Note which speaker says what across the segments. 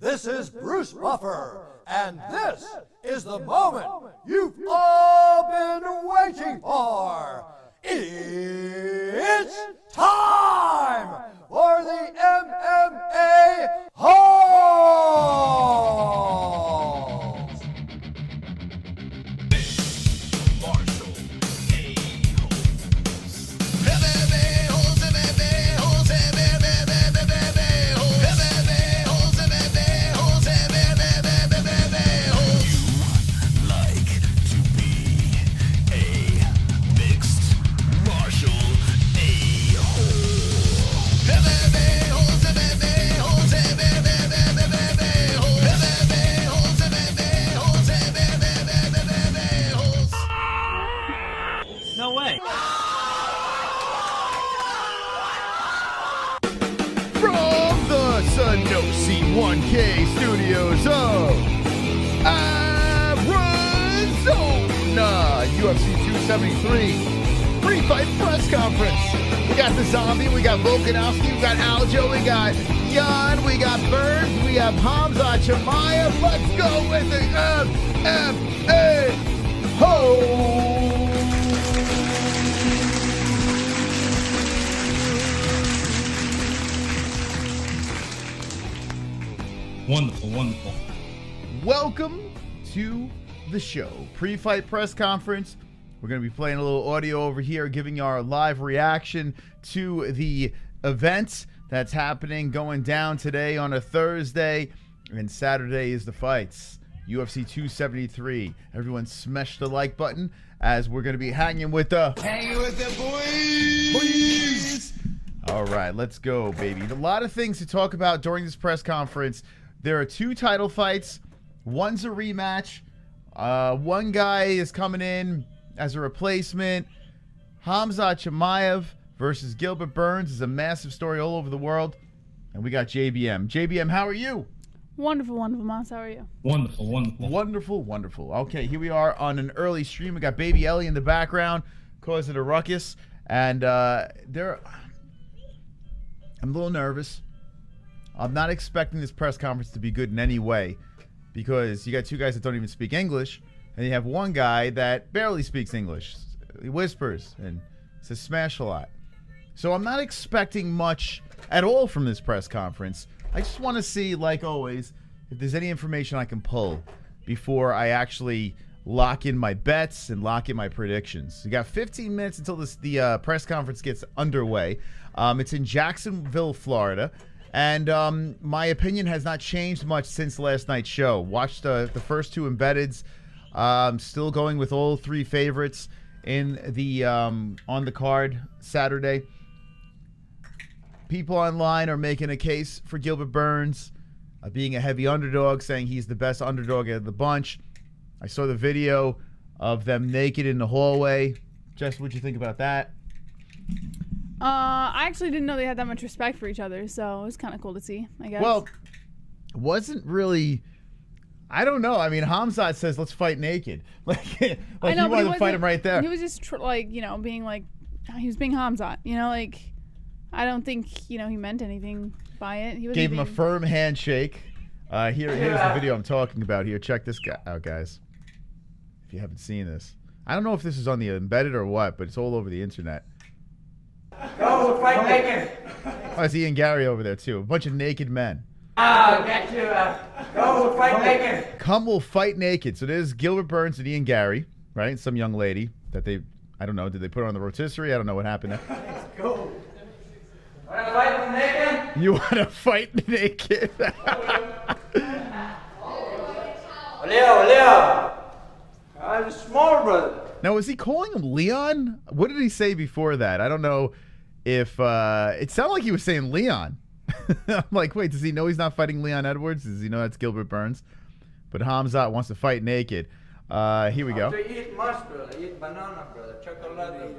Speaker 1: This is Bruce Buffer, and this is the moment you've all been waiting for. It's time for the MMA-Holes!
Speaker 2: No way.
Speaker 3: From the Sanosi 1K studios of Arizona, UFC 273 pre-fight press conference. We got the Zombie, we got Volkanovski, we got Aljo, we got Jung, we got Burns, we have Khamzat Chimaev. Let's go with the MMA-Holes!
Speaker 2: Wonderful, wonderful.
Speaker 3: Welcome to the show. Pre-fight press conference. We're going to be playing a little audio over here, giving our live reaction to the event that's happening, going down today on a Thursday, and Saturday is the fights. UFC 273. Everyone smash the like button as we're going to be hanging with the boys. All right, let's go, baby. A lot of things to talk about during this press conference. There are two title fights. One's a rematch. One guy is coming in as a replacement. Khamzat Chimaev versus Gilbert Burns is a massive story all over the world. And we got JBM. JBM, how are you?
Speaker 4: Wonderful, wonderful, Mouse. How are you?
Speaker 2: Wonderful, wonderful.
Speaker 3: Wonderful, wonderful. Okay, here we are on an early stream. We got baby Ellie in the background, causing a ruckus. And I'm a little nervous. I'm not expecting this press conference to be good in any way because you got two guys that don't even speak English, and you have one guy that barely speaks English. He whispers and says smash a lot. So I'm not expecting much at all from this press conference. I just want to see, like always, if there's any information I can pull before I actually lock in my bets and lock in my predictions. We got 15 minutes until the press conference gets underway. It's in Jacksonville, Florida. And my opinion has not changed much since last night's show. Watched the first two embeddeds. Still going with all three favorites in the on the card Saturday. People online are making a case for Gilbert Burns being a heavy underdog, saying he's the best underdog out of the bunch. I saw the video of them naked in the hallway. Jess, what'd you think about that?
Speaker 4: I actually didn't know they had that much respect for each other, so it was kind of cool to see, I guess.
Speaker 3: Well, wasn't really... I don't know. I mean, Khamzat says, let's fight naked. Like
Speaker 4: I know,
Speaker 3: he wanted to fight him right there.
Speaker 4: He was just, being like... He was being Khamzat, like... I don't think, he meant anything by it. He
Speaker 3: gave him a firm handshake. Here's the video I'm talking about here. Check this guy out, guys. If you haven't seen this. I don't know if this is on the embedded or what, but it's all over the internet.
Speaker 5: Go, fight naked.
Speaker 3: Oh, it's Ian Gary over there, too. A bunch of naked men.
Speaker 5: Get you. Go, fight naked.
Speaker 3: Come, we'll fight naked. So there's Gilbert Burns and Ian Gary, right? Some young lady that I don't know, did they put her on the rotisserie? I don't know what happened there.
Speaker 5: Let's go. Want to fight naked?
Speaker 3: You want to fight naked?
Speaker 5: Leo. I'm small, brother.
Speaker 3: Now, was he calling him Leon? What did he say before that? I don't know if it sounded like he was saying Leon. I'm like, wait, does he know he's not fighting Leon Edwards? Does he know that's Gilbert Burns? But Khamzat wants to fight naked. Here we go.
Speaker 5: To eat mush, brother. Eat banana, brother. Chocolate, brother.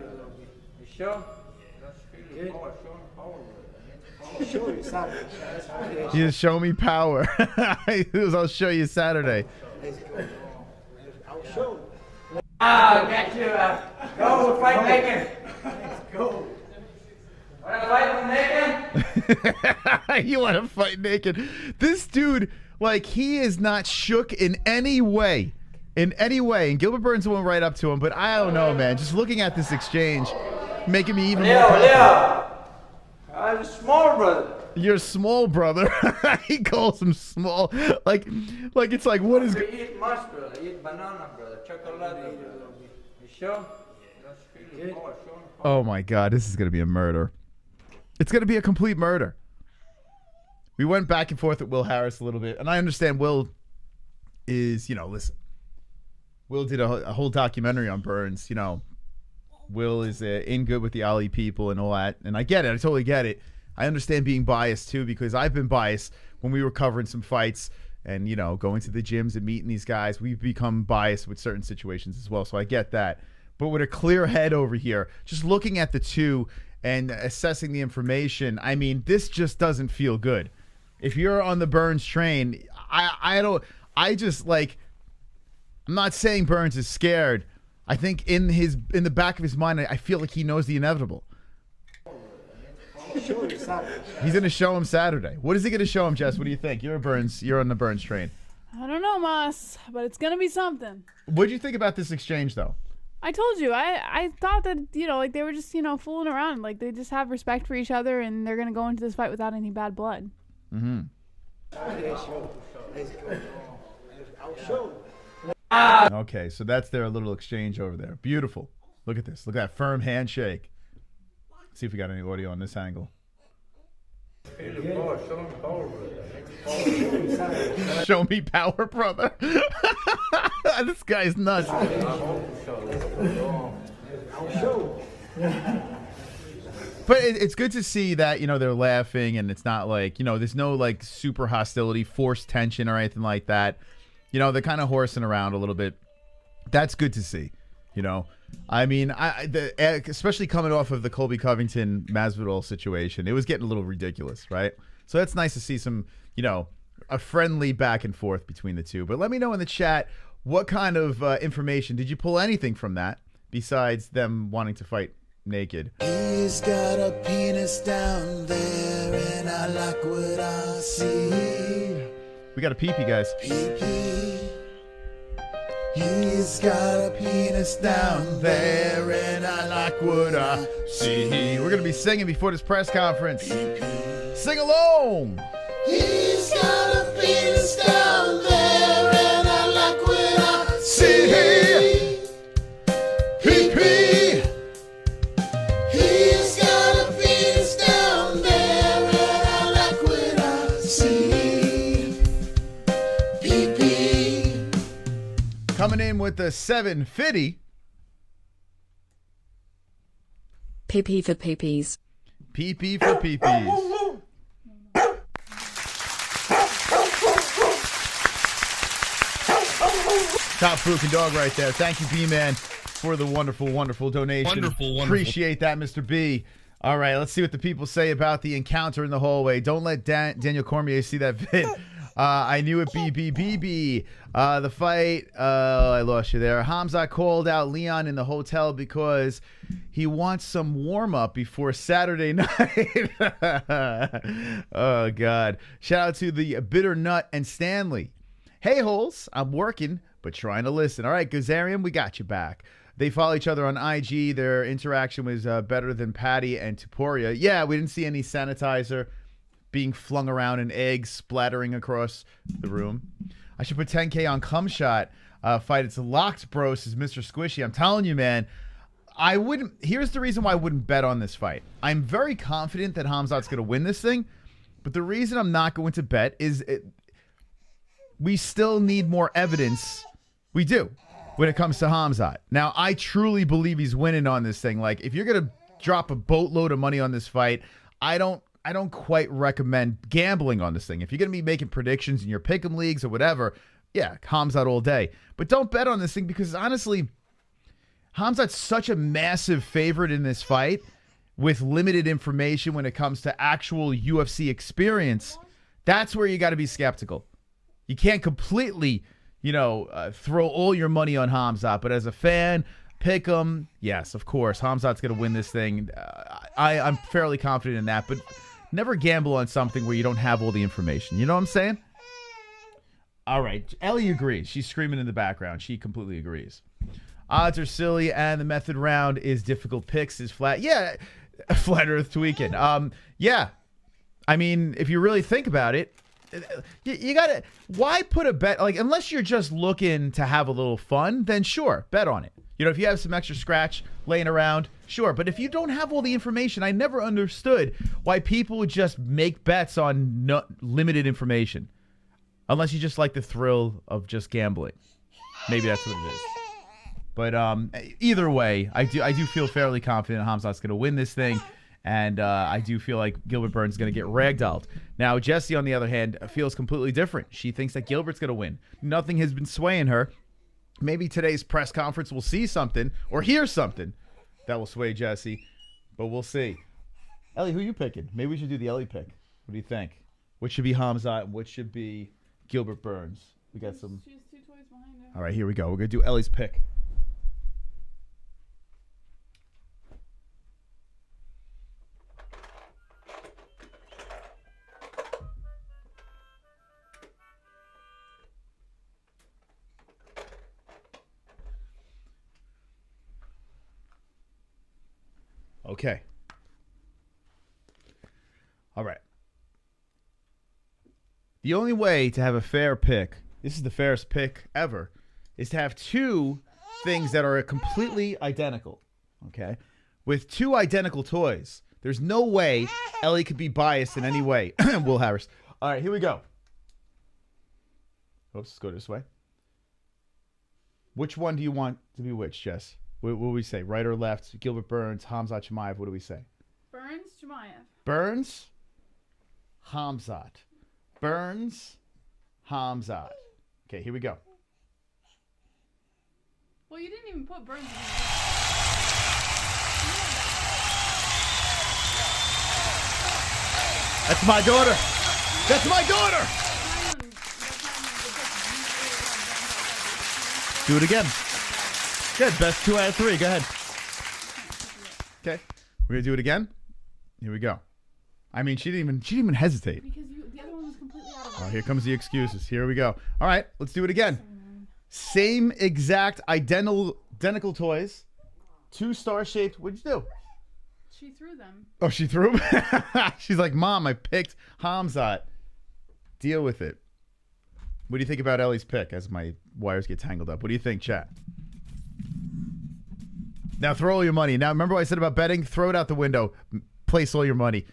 Speaker 5: You sure? Good. Show you Saturday.
Speaker 3: You just show me power. I'll show you Saturday.
Speaker 5: I'll show you. Get you. Go, fight naked. Let's go. Want to fight naked?
Speaker 3: You want to fight naked? This dude Like, he is not shook in any way. In any way. And Gilbert Burns went right up to him, but I don't know, man. Just looking at this exchange, making me even more confident.
Speaker 5: I'm small, brother.
Speaker 3: You're small, brother. He calls him small. Like it's like, what is...
Speaker 5: Eat mush, brother. Eat banana, brother. Chocolate, brother. You sure? That's really good.
Speaker 3: Oh, my God. This is going to be a murder. It's going to be a complete murder. We went back and forth with Will Harris a little bit, and I understand Will is, listen. Will did a whole documentary on Burns. Will is in good with the Ali people and all that, and I get it. I totally get it. I understand being biased, too, because I've been biased when we were covering some fights and, going to the gyms and meeting these guys. We've become biased with certain situations as well, so I get that. But with a clear head over here, just looking at the two and assessing the information, I mean, this just doesn't feel good. If you're on the Burns train, I'm not saying Burns is scared. I think in the back of his mind, I feel like he knows the inevitable. He's going to show him Saturday. What is he going to show him, Jess? What do you think? You're on the Burns train.
Speaker 4: I don't know, Moss, but it's going to be something.
Speaker 3: What did you think about this exchange, though?
Speaker 4: I told you, I thought that, like they were just, fooling around. Like they just have respect for each other and they're going to go into this fight without any bad blood.
Speaker 3: Mm-hmm. Okay, so that's their little exchange over there. Beautiful. Look at this. Look at that firm handshake. Let's see if we got any audio on this angle. Show me power, brother. This guy's nuts. But it's good to see that, they're laughing and it's not like, there's no like super hostility, forced tension or anything like that. They're kind of horsing around a little bit. That's good to see, I mean, especially coming off of the Colby Covington Masvidal situation, it was getting a little ridiculous, right? So that's nice to see some, a friendly back and forth between the two. But let me know in the chat, what kind of information did you pull anything from that besides them wanting to fight naked?
Speaker 6: He's got a penis down there and I like what I see.
Speaker 3: We got a pee-pee, guys.
Speaker 6: Pee-pee. He's got a penis down there and I like what I see.
Speaker 3: We're going to be singing before this press conference. Sing along.
Speaker 6: He's got a penis down there and I like what I see.
Speaker 3: Pee-pee.
Speaker 6: He's got a penis down there and I like what I see. Pee-pee.
Speaker 3: Coming in with the 750.
Speaker 7: PP for PPs.
Speaker 3: PP for PPs. Top Frukin' Dog right there. Thank you, B-Man, for the wonderful, wonderful donation.
Speaker 2: Wonderful.
Speaker 3: Appreciate that, Mr. B. All right, let's see what the people say about the encounter in the hallway. Don't let Daniel Cormier see that vid. I knew it, BB. The fight, I lost you there. Khamzat called out Leon in the hotel because he wants some warm-up before Saturday night. Oh, God. Shout out to the Bitter Nut and Stanley. Hey, Holes, I'm working, but trying to listen. All right, Gazarian, we got you back. They follow each other on IG. Their interaction was better than Patty and Tuporia. Yeah, we didn't see any sanitizer being flung around and eggs splattering across the room. I should put 10K on Cumshot fight. It's locked, bro, says Mr. Squishy. I'm telling you, man, I wouldn't. Here's the reason why I wouldn't bet on this fight. I'm very confident that Khamzat's going to win this thing, but the reason I'm not going to bet is we still need more evidence. We do when it comes to Khamzat. Now, I truly believe he's winning on this thing. Like, if you're going to drop a boatload of money on this fight, I don't quite recommend gambling on this thing. If you're going to be making predictions in your pick'em leagues or whatever, yeah, Khamzat all day. But don't bet on this thing because, honestly, Khamzat's such a massive favorite in this fight with limited information when it comes to actual UFC experience. That's where you got to be skeptical. You can't completely, throw all your money on Khamzat. But as a fan, pick him. Yes, of course. Khamzat's going to win this thing. I'm fairly confident in that. But never gamble on something where you don't have all the information. You know what I'm saying? All right. Ellie agrees. She's screaming in the background. She completely agrees. Odds are silly, and the method round is difficult. Picks is flat. Yeah, flat Earth tweaking. Yeah. I mean, if you really think about it, you gotta. Why put a bet? Like, unless you're just looking to have a little fun, then sure, bet on it. You know, if you have some extra scratch laying around, sure. But if you don't have all the information, I never understood why people would just make bets on limited information. Unless you just like the thrill of just gambling. Maybe that's what it is. But either way, I do feel fairly confident Khamzat's going to win this thing. And I do feel like Gilbert Burns is going to get ragdolled. Now, Jessie, on the other hand, feels completely different. She thinks that Gilbert's going to win. Nothing has been swaying her. Maybe today's press conference will see something or hear something that will sway Jessie. But we'll see. Ellie, who are you picking? Maybe we should do the Ellie pick. What do you think? What should be Khamzat and what should be Gilbert Burns? We got some.
Speaker 4: She's 2 toys behind her.
Speaker 3: All right, here we go. We're going to do Ellie's pick. Okay. All right. The only way to have a fair pick, this is the fairest pick ever, is to have two things that are completely identical. Okay? With two identical toys, there's no way Ellie could be biased in any way. Will Harris. All right, here we go. Oops, let's go this way. Which one do you want to be which, Jess? What do we say? Right or left? Gilbert Burns, Khamzat Chimaev. What do we say?
Speaker 4: Burns, Chimaev.
Speaker 3: Burns, Khamzat. Burns, Khamzat. Okay, here we go.
Speaker 4: Well, you didn't even put Burns in
Speaker 3: That's my daughter. That's my daughter. Do it again. Good. Best 2 out of 3. Go ahead. Okay. We're going to do it again. Here we go. I mean, she didn't even hesitate.
Speaker 4: Because the other one was completely out of
Speaker 3: Oh, here comes the excuses. Here we go. All right, let's do it again. Same exact identical toys. 2 star-shaped. What'd you do?
Speaker 4: She threw them.
Speaker 3: Oh, she threw them? She's like, Mom, I picked Khamzat. Deal with it. What do you think about Ellie's pick as my wires get tangled up? What do you think, chat? Now throw all your money. Now, remember what I said about betting? Throw it out the window. Place all your money.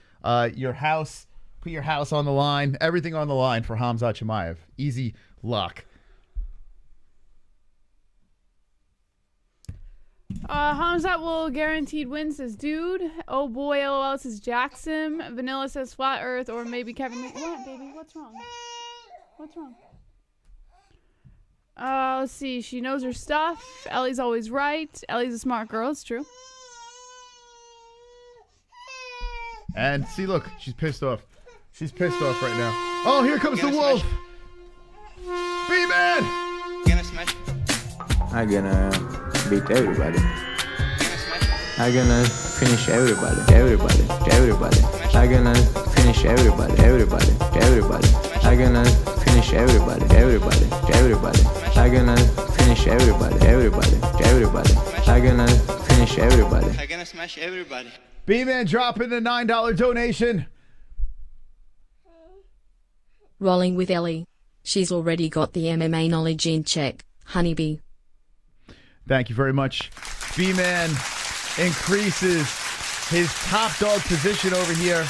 Speaker 3: Your house, put your house on the line. Everything on the line for Khamzat Chimaev. Easy luck.
Speaker 4: Khamzat will guaranteed win, says Dude. Oh boy, LOL, says Jackson. Vanilla says Flat Earth, or maybe Kevin. What, baby? What's wrong? What's wrong? Let's see. She knows her stuff. Ellie's always right. Ellie's a smart girl. It's true.
Speaker 3: And see, look, she's pissed off. She's pissed off right now. Oh, here comes the wolf. B-Man.
Speaker 5: I'm gonna beat everybody. I'm gonna finish everybody. I'm gonna finish everybody. I'm gonna finish everybody. I'm gonna finish everybody. I'm gonna finish everybody.
Speaker 8: I'm gonna smash everybody.
Speaker 3: B-Man dropping the $9 donation.
Speaker 7: Rolling with Ellie. She's already got the MMA knowledge in check, honeybee.
Speaker 3: Thank you very much. B-Man increases his top dog position over here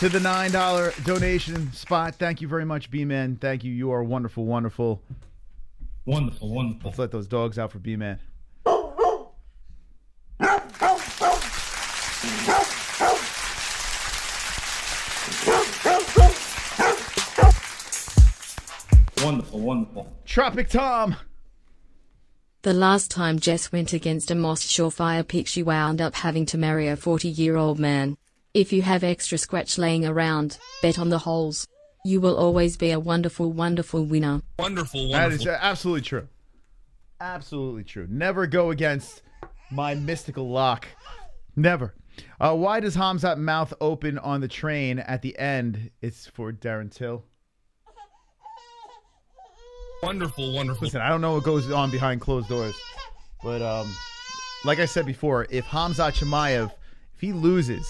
Speaker 3: to the $9 donation spot. Thank you very much, B-Man. Thank you. You are wonderful, wonderful.
Speaker 2: Wonderful, wonderful.
Speaker 3: Let's let those dogs out for B-Man.
Speaker 2: Wonderful, wonderful.
Speaker 3: Tropic Tom.
Speaker 7: The last time Jess went against a most surefire pick, she wound up having to marry a 40-year-old man. If you have extra scratch laying around, bet on the holes. You will always be a wonderful, wonderful winner.
Speaker 2: Wonderful,
Speaker 3: That
Speaker 2: wonderful.
Speaker 3: is absolutely true. Absolutely true. Never go against my mystical lock. Never. Why does Khamzat mouth open on the train at the end? It's for Darren Till.
Speaker 2: Wonderful, wonderful.
Speaker 3: Listen, I don't know what goes on behind closed doors, but like I said before, if Khamzat Chimaev, if he loses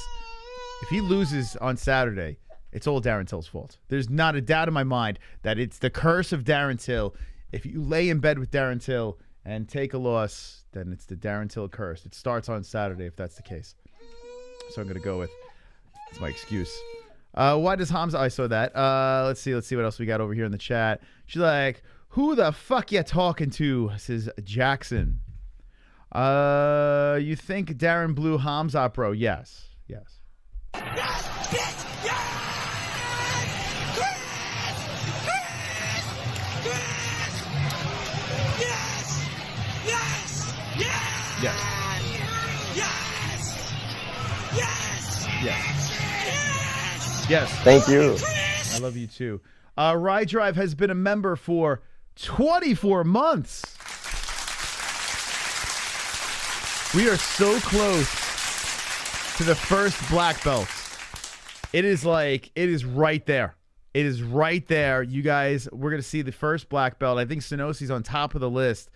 Speaker 3: on Saturday, it's all Darren Till's fault. There's not a doubt in my mind that it's the curse of Darren Till. If you lay in bed with Darren Till and take a loss, then it's the Darren Till curse. It starts on Saturday if that's the case. So I'm going to go with, it's my excuse. Why does Khamzat, I saw that. Let's see what else we got over here in the chat. She's like, who the fuck you talking to? Says Jackson. You think Darren blew Khamzat, bro? Yes. Yes.
Speaker 6: Yes, bitch! Yes! Yes! Yes! Yes!
Speaker 3: Yes.
Speaker 6: Yes! Yes!
Speaker 3: Yes.
Speaker 6: Yes!
Speaker 3: Yes.
Speaker 8: Thank you.
Speaker 3: I love you too. Ride Drive has been a member for 24 months. We are so close to the first black belt. It is right there. It is right there. You guys, we're going to see the first black belt. I think Senosi's on top of the list.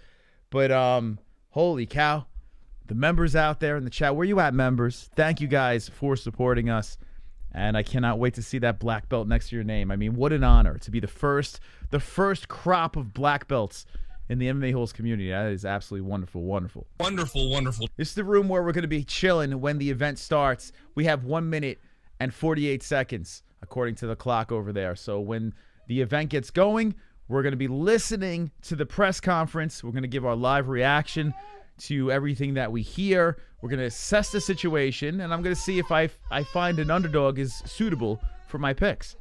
Speaker 3: But holy cow. The members out there in the chat, where you at, members? Thank you guys for supporting us. And I cannot wait to see that black belt next to your name. I mean, what an honor to be the first crop of black belts in the MMA-Holes community. That is absolutely wonderful, wonderful.
Speaker 2: Wonderful, wonderful.
Speaker 3: This is the room where we're going to be chilling when the event starts. We have 1 minute and 48 seconds, according to the clock over there. So when the event gets going, we're going to be listening to the press conference. We're going to give our live reaction to everything that we hear. We're going to assess the situation, and I'm going to see if I find an underdog is suitable for my picks.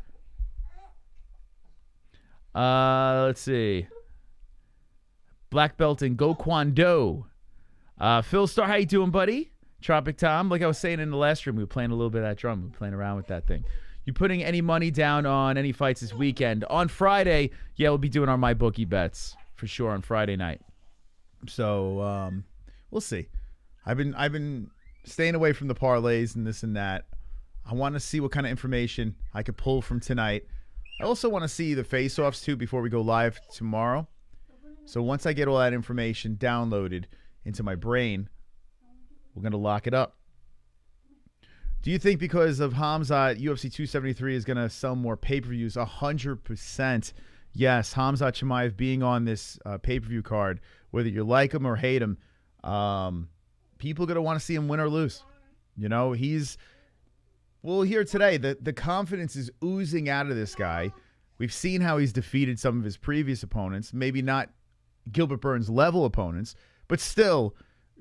Speaker 3: Let's see. Black belt in Go Kwon Do. Phil Star, how you doing, buddy? Tropic Tom, like I was saying in the last room, we were playing a little bit of that drum. We were playing around with that thing. You putting any money down on any fights this weekend? On Friday, yeah, we'll be doing our MyBookie bets for sure on Friday night. So we'll see. I've been staying away from the parlays and this and that. I want to see what kind of information I could pull from tonight. I also want to see the face-offs too before we go live tomorrow. So once I get all that information downloaded into my brain, we're going to lock it up. Do you think because of Khamzat, UFC 273 is going to sell more pay-per-views? 100%. Yes, Khamzat Chimaev being on this pay-per-view card, whether you like him or hate him, people are going to want to see him win or lose. You know, we'll hear today that the confidence is oozing out of this guy. We've seen how he's defeated some of his previous opponents, maybe not Gilbert Burns level opponents, but still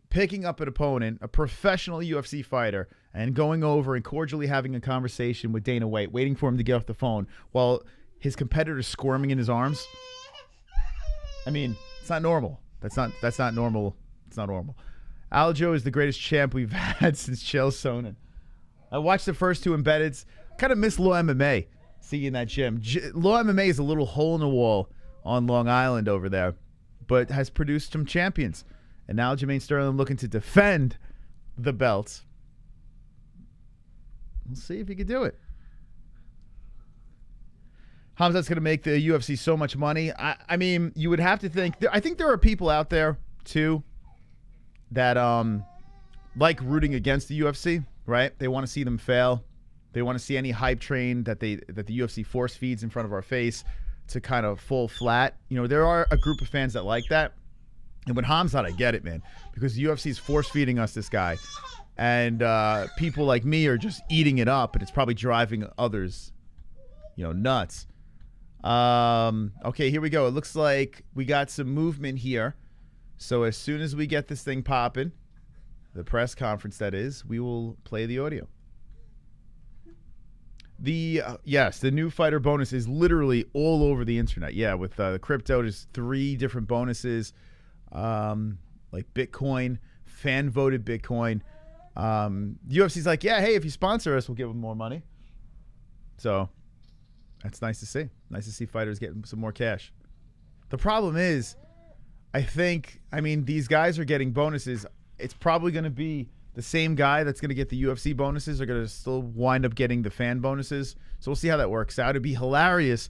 Speaker 3: picking up an opponent, a professional UFC fighter, and going over and cordially having a conversation with Dana White, waiting for him to get off the phone while his competitor's squirming in his arms. I mean, it's not normal. That's not normal. It's not normal. Aljo is the greatest champ we've had since Chael Sonnen. I watched the first two embeddeds. Kind of miss Law MMA, seeing that gym. Law MMA is a little hole in the wall on Long Island over there, but has produced some champions. And now Aljamain Sterling looking to defend the belt. We'll see if he can do it. Khamzat's going to make the UFC so much money. I mean, you would have to think. I think there are people out there, too, that like rooting against the UFC, right? They want to see them fail. They want to see any hype train that the UFC force feeds in front of our face to kind of fall flat. You know, there are a group of fans that like that. And with Khamzat, I get it, man, because the UFC is force feeding us this guy. And people like me are just eating it up, and it's probably driving others, nuts. Okay, here we go. It looks like we got some movement here. So as soon as we get this thing popping, the press conference that is, we will play the audio. Yes, the new fighter bonus is literally all over the internet. Yeah, with the crypto, there's 3 different bonuses, like Bitcoin, fan-voted Bitcoin. UFC's like, yeah, hey, if you sponsor us, we'll give them more money. So that's nice to see. Nice to see fighters getting some more cash. The problem is, these guys are getting bonuses. It's probably going to be the same guy that's going to get the UFC bonuses are going to still wind up getting the fan bonuses. So we'll see how that works out. It'd be hilarious.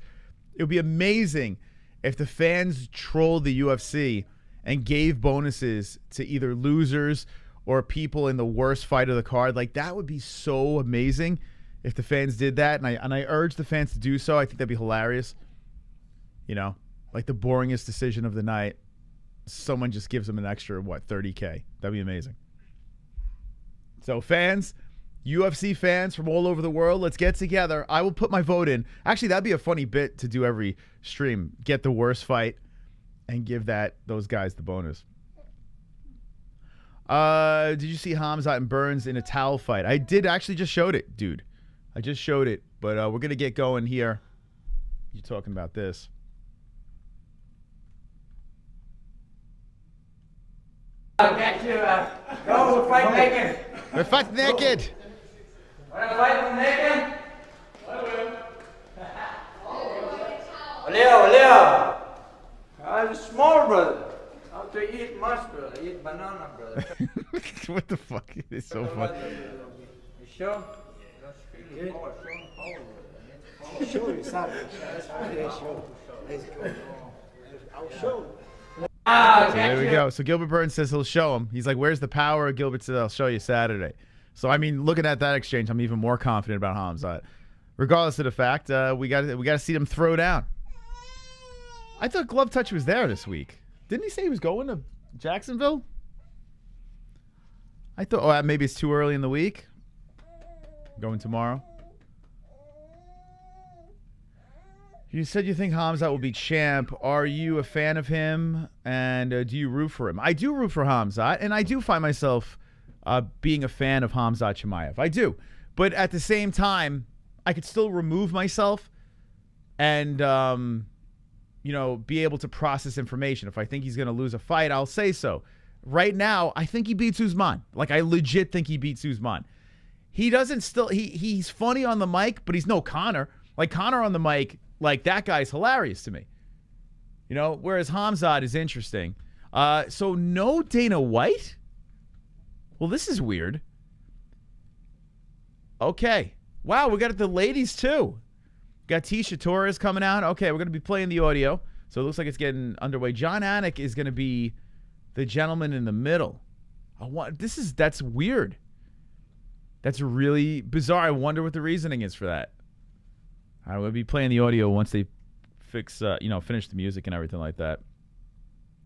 Speaker 3: It would be amazing if the fans trolled the UFC and gave bonuses to either losers or people in the worst fight of the card. Like, that would be so amazing if the fans did that. And I urge the fans to do so. I think that'd be hilarious. You know, like the boringest decision of the night, someone just gives them an extra, what, $30K. That'd be amazing. So fans, UFC fans from all over the world, let's get together. I will put my vote in. Actually, that'd be a funny bit to do every stream. Get the worst fight and give those guys the bonus. Did you see Khamzat and Burns in a towel fight? I did. Actually just showed it, dude. I just showed it. But we're going to get going here. You're talking about this.
Speaker 5: I'll get you. Go, we'll fight naked.
Speaker 3: We're fight naked.
Speaker 5: Wanna fight naked? Leo. I'm small, brother. I have to eat much, brother. I eat banana, brother.
Speaker 3: What the fuck? It's so funny.
Speaker 5: You sure? That's
Speaker 6: Show you something. That's what they show. Let's go. I'll show.
Speaker 5: Ah,
Speaker 3: So there we go. So Gilbert Burns says he'll show him. He's like, where's the power? Gilbert says, I'll show you Saturday. So, I mean, looking at that exchange, I'm even more confident about Khamzat. Regardless of the fact, we got to see him throw down. I thought Glove Touch was there this week. Didn't he say he was going to Jacksonville? I thought, maybe it's too early in the week. Going tomorrow. You said you think Khamzat will be champ. Are you a fan of him? And do you root for him? I do root for Khamzat, and I do find myself being a fan of Khamzat Chimaev. I do. But at the same time, I could still remove myself and, you know, be able to process information. If I think he's going to lose a fight, I'll say so. Right now, I think he beats Usman. Like, I legit think he beats Usman. He doesn't still... He's funny on the mic, but he's no Conor. Like, Conor on the mic... Like, that guy's hilarious to me. You know, whereas Khamzat is interesting. So no Dana White? Well, this is weird. Okay. Wow, we got the ladies, too. Got Tisha Torres coming out. Okay, we're going to be playing the audio. So it looks like it's getting underway. John Anik is going to be the gentleman in the middle. That's weird. That's really bizarre. I wonder what the reasoning is for that. I will be playing the audio once they finish the music and everything like that.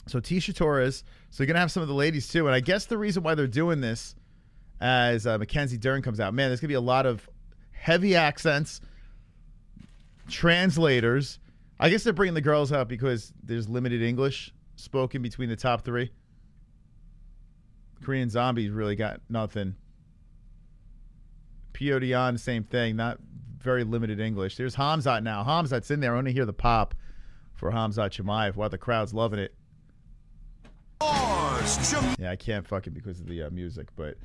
Speaker 3: So Tisha Torres. So you're going to have some of the ladies too. And I guess the reason why they're doing this as Mackenzie Dern comes out, man, there's going to be a lot of heavy accents, translators. I guess they're bringing the girls out because there's limited English spoken between the top three. Korean Zombies really got nothing. Petr Yan, same thing. Not very limited English. There's Khamzat now. Khamzat's in there. I want to hear the pop for Khamzat Chimaev. Wow, the crowd's loving it. Yeah, I can't fucking because of the music, but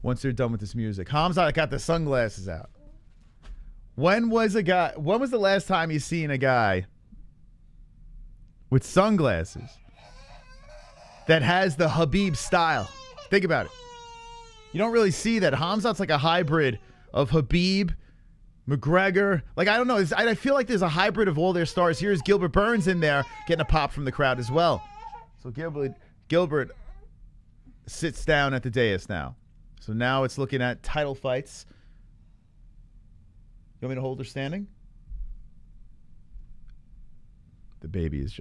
Speaker 3: once they're done with this music. Khamzat got the sunglasses out. When was the last time you seen a guy with sunglasses that has the Habib style? Think about it. You don't really see that. Khamzat's like a hybrid of Habib, McGregor. Like, I don't know. I feel like there's a hybrid of all their stars. Here's Gilbert Burns in there getting a pop from the crowd as well. So Gilbert sits down at the dais now. So now it's looking at title fights. You want me to hold her standing? The baby is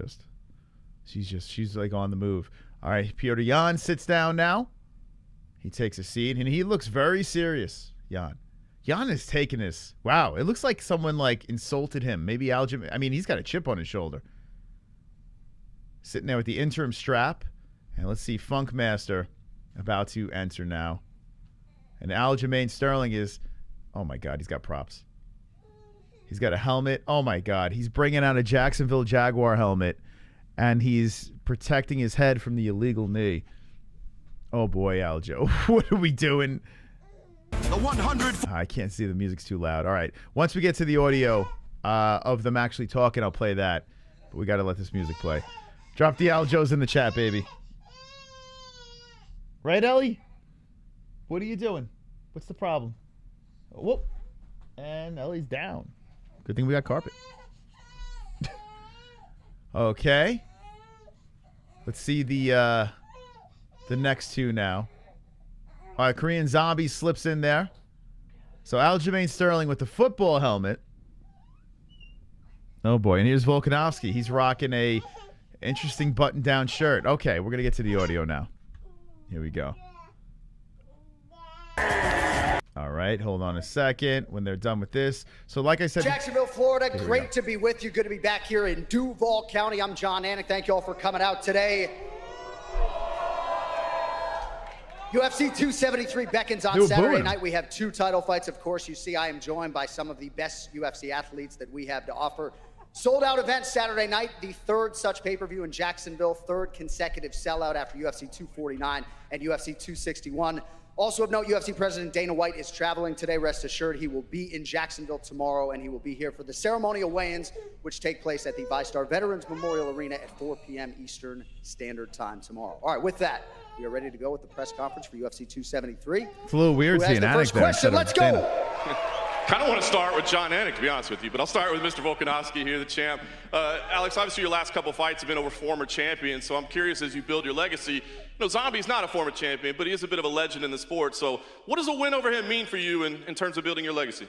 Speaker 3: she's like on the move. All right, Petr Yan sits down now. He takes a seat, and he looks very serious, Yan. Yan is taking this. Wow, it looks like someone like insulted him. Maybe Aljamain. I mean, he's got a chip on his shoulder. Sitting there with the interim strap. And let's see Funk Master about to enter now. And Aljamain Sterling is, oh my God, he's got props. He's got a helmet. Oh my God, he's bringing out a Jacksonville Jaguar helmet. And he's protecting his head from the illegal knee. Oh boy, Aljo. What are we doing?
Speaker 6: The 100.
Speaker 3: I can't see. The music's too loud. All right. Once we get to the audio of them actually talking, I'll play that. But we got to let this music play. Drop the Aljos in the chat, baby. Right, Ellie? What are you doing? What's the problem? Whoop. And Ellie's down. Good thing we got carpet. Okay. Let's see the next two now. All right, Korean Zombie slips in there. So Aljamain Sterling with the football helmet. Oh boy, and here's Volkanovski. He's rocking a interesting button-down shirt. Okay, we're gonna get to the audio now. Here we go. All right, hold on a second when they're done with this. So like I said...
Speaker 8: Jacksonville, Florida, great to be with you. Good to be back here in Duval County. I'm John Anik. Thank you all for coming out today. UFC 273 beckons on Saturday night. We have 2 title fights. Of course, you see I am joined by some of the best UFC athletes that we have to offer. Sold out event Saturday night, the 3rd such pay-per-view in Jacksonville, 3rd consecutive sellout after UFC 249 and UFC 261. Also of note, UFC President Dana White is traveling today. Rest assured, he will be in Jacksonville tomorrow, and he will be here for the ceremonial weigh-ins, which take place at the VyStar Veterans Memorial Arena at 4 p.m. Eastern Standard Time tomorrow. All right, with that, we are ready to go with the press conference for UFC 273.
Speaker 3: It's a little weird seeing Anik there.
Speaker 8: Question. Let's go.
Speaker 9: Kind of want to start with John Anik, to be honest with you, but I'll start with Mr. Volkanovski here, the champ. Alex, obviously your last couple fights have been over former champions, so I'm curious as you build your legacy. You know, Zombie's not a former champion, but he is a bit of a legend in the sport. So what does a win over him mean for you in terms of building your legacy?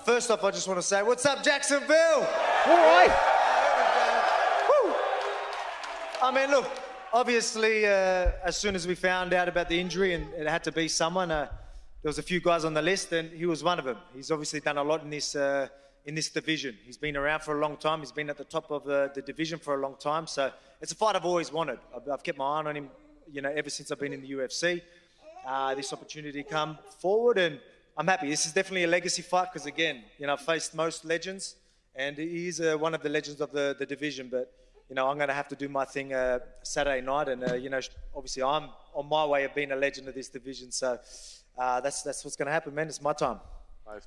Speaker 10: First off, I just want to say, what's up, Jacksonville?
Speaker 8: All right.
Speaker 10: Woo. I mean, look, obviously, as soon as we found out about the injury and it had to be someone, there was a few guys on the list, and he was one of them. He's obviously done a lot in this division. He's been around for a long time. He's been at the top of the division for a long time. So it's a fight I've always wanted. I've kept my eye on him, you know, ever since I've been in the UFC. This opportunity come forward, and I'm happy. This is definitely a legacy fight because, again, you know, I've faced most legends, and he is one of the legends of the division. But, you know, I'm going to have to do my thing Saturday night, and, you know, obviously I'm on my way of being a legend of this division. So that's what's going to happen, man. It's my time.
Speaker 9: Nice.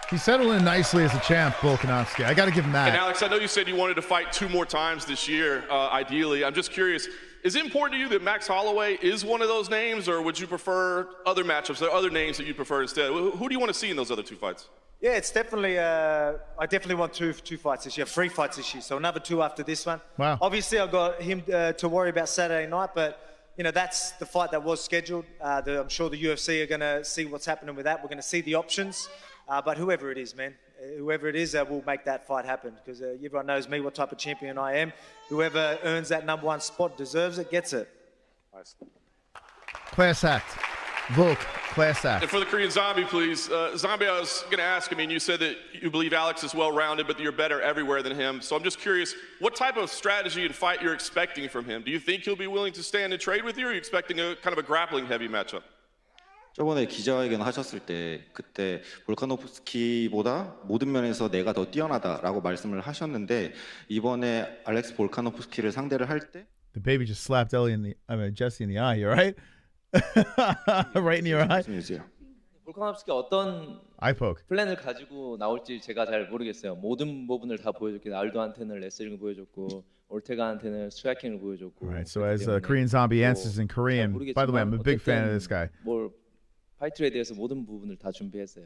Speaker 3: He settled in nicely as a champ, Volkanovski. I got to give him that.
Speaker 9: And Alex, I know you said you wanted to fight 2 more times this year, ideally. I'm just curious, is it important to you that Max Holloway is one of those names, or would you prefer other matchups? Are there other names that you prefer instead? Who do you want to see in those other 2 fights?
Speaker 10: Yeah, it's definitely, I definitely want two fights this year, 3 fights this year. So another 2 after this one.
Speaker 3: Wow.
Speaker 10: Obviously, I've got him to worry about Saturday night, but, you know, that's the fight that was scheduled. I'm sure the UFC are going to see what's happening with that. We're going to see the options. But whoever it is, man, whoever it is, will make that fight happen because everyone knows me, what type of champion I am. Whoever earns that #1 spot deserves it, gets it.
Speaker 9: Nice.
Speaker 3: Class act. Volk, class act.
Speaker 9: And for the Korean Zombie, please. Zombie, I was going to ask, I mean, you said that you believe Alex is well-rounded, but that you're better everywhere than him. So I'm just curious, what type of strategy and fight you're expecting from him? Do you think he'll be willing to stand and trade with you, or are you expecting a kind of a grappling-heavy matchup?
Speaker 11: 저번에 기자회견 하셨을 때 그때 볼카노프스키보다 모든 면에서 내가 더 뛰어나다라고 말씀을 하셨는데 이번에 알렉스 볼카노프스키를 상대를 할 때
Speaker 3: The baby just slapped Jesse in the eye, you right? Right in your eye?
Speaker 12: 볼카노프스키가 어떤 플랜을 가지고 나올지 제가 잘 모르겠어요. 모든 부분을 다 보여줬긴 알도한테는 레슬링을 보여줬고 올테가한테는 스트라이킹을 보여줬고.
Speaker 3: Right, so as Korean Zombie answers in Korean, by the way, I'm a big fan of this guy.
Speaker 12: 파이트에 대해서 모든 부분을 다 준비했어요.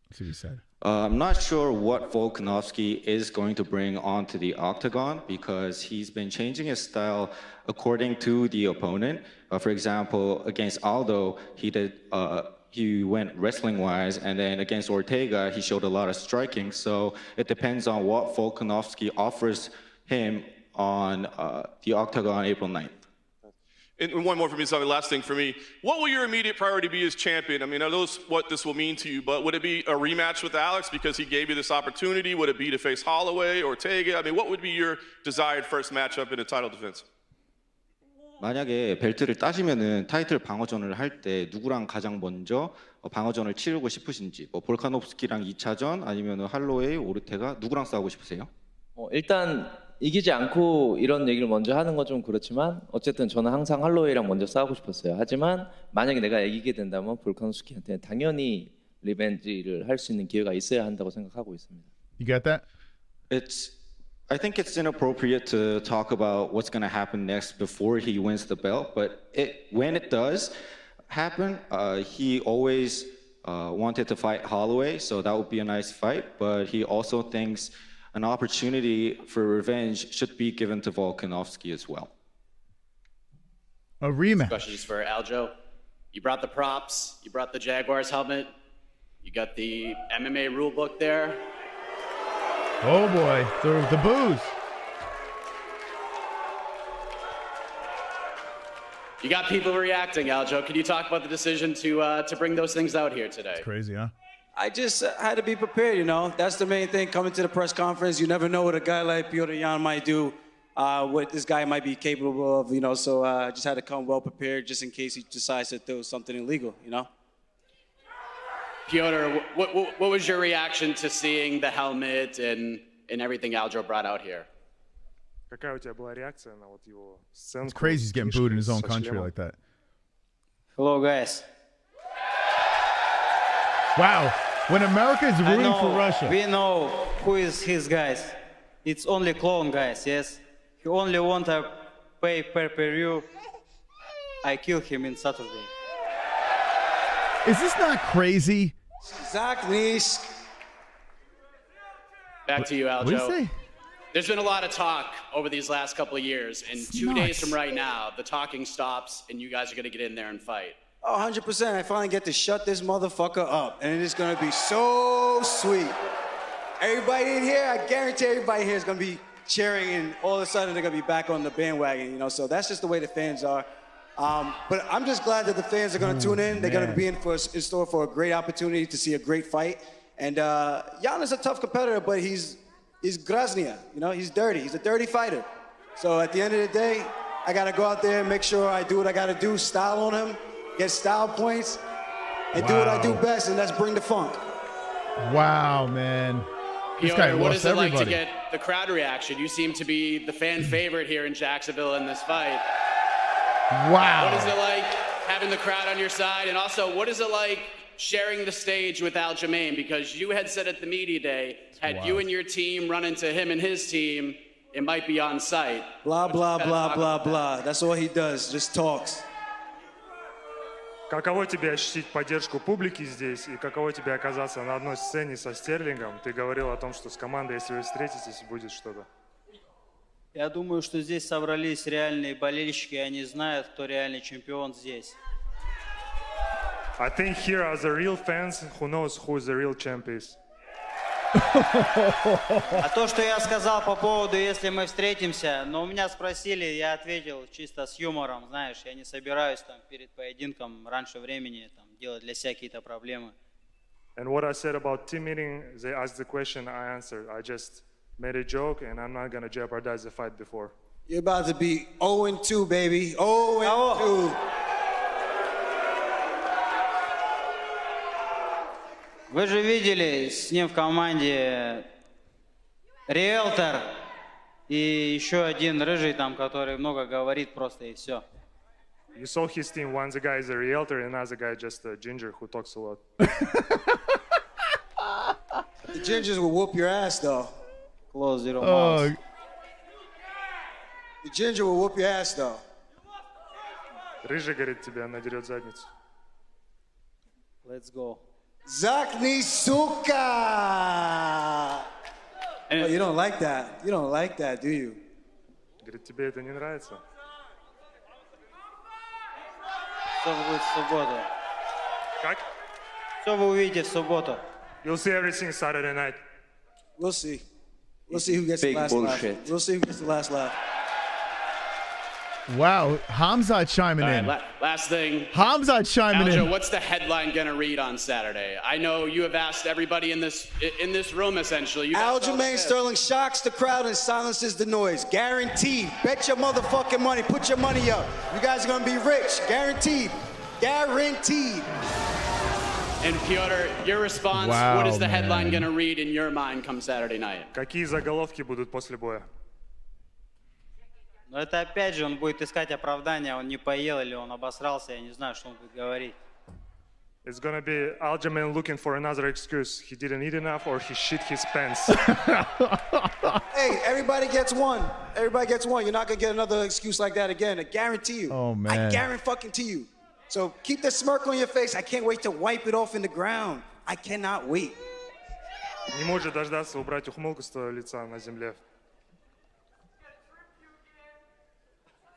Speaker 3: That's what he said.
Speaker 11: I'm not sure what Volkanovski is going to bring onto the octagon because he's been changing his style according to the opponent. For example, against Aldo, he went wrestling-wise, and then against Ortega, he showed a lot of striking. So it depends on what Volkanovski offers him on the octagon April 9th.
Speaker 9: And one more for me, Zombie, last thing for me. What will your immediate priority be as champion? I mean, I know what this will mean to you, but would it be a rematch with Alex because he gave you this opportunity? Would it be to face Holloway or Ortega? I mean, what would be your desired first matchup in a title defense?
Speaker 11: 만약에 벨트를 따지면은 타이틀 방어전을 할 때 누구랑 가장 먼저 방어전을 치르고 싶으신지, 뭐 볼카노프스키랑 2차전 아니면은 할로웨이, 오르테가 누구랑 싸우고 싶으세요?
Speaker 12: 일단 이기지 않고 이런 얘기를 먼저 하는 건 좀 그렇지만 어쨌든 저는 항상 할로웨이랑 먼저 싸우고 싶었어요. 하지만 만약에 내가 이기게 된다면 볼카노프스키한테 당연히 리벤지를 할 수 있는 기회가 있어야 한다고 생각하고 있습니다.
Speaker 3: You got that?
Speaker 11: I think it's inappropriate to talk about what's going to happen next before he wins the belt, but when it does happen, he always wanted to fight Holloway, so that would be a nice fight, but he also thinks an opportunity for revenge should be given to Volkanovski as well.
Speaker 3: A rematch.
Speaker 13: Questions for Aljo. You brought the props. You brought the Jaguars helmet. You got the MMA rule book there.
Speaker 3: Oh boy, the booze.
Speaker 13: You got people reacting, Aljo. Can you talk about the decision to bring those things out here today?
Speaker 3: It's crazy, huh?
Speaker 14: I just had to be prepared, you know. That's the main thing. Coming to the press conference, you never know what a guy like Petr Yan might do, what this guy might be capable of, you know. So I just had to come well prepared just in case he decides to do something illegal, you know.
Speaker 13: Petr, what was your reaction to seeing the helmet and everything Aljo brought out here?
Speaker 15: Какая у тебя была реакция на вот его сценку?
Speaker 3: It's crazy he's getting booed in his own country like that.
Speaker 16: Hello, guys.
Speaker 3: Wow. When America is rooting for Russia.
Speaker 16: We know who is his guys. It's only clone guys, yes? He only want to pay per-view. I kill him in Saturday.
Speaker 3: Is this not crazy?
Speaker 14: Exactly.
Speaker 13: Back to you, Aljo.
Speaker 3: What do you say?
Speaker 13: There's been a lot of talk over these last couple of years, and 2 days from right now, the talking stops, and you guys are going to get in there and fight.
Speaker 14: Oh, 100%. I finally get to shut this motherfucker up, and it is going to be so sweet. Everybody in here, I guarantee everybody here is going to be cheering, and all of a sudden they're going to be back on the bandwagon, you know, so that's just the way the fans are. But I'm just glad that the fans are going to tune in. They're going to be in store for a great opportunity to see a great fight. And Jan is a tough competitor, but he's Grozny, you know, he's dirty. He's a dirty fighter. So at the end of the day, I got to go out there and make sure I do what I got to do, style on him, get style points, and do what I do best, and that's bring the funk.
Speaker 3: Wow, man. This guy
Speaker 13: Petr, what
Speaker 3: lost
Speaker 13: is it like
Speaker 3: everybody.
Speaker 13: to get the crowd reaction? You seem to be the fan favorite here in Jacksonville in this fight.
Speaker 3: Wow.
Speaker 13: What is it like having the crowd on your side? And also, what is it like sharing the stage with Aljamain? Because you had said at the media day, had you and your team run into him and his team, it might be on site.
Speaker 14: Blah, blah, blah, blah, blah. That's all he does, just talks.
Speaker 15: Каково тебе ощутить поддержку публики здесь, и каково тебе оказаться на одной сцене со Стерлингом? Ты говорил о том, что с командой, если вы встретитесь, будет что-то.
Speaker 16: Я думаю, что здесь собрались реальные болельщики, и они знают, кто реальный чемпион здесь.
Speaker 15: I think here are the real fans who knows who the real champ is.
Speaker 16: А то, что я сказал по поводу, если мы встретимся, но у меня спросили, я ответил чисто с юмором, знаешь, я не собираюсь там перед поединком раньше времени там делать для себя какие-то проблемы.
Speaker 15: And what I said about team meeting, they asked the question, I answered. I just made a joke, and I'm not gonna jeopardize the fight before.
Speaker 14: You're about to be 0-2, baby. 0-2.
Speaker 16: Вы же видели с ним в команде риэлтор и еще один рыжий там, который много говорит просто и все.
Speaker 15: You saw his team. One the guy is a realtor, and another guy just a ginger who talks a lot.
Speaker 14: The gingers will whoop your ass, though.
Speaker 16: Close your mouth.
Speaker 14: The ginger will whoop your ass, though.
Speaker 15: Рыжий, говорит, тебя надерет задницу.
Speaker 16: Let's go.
Speaker 14: Zakni suka! Oh, you don't like that. You don't like that, do you?
Speaker 15: Говорит, тебе это не нравится?
Speaker 16: Все будет в субботу.
Speaker 15: Как?
Speaker 16: Все вы увидите в субботу.
Speaker 15: You'll see everything Saturday night.
Speaker 14: We'll see. We'll see who gets
Speaker 16: Big
Speaker 14: the last
Speaker 16: bullshit.
Speaker 14: laugh. We'll see who gets the last laugh.
Speaker 3: Wow, Khamzat chiming in.
Speaker 13: Last thing.
Speaker 3: Khamzat chiming
Speaker 13: Aljo,
Speaker 3: in.
Speaker 13: what's the headline going to read on Saturday? I know you have asked everybody in this room, essentially.
Speaker 14: Aljamain Sterling shocks the crowd and silences the noise. Guaranteed. Bet your motherfucking money. Put your money up. You guys are going to be rich. Guaranteed. Guaranteed.
Speaker 13: And Petr, your response,
Speaker 3: Wow,
Speaker 13: what is the headline
Speaker 3: man.
Speaker 13: going to read in your mind come Saturday night?
Speaker 15: Какие заголовки будут после боя?
Speaker 16: Но это опять же, он будет искать оправдания, он не поел или он обосрался, я не знаю, что он будет говорить.
Speaker 15: It's gonna be Aljamain looking for another excuse. He didn't eat enough or he shit his pants.
Speaker 14: Hey, everybody gets one. Everybody gets one. You're not going to get another excuse like that again. I guarantee you.
Speaker 3: Oh, man.
Speaker 14: I guarantee you. So keep the smirk on your face. I can't wait to wipe it off in the ground. I cannot wait.
Speaker 15: Не может дождаться убрать ухмылку с твоего лица на земле.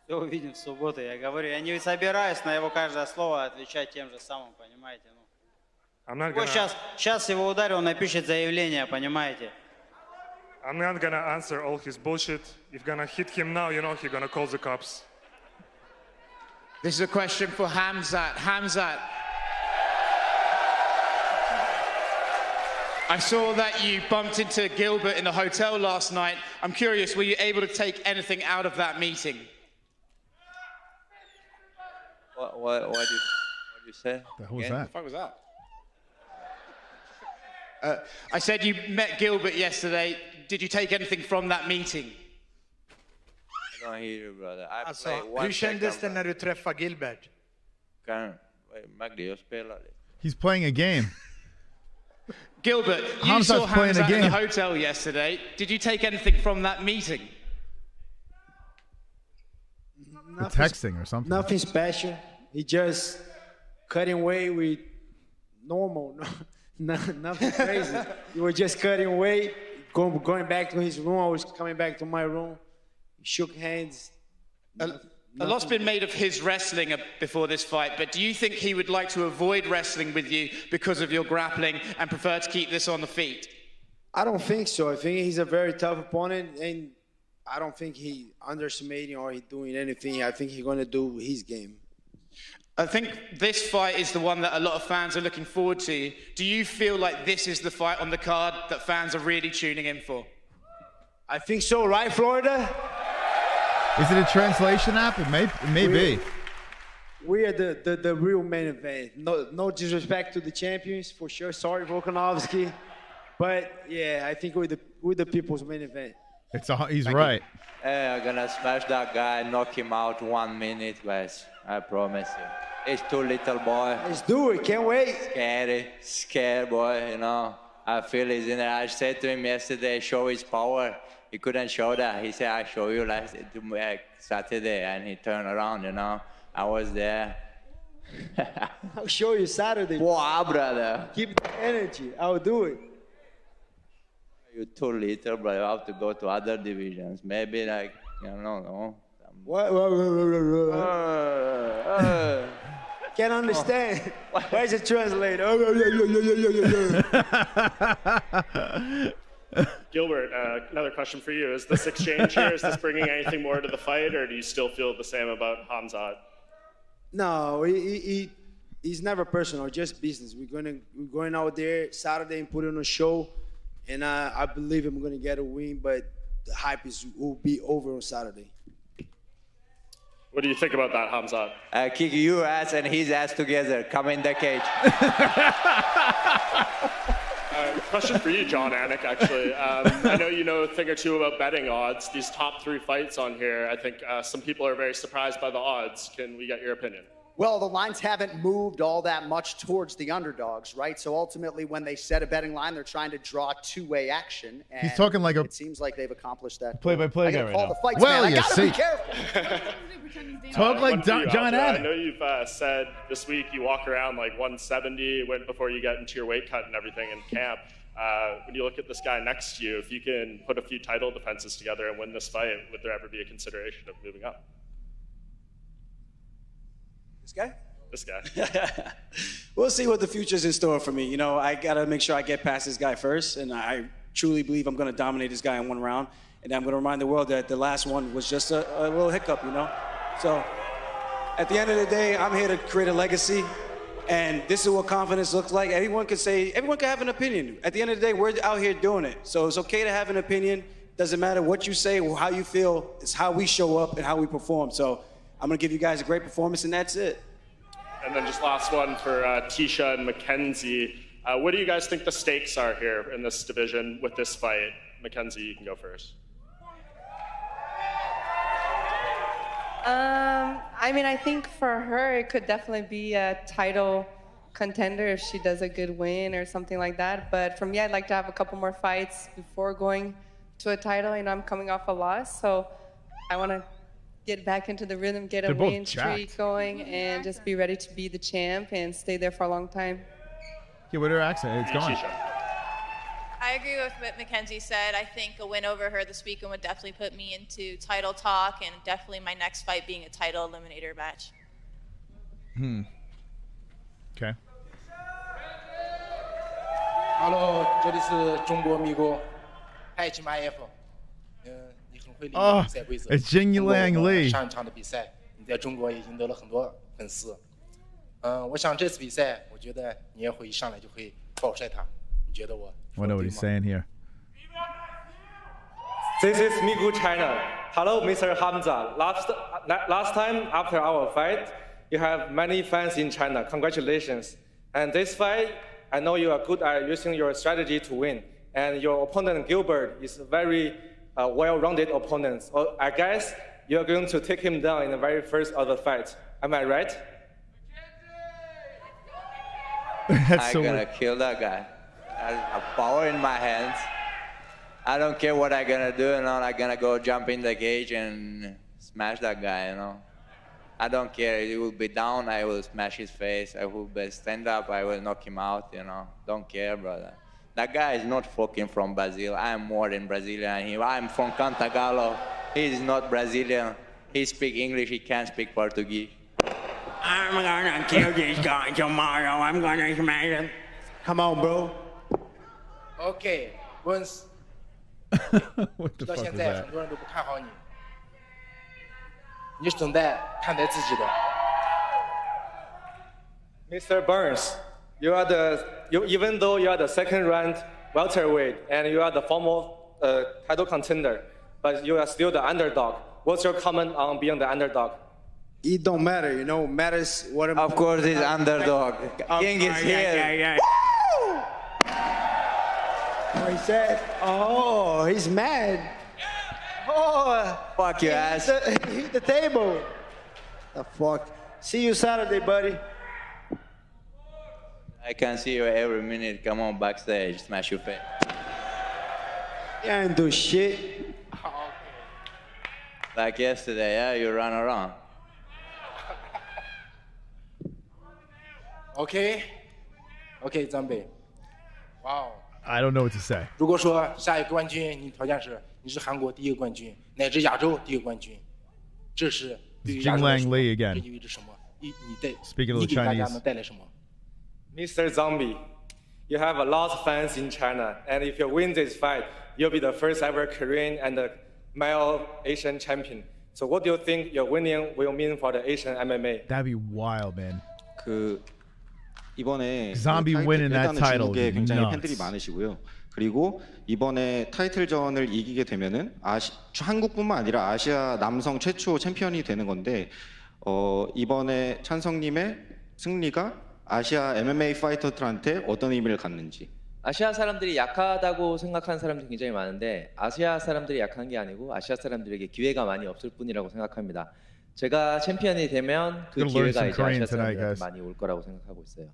Speaker 16: Все увидим в субботу. Я говорю, я не собираюсь на его каждое слово отвечать тем же самым, понимаете? Вот сейчас его ударил, он напишет заявление, понимаете?
Speaker 15: I'm not gonna answer all his bullshit. If gonna hit him now, you know he's gonna call the cops.
Speaker 17: This is a question for Khamzat. Khamzat, I saw that you bumped into Gilbert in the hotel last night. I'm curious, were you able to take anything out of that meeting?
Speaker 12: What did you say?
Speaker 3: Who was
Speaker 12: Again?
Speaker 3: that?
Speaker 17: What the fuck was that? I said you met Gilbert yesterday. Did you take anything from that meeting?
Speaker 12: I don't hear you, brother. I
Speaker 18: Alltså,
Speaker 12: play one
Speaker 18: hur kändes det
Speaker 12: second.
Speaker 18: när du träffade Gilbert?
Speaker 12: Magdi, jag spelar lite.
Speaker 3: He's playing a game.
Speaker 17: Gilbert, you
Speaker 3: Khamzat's
Speaker 17: saw
Speaker 3: playing a
Speaker 17: Khamzat in the
Speaker 3: game.
Speaker 17: hotel yesterday. Did you take anything from that meeting?
Speaker 3: They're texting or something.
Speaker 19: Nothing special. He just cutting weight with normal, nothing crazy. He was just cutting weight, going back to his room. I was coming back to my room. Shook hands.
Speaker 17: A lot's been made of his wrestling before this fight, but do you think he would like to avoid wrestling with you because of your grappling and prefer to keep this on the feet?
Speaker 19: I don't think so. I think he's a very tough opponent, and I don't think he underestimating or he doing anything. I think he's going to do his game.
Speaker 17: I think this fight is the one that a lot of fans are looking forward to. Do you feel like this is the fight on the card that fans are really tuning in for?
Speaker 19: I think so, right, Florida?
Speaker 3: Is it a translation app? It may be.
Speaker 19: We are the real main event. No disrespect to the champions, for sure. Sorry, Volkanovski. But, yeah, I think we're the people's main event.
Speaker 3: He's right.
Speaker 12: Hey, I'm gonna smash that guy, knock him out 1 minute, guys. I promise you. He's too little boy.
Speaker 19: Let's do it, can't wait.
Speaker 12: Scared boy, you know. I feel he's in there. I said to him yesterday, show his power. He couldn't show that. He said, I'll show you last Saturday. And he turned around, you know. I was there.
Speaker 19: I'll show you Saturday.
Speaker 12: Wow, brother.
Speaker 19: Keep the energy. I'll do it.
Speaker 12: You're too little, brother. You have to go to other divisions. Maybe like, you know.
Speaker 19: What? Can't understand. Where's the translator?
Speaker 20: Gilbert, another question for you. Is this exchange here, is this bringing anything more to the fight, or do you still feel the same about Khamzat?
Speaker 19: No, it's never personal, just business. We're going out there Saturday and put on a show, and I believe I'm going to get a win, but the hype will be over on Saturday.
Speaker 20: What do you think about that, Khamzat?
Speaker 12: Kick your ass and his ass together. Come in the cage.
Speaker 20: Question for you, John Anik, actually. I know you know a thing or two about betting odds. These top 3 fights on here, I think some people are very surprised by the odds. Can we get your opinion?
Speaker 8: Well, the lines haven't moved all that much towards the underdogs, right? So ultimately, when they set a betting line, they're trying to draw two-way action. And
Speaker 3: He's talking like a
Speaker 8: it seems like they've accomplished that.
Speaker 3: play-by-play guy right now.
Speaker 8: The fights,
Speaker 3: Well,
Speaker 8: man.
Speaker 3: you
Speaker 8: I gotta
Speaker 3: see.
Speaker 8: be careful.
Speaker 3: Talk like
Speaker 20: One for you,
Speaker 3: John
Speaker 20: Alja. I
Speaker 3: Anik.
Speaker 20: know you've said this week you walk around like 170 before you get into your weight cut and everything in camp. When you look at this guy next to you, if you can put a few title defenses together and win this fight, would there ever be a consideration of moving up?
Speaker 14: This guy?
Speaker 20: This guy.
Speaker 14: We'll see what the future's in store for me. You know, I gotta make sure I get past this guy first, and I truly believe I'm gonna dominate this guy in 1 round. And I'm gonna remind the world that the last one was just a little hiccup, you know? So, at the end of the day, I'm here to create a legacy, and this is what confidence looks like. Everyone can have an opinion. At the end of the day, we're out here doing it. So it's okay to have an opinion. Doesn't matter what you say or how you feel, it's how we show up and how we perform. So I'm gonna give you guys a great performance, and that's it.
Speaker 20: And then just last one for Tisha and Mackenzie. What do you guys think the stakes are here in this division with this fight? Mackenzie, you can go first.
Speaker 21: I mean, I think for her, it could definitely be a title contender if she does a good win or something like that. But for me, I'd like to have a couple more fights before going to a title. You know, I'm coming off a loss, so I want to get back into the rhythm, get a win streak going, and just be ready to be the champ and stay there for a long time.
Speaker 3: Yeah, with her accent, it's gone.
Speaker 21: I
Speaker 18: agree with what Mackenzie said. I think a win over her this weekend would definitely put me into title talk, and definitely my next fight being a title eliminator match.
Speaker 3: Okay.
Speaker 22: Hello， 这里是中国迷宫，嗨Chimaev，你很会利用比赛规则。
Speaker 3: it's Jing Li.
Speaker 22: 上一场的比赛，你在中国也赢得了很多粉丝。我想这次比赛，我觉得你也会一上来就会爆晒他。你觉得我？
Speaker 3: I know what he's saying here.
Speaker 23: This is Migu China. Hello, Mr. Khamzat. Last time after our fight, you have many fans in China. Congratulations. And this fight, I know you are good at using your strategy to win. And your opponent, Gilbert, is a very well-rounded opponent. So I guess you're going to take him down in the very first of the fight. Am I right?
Speaker 5: I'm gonna kill that guy. I have power in my hands. I don't care what I'm gonna do, I'm gonna go jump in the cage and smash that guy, I don't care. He will be down, I will smash his face. I will stand up, I will knock him out, Don't care, brother. That guy is not fucking from Brazil. I'm more than Brazilian than him. I'm from Cantagalo. He is not Brazilian. He speaks English, he can't speak Portuguese.
Speaker 24: I'm gonna kill this guy tomorrow. I'm gonna smash him.
Speaker 19: Come on, bro.
Speaker 22: Okay, Burns.
Speaker 3: What the
Speaker 22: 到
Speaker 3: fuck
Speaker 22: 现
Speaker 3: was
Speaker 22: 在
Speaker 3: that?
Speaker 22: 很多人都不看好你，你是怎么看待自己的？
Speaker 23: Mr. Burns, even though you are the second-ranked welterweight and you are the former title contender, but you are still the underdog. What's your comment on being the underdog?
Speaker 19: It don't matter, matters what.
Speaker 5: Of course, he's underdog. King is here.
Speaker 19: Oh, he said, oh, he's mad. Oh,
Speaker 5: fuck your ass.
Speaker 19: He hit the table. The fuck. See you Saturday, buddy.
Speaker 5: I can see you every minute. Come on backstage, smash your face.
Speaker 19: You ain't do shit.
Speaker 5: Like yesterday, yeah, you run around.
Speaker 22: Okay, Zombie. Wow.
Speaker 3: I don't know what to say.
Speaker 22: 如果说下一个冠军，你条件是你是韩国第一个冠军，乃至亚洲第一个冠军，这是对于亚洲来说，这意味着什么？你给大家能带来什么？
Speaker 23: Mr. Zombie, you have a lot of fans in China, and if you win this fight, you'll be the first ever Korean and the male Asian champion. So what do you think your winning will mean for the Asian MMA?
Speaker 3: That'd be wild, man.
Speaker 11: 이번에
Speaker 3: Zombie winning that title
Speaker 11: 중국에 굉장히
Speaker 3: nuts.
Speaker 11: 팬들이 많으시고요. 그리고 이번에 타이틀전을 이기게 되면은 한국뿐만 아니라 아시아 남성 최초 챔피언이 되는 건데 이번에 찬성님의 승리가 아시아 MMA 파이터들한테 어떤 의미를 갖는지.
Speaker 12: 아시아 사람들이 약하다고 생각하는 사람들이 굉장히 많은데 아시아 사람들이 약한 게 아니고 아시아 사람들에게 기회가 많이 없을 뿐이라고 생각합니다. 제가 챔피언이 되면 그 기회가 이제 아시아 사람들한테 많이 올 거라고 생각하고 있어요.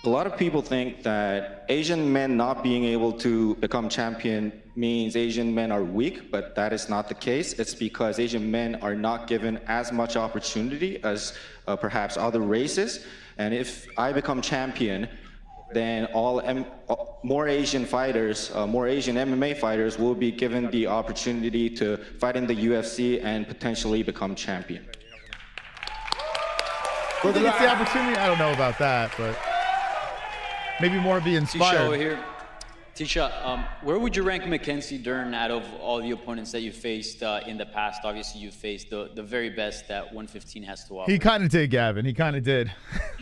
Speaker 11: A lot of people think that Asian men not being able to become champion means Asian men are weak, but that is not the case. It's because Asian men are not given as much opportunity as perhaps other races. And if I become champion, then more Asian fighters, more Asian MMA fighters will be given the opportunity to fight in the UFC and potentially become champion.
Speaker 3: I think it's the opportunity. I don't know about that, but maybe more be inspired.
Speaker 25: Tisha over here. Tisha, where would you rank Mackenzie Dern out of all the opponents that you faced in the past? Obviously, you faced the very best that 115 has to offer.
Speaker 3: He kind of did, Gavin. He kind of did.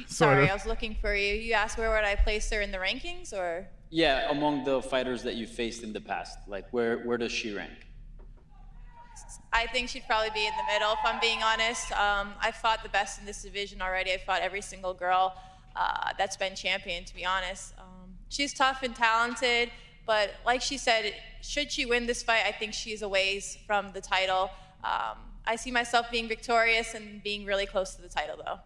Speaker 18: Sorry, I was looking for you. You asked where would I place her in the rankings, or?
Speaker 25: Yeah, among the fighters that you faced in the past, like where does she rank?
Speaker 18: I think she'd probably be in the middle, if I'm being honest. I fought the best in this division already. I fought every single girl that's been champion, to be honest. She's tough and talented, but like she said, should she win this fight, I think she's a ways from the title. I see myself being victorious and being really close to the title, though.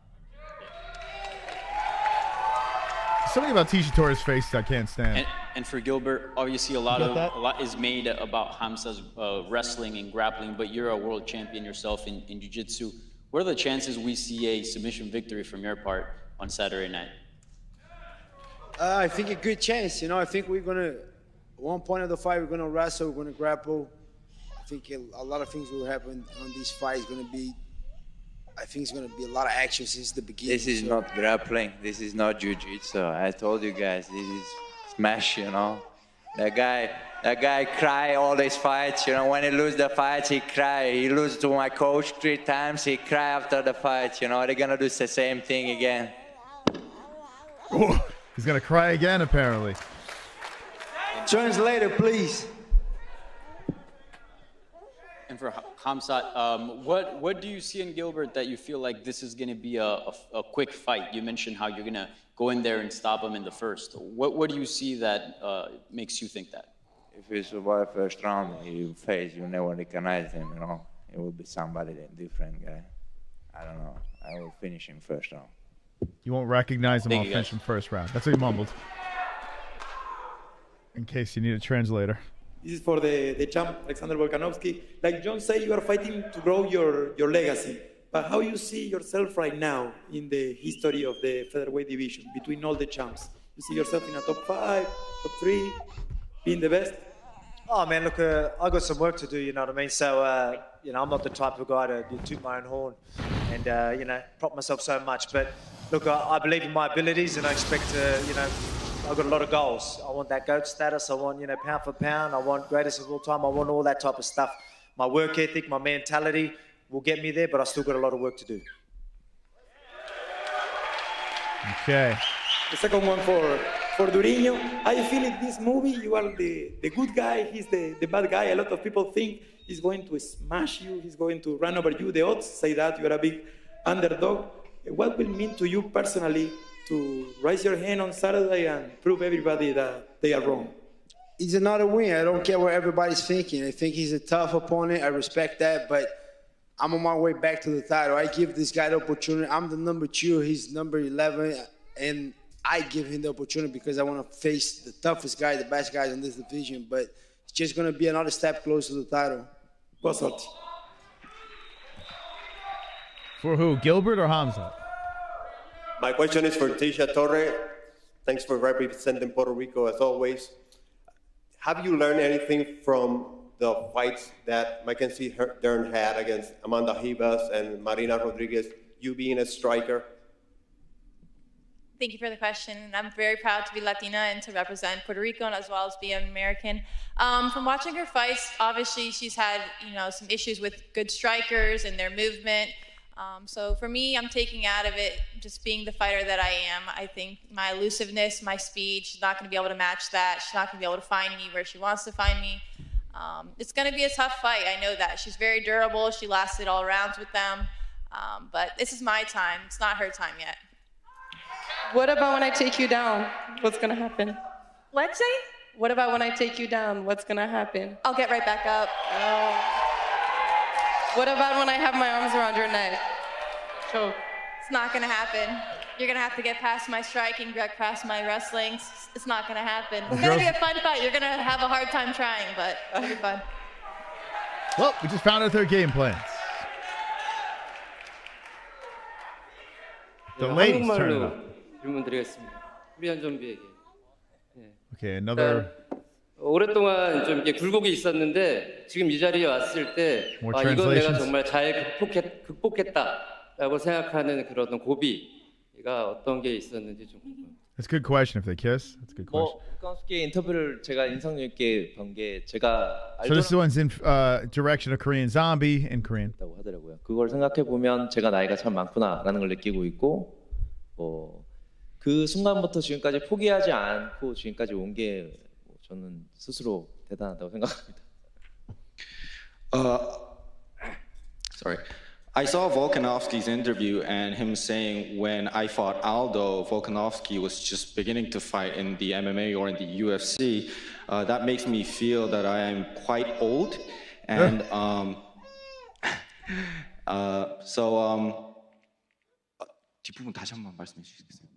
Speaker 3: Something about Tisha Torres' face I can't stand.
Speaker 25: And for Gilbert, obviously a lot is made about Khamzat's wrestling and grappling, but you're a world champion yourself in jiu-jitsu. What are the chances we see a submission victory from your part on Saturday night?
Speaker 19: I think a good chance. You know, I think we're gonna, at one point of the fight, we're gonna wrestle, we're gonna grapple. I think a lot of things will happen on this fight. It's gonna be, I think it's gonna be a lot of action since the beginning.
Speaker 5: This is not grappling. This is not jiu-jitsu. I told you guys, this is smash, you know. That guy cry all these fights, you know. When he lose the fights, he cry. He lose to my coach 3 times. He cry after the fight, you know. They're gonna do the same thing again.
Speaker 3: Ooh, he's gonna cry again, apparently.
Speaker 19: Translator, please.
Speaker 25: And for Khamzat, what do you see in Gilbert that you feel like this is going to be a quick fight? You mentioned how you're going to go in there and stop him in the first. What do you see that makes you think that?
Speaker 5: If you survive first round, you never recognize him, you know. It will be somebody different guy. I don't know. I will finish him first round.
Speaker 3: You won't recognize him. I'll finish him first round. That's what he mumbled. In case you need a translator.
Speaker 1: This is for the champ, Alexander Volkanovski. Like John said, you are fighting to grow your legacy. But how you see yourself right now in the history of the featherweight division between all the champs? You see yourself in a top 5, top 3, being the best?
Speaker 10: Oh man, look, I got some work to do. You know what I mean. So you know, I'm not the type of guy to toot my own horn and you know, prop myself so much. But look, I believe in my abilities, and I expect to, you know. I've got a lot of goals. I want that GOAT status. I want, you know, pound for pound. I want greatest of all time. I want all that type of stuff. My work ethic, my mentality will get me there, but I still got a lot of work to do.
Speaker 3: Okay.
Speaker 1: The second one for Durinho. How you feel in this movie? You are the good guy. He's the bad guy. A lot of people think he's going to smash you. He's going to run over you. The odds say that you're a big underdog. What will it mean to you personally to raise your hand on Saturday and prove everybody that they are wrong?
Speaker 19: He's another win. I don't care what everybody's thinking. I think he's a tough opponent. I respect that, but I'm on my way back to the title. I give this guy the opportunity. I'm the number 2, he's number 11, and I give him the opportunity because I want to face the toughest guy, the best guys in this division, but it's just going to be another step closer to the title.
Speaker 1: What's up?
Speaker 3: For who, Gilbert or Khamzat?
Speaker 2: My question is for Tisha Torres. Thanks for representing Puerto Rico as always. Have you learned anything from the fights that Mackenzie-Dern had against Amanda Ribas and Marina Rodriguez, you being a striker?
Speaker 18: Thank you for the question. I'm very proud to be Latina and to represent Puerto Rico as well as be an American. From watching her fights, obviously she's had, you know, some issues with good strikers and their movement. So for me, I'm taking out of it just being the fighter that I am. I think my elusiveness, my speed, she's not going to be able to match that. She's not going to be able to find me where she wants to find me. It's going to be a tough fight. I know that. She's very durable. She lasted all rounds with them. But this is my time. It's not her time yet.
Speaker 21: What about when I take you down? What's going to happen?
Speaker 18: What'd you say?
Speaker 21: What about when I take you down? What's going to happen?
Speaker 18: I'll get right back up.
Speaker 21: What about when I have my arms around your neck? Choke.
Speaker 18: It's not going to happen. You're going to have to get past my striking, get past my wrestling. It's not going to happen. It's going to be a fun fight. You're going to have a hard time trying, but it'll be fun.
Speaker 3: Well, we just found out their game plans. The ladies turn it up. Okay, another.
Speaker 4: 오랫동안 좀 이렇게 굴곡이 있었는데 지금 이 자리에 왔을 때 이건 내가 정말 잘 극복했다라고 생각하는 그런 고비가 어떤 게 있었는지 좀 궁금합니다.
Speaker 3: That's a good question. If they kiss, that's a good question.
Speaker 12: 볼카novski 인터뷰를 제가 인상 깊게 본 게 제가
Speaker 3: So this one's in direction of Korean Zombie in Korean.
Speaker 12: 하더라고요. 그걸 생각해 보면 제가 나이가 참 많구나라는 걸 느끼고 있고 그 순간부터 지금까지 포기하지 않고 지금까지 온 게 저는 스스로 대단하다고 생각합니다.
Speaker 11: Sorry. I saw Volkanovski's interview and him saying when I fought Aldo, Volkanovski was just beginning to fight in the MMA or in the UFC. That makes me feel that I am quite old. And 뒷부분 다시 한번 말씀해 주시겠어요?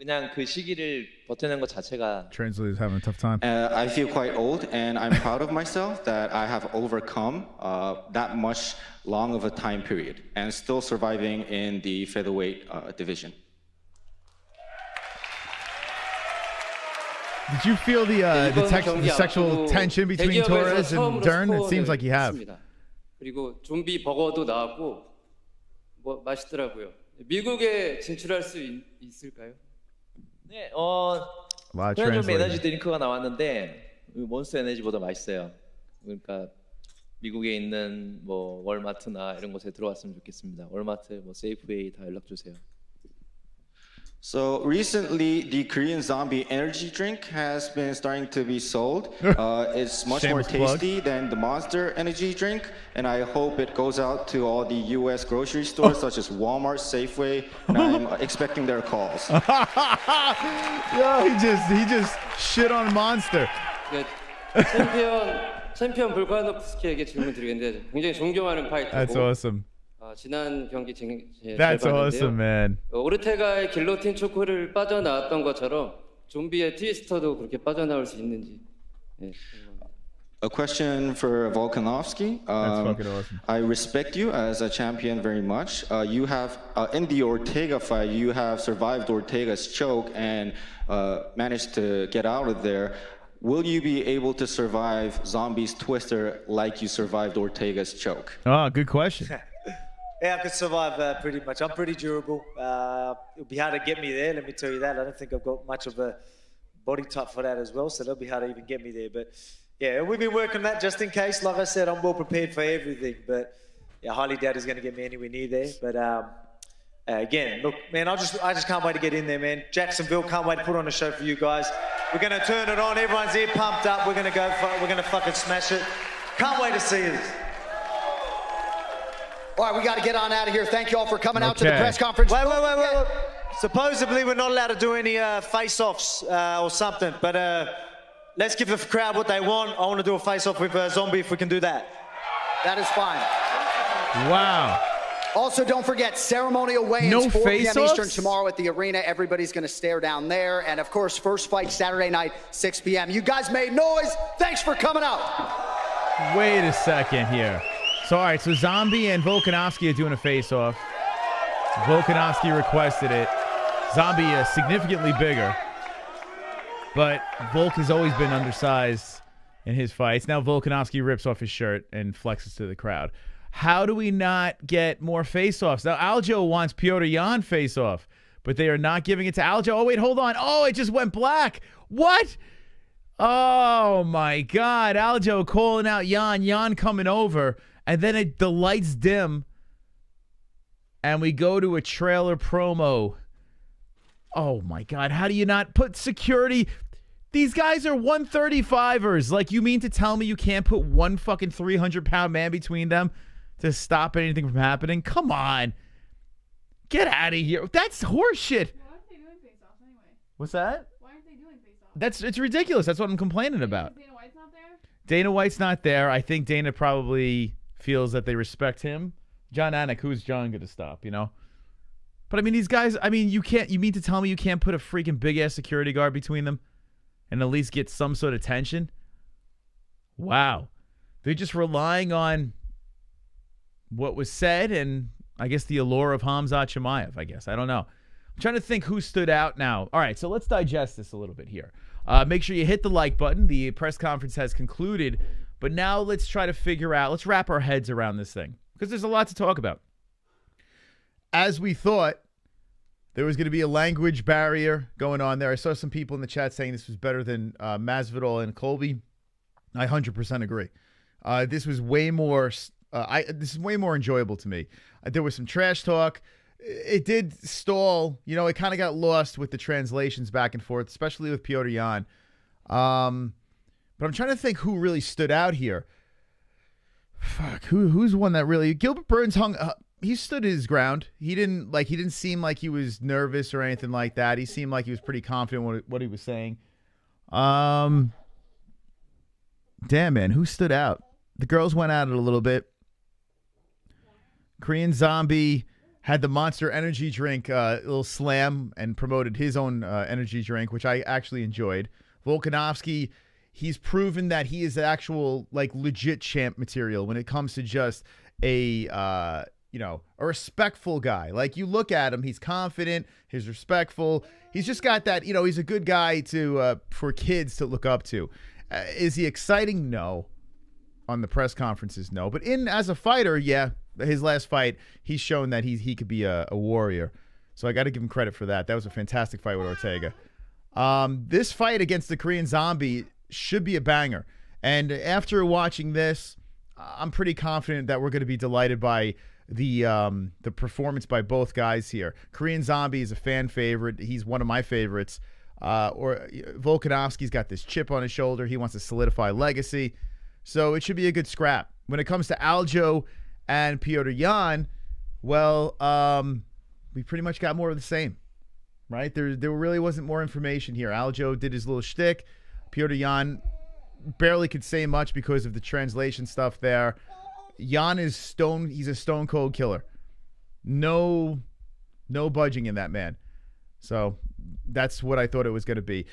Speaker 12: 그냥 그 시기를 버텨낸 것 자체가
Speaker 3: Translators having a tough time.
Speaker 11: I feel quite old, and I'm proud of myself that I have overcome that much long of a time period and still surviving in the featherweight division.
Speaker 3: Did you feel the sexual tension between Torres and Dern? It seems like you have.
Speaker 4: 그리고 좀비 버거도 나왔고 뭐 맛있더라고요. 미국에 진출할 수 있을까요?
Speaker 12: 네, 좀 에너지 드링크가 나왔는데 몬스터 에너지보다 맛있어요. 그러니까 미국에 있는 뭐 월마트나 이런 곳에 들어왔으면 좋겠습니다. 월마트, 뭐 세이프웨이 다 연락 주세요.
Speaker 11: So recently, the Korean Zombie energy drink has been starting to be sold. It's much more tasty than the Monster energy drink, and I hope it goes out to all the U.S. grocery stores such as Walmart, Safeway, and I'm expecting their calls.
Speaker 3: Yo, he just shit on Monster.
Speaker 4: 챔피언 볼카노프스키에게 질문 드리겠는데 굉장히 존경하는 파이터고.
Speaker 3: That's awesome.
Speaker 4: 지난 경기 잘
Speaker 3: That's
Speaker 4: 봤는데요.
Speaker 3: awesome, man.
Speaker 4: 오르테가의 길로틴 초크를 빠져나왔던 것처럼 좀비의 트위스터도 그렇게 빠져나올 수 있는지. 네.
Speaker 11: A question for Volkanovski.
Speaker 3: That's fucking awesome.
Speaker 11: I respect you as a champion very much. You have, in the Ortega fight, you have survived Ortega's choke and managed to get out of there. Will you be able to survive Zombie's twister like you survived Ortega's choke?
Speaker 3: Oh, good question.
Speaker 10: Yeah, I could survive pretty much. I'm pretty durable. It'll be hard to get me there, let me tell you that. I don't think I've got much of a body type for that as well, so it'll be hard to even get me there. But yeah, we've been working on that just in case. Like I said, I'm well prepared for everything, but yeah, highly doubt he's going to get me anywhere near there. But again, look, man, I just can't wait to get in there, man. Jacksonville, can't wait to put on a show for you guys. We're going to turn it on. Everyone's here pumped up. We're going to fucking smash it. Can't wait to see it.
Speaker 8: All right, we got to get on out of here. Thank you all for coming out to the press conference.
Speaker 10: Wait. Supposedly we're not allowed to do any face-offs or something, but let's give the crowd what they want. I want to do a face-off with Zombie if we can do that.
Speaker 8: That is fine.
Speaker 3: Wow.
Speaker 8: Also, don't forget, ceremonial weigh-ins,
Speaker 3: No
Speaker 8: 4 p.m.
Speaker 3: face-offs?
Speaker 8: Eastern tomorrow at the arena. Everybody's going to stare down there. And, of course, first fight Saturday night, 6 p.m. You guys made noise. Thanks for coming out.
Speaker 3: Wait a second here. So, all right, so Zombie and Volkanovski are doing a face-off. Volkanovski requested it. Zombie is significantly bigger. But Volk has always been undersized in his fights. Now Volkanovski rips off his shirt and flexes to the crowd. How do we not get more face-offs? Now, Aljo wants Petr Yan face-off, but they are not giving it to Aljo. Oh, wait, hold on. Oh, it just went black. What? Oh, my God. Aljo calling out Yan. Yan coming over. And then the lights dim, and we go to a trailer promo. Oh, my God. How do you not put security? These guys are 135ers. Like, you mean to tell me you can't put one fucking 300-pound man between them to stop anything from happening? Come on. Get out of here. That's horseshit.
Speaker 6: Why aren't they doing face-offs anyway?
Speaker 3: What's that?
Speaker 6: Why aren't they doing face-offs?
Speaker 3: It's ridiculous. That's what I'm complaining about.
Speaker 6: Dana White's not there?
Speaker 3: Dana White's not there. I think Dana probably feels that they respect him. John Anik, who's John going to stop, you know? But, I mean, these guys, I mean, you mean to tell me you can't put a freaking big-ass security guard between them and at least get some sort of tension? Wow. They're just relying on what was said and, I guess, the allure of Khamzat Chimaev, I guess. I don't know. I'm trying to think who stood out now. All right, so let's digest this a little bit here. Make sure you hit the like button. The press conference has concluded. But now let's try to figure out, let's wrap our heads around this thing, because there's a lot to talk about. As we thought, there was going to be a language barrier going on there. I saw some people in the chat saying this was better than Masvidal and Colby. I 100% agree. This was way more. This is way more enjoyable to me. There was some trash talk. It did stall. You know, it kind of got lost with the translations back and forth, especially with Petr Yan. But I'm trying to think who really stood out here. Fuck, who's one that really... Gilbert Burns he stood his ground. He didn't seem like he was nervous or anything like that. He seemed like he was pretty confident what he was saying. Damn, man, who stood out? The girls went at it a little bit. Korean Zombie had the Monster energy drink little slam and promoted his own energy drink, which I actually enjoyed. Volkanovski... He's proven that he is actual, like, legit champ material when it comes to just a a respectful guy. Like, you look at him, he's confident, he's respectful. He's just got that, he's a good guy for kids to look up to. Is he exciting? No. On the press conferences, no. But as a fighter, yeah, his last fight, he's shown that he could be a warrior. So I got to give him credit for that. That was a fantastic fight with Ortega. This fight against the Korean Zombie should be a banger. And after watching this, I'm pretty confident that we're going to be delighted by the performance by both guys here. Korean Zombie is a fan favorite. He's one of my favorites. Volkanovski's got this chip on his shoulder. He wants to solidify legacy. So it should be a good scrap. When it comes to Aljo and Petr Yan, well, we pretty much got more of the same, right? There really wasn't more information here. Aljo did his little shtick. Petr Yan barely could say much because of the translation stuff there. Yan is he's a stone cold killer. No budging in that man. So that's what I thought it was going to be.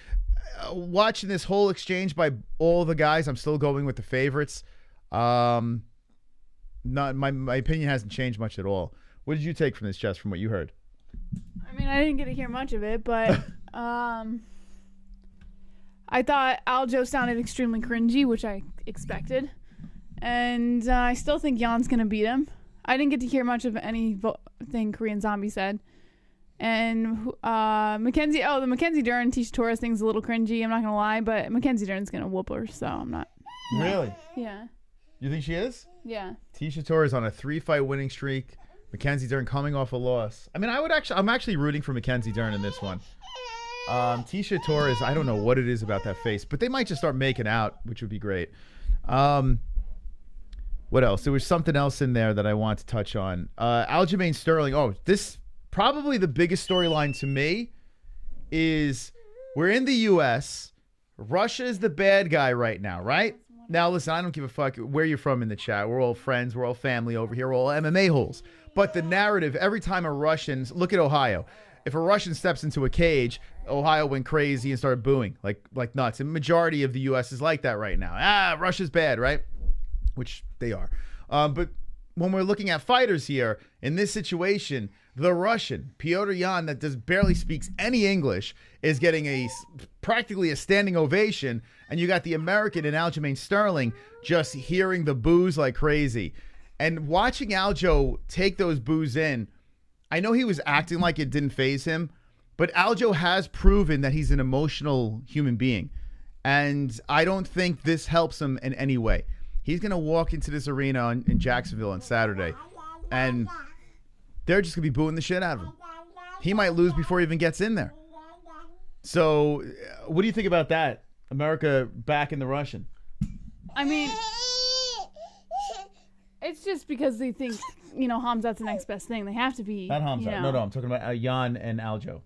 Speaker 3: Watching this whole exchange by all the guys, I'm still going with the favorites. My opinion hasn't changed much at all. What did you take from this, Jess, from what you heard?
Speaker 6: I mean, I didn't get to hear much of it, but I thought Aljo sounded extremely cringy, which I expected. And I still think Jan's going to beat him. I didn't get to hear much of anything Korean Zombie said. And the Mackenzie Dern, Tisha Torres thing's a little cringy, I'm not going to lie, but Mackenzie Dern's going to whoop her, so I'm not.
Speaker 3: Really?
Speaker 6: Yeah.
Speaker 3: You think she is?
Speaker 6: Yeah.
Speaker 3: Tisha Torres on a 3-fight winning streak. Mackenzie Dern coming off a loss. I mean, I'm actually rooting for Mackenzie Dern in this one. Tisha Torres, I don't know what it is about that face, but they might just start making out, which would be great. What else? There was something else in there that I want to touch on. Aljamain Sterling. Oh, this probably the biggest storyline to me is we're in the U.S. Russia is the bad guy right now, right? Now, listen, I don't give a fuck where you're from in the chat. We're all friends. We're all family over here. We're all MMA-Holes. But the narrative, every time a Russian, look at Ohio. If a Russian steps into a cage, Ohio went crazy and started booing like nuts. And the majority of the U.S. is like that right now. Russia's bad, right? Which they are. But when we're looking at fighters here, in this situation, the Russian, Petr Yan, that barely speaks any English, is getting practically a standing ovation. And you got the American in Aljamain Sterling just hearing the boos like crazy. And watching Aljo take those boos in, I know he was acting like it didn't faze him, but Aljo has proven that he's an emotional human being. And I don't think this helps him in any way. He's going to walk into this arena in Jacksonville on Saturday, and they're just going to be booing the shit out of him. He might lose before he even gets in there. So what do you think about that? America back in the Russian.
Speaker 6: I mean, it's just because they think, Khamzat's the next best thing. They have to be.
Speaker 3: Not Khamzat. No, I'm talking about Yan and Aljo.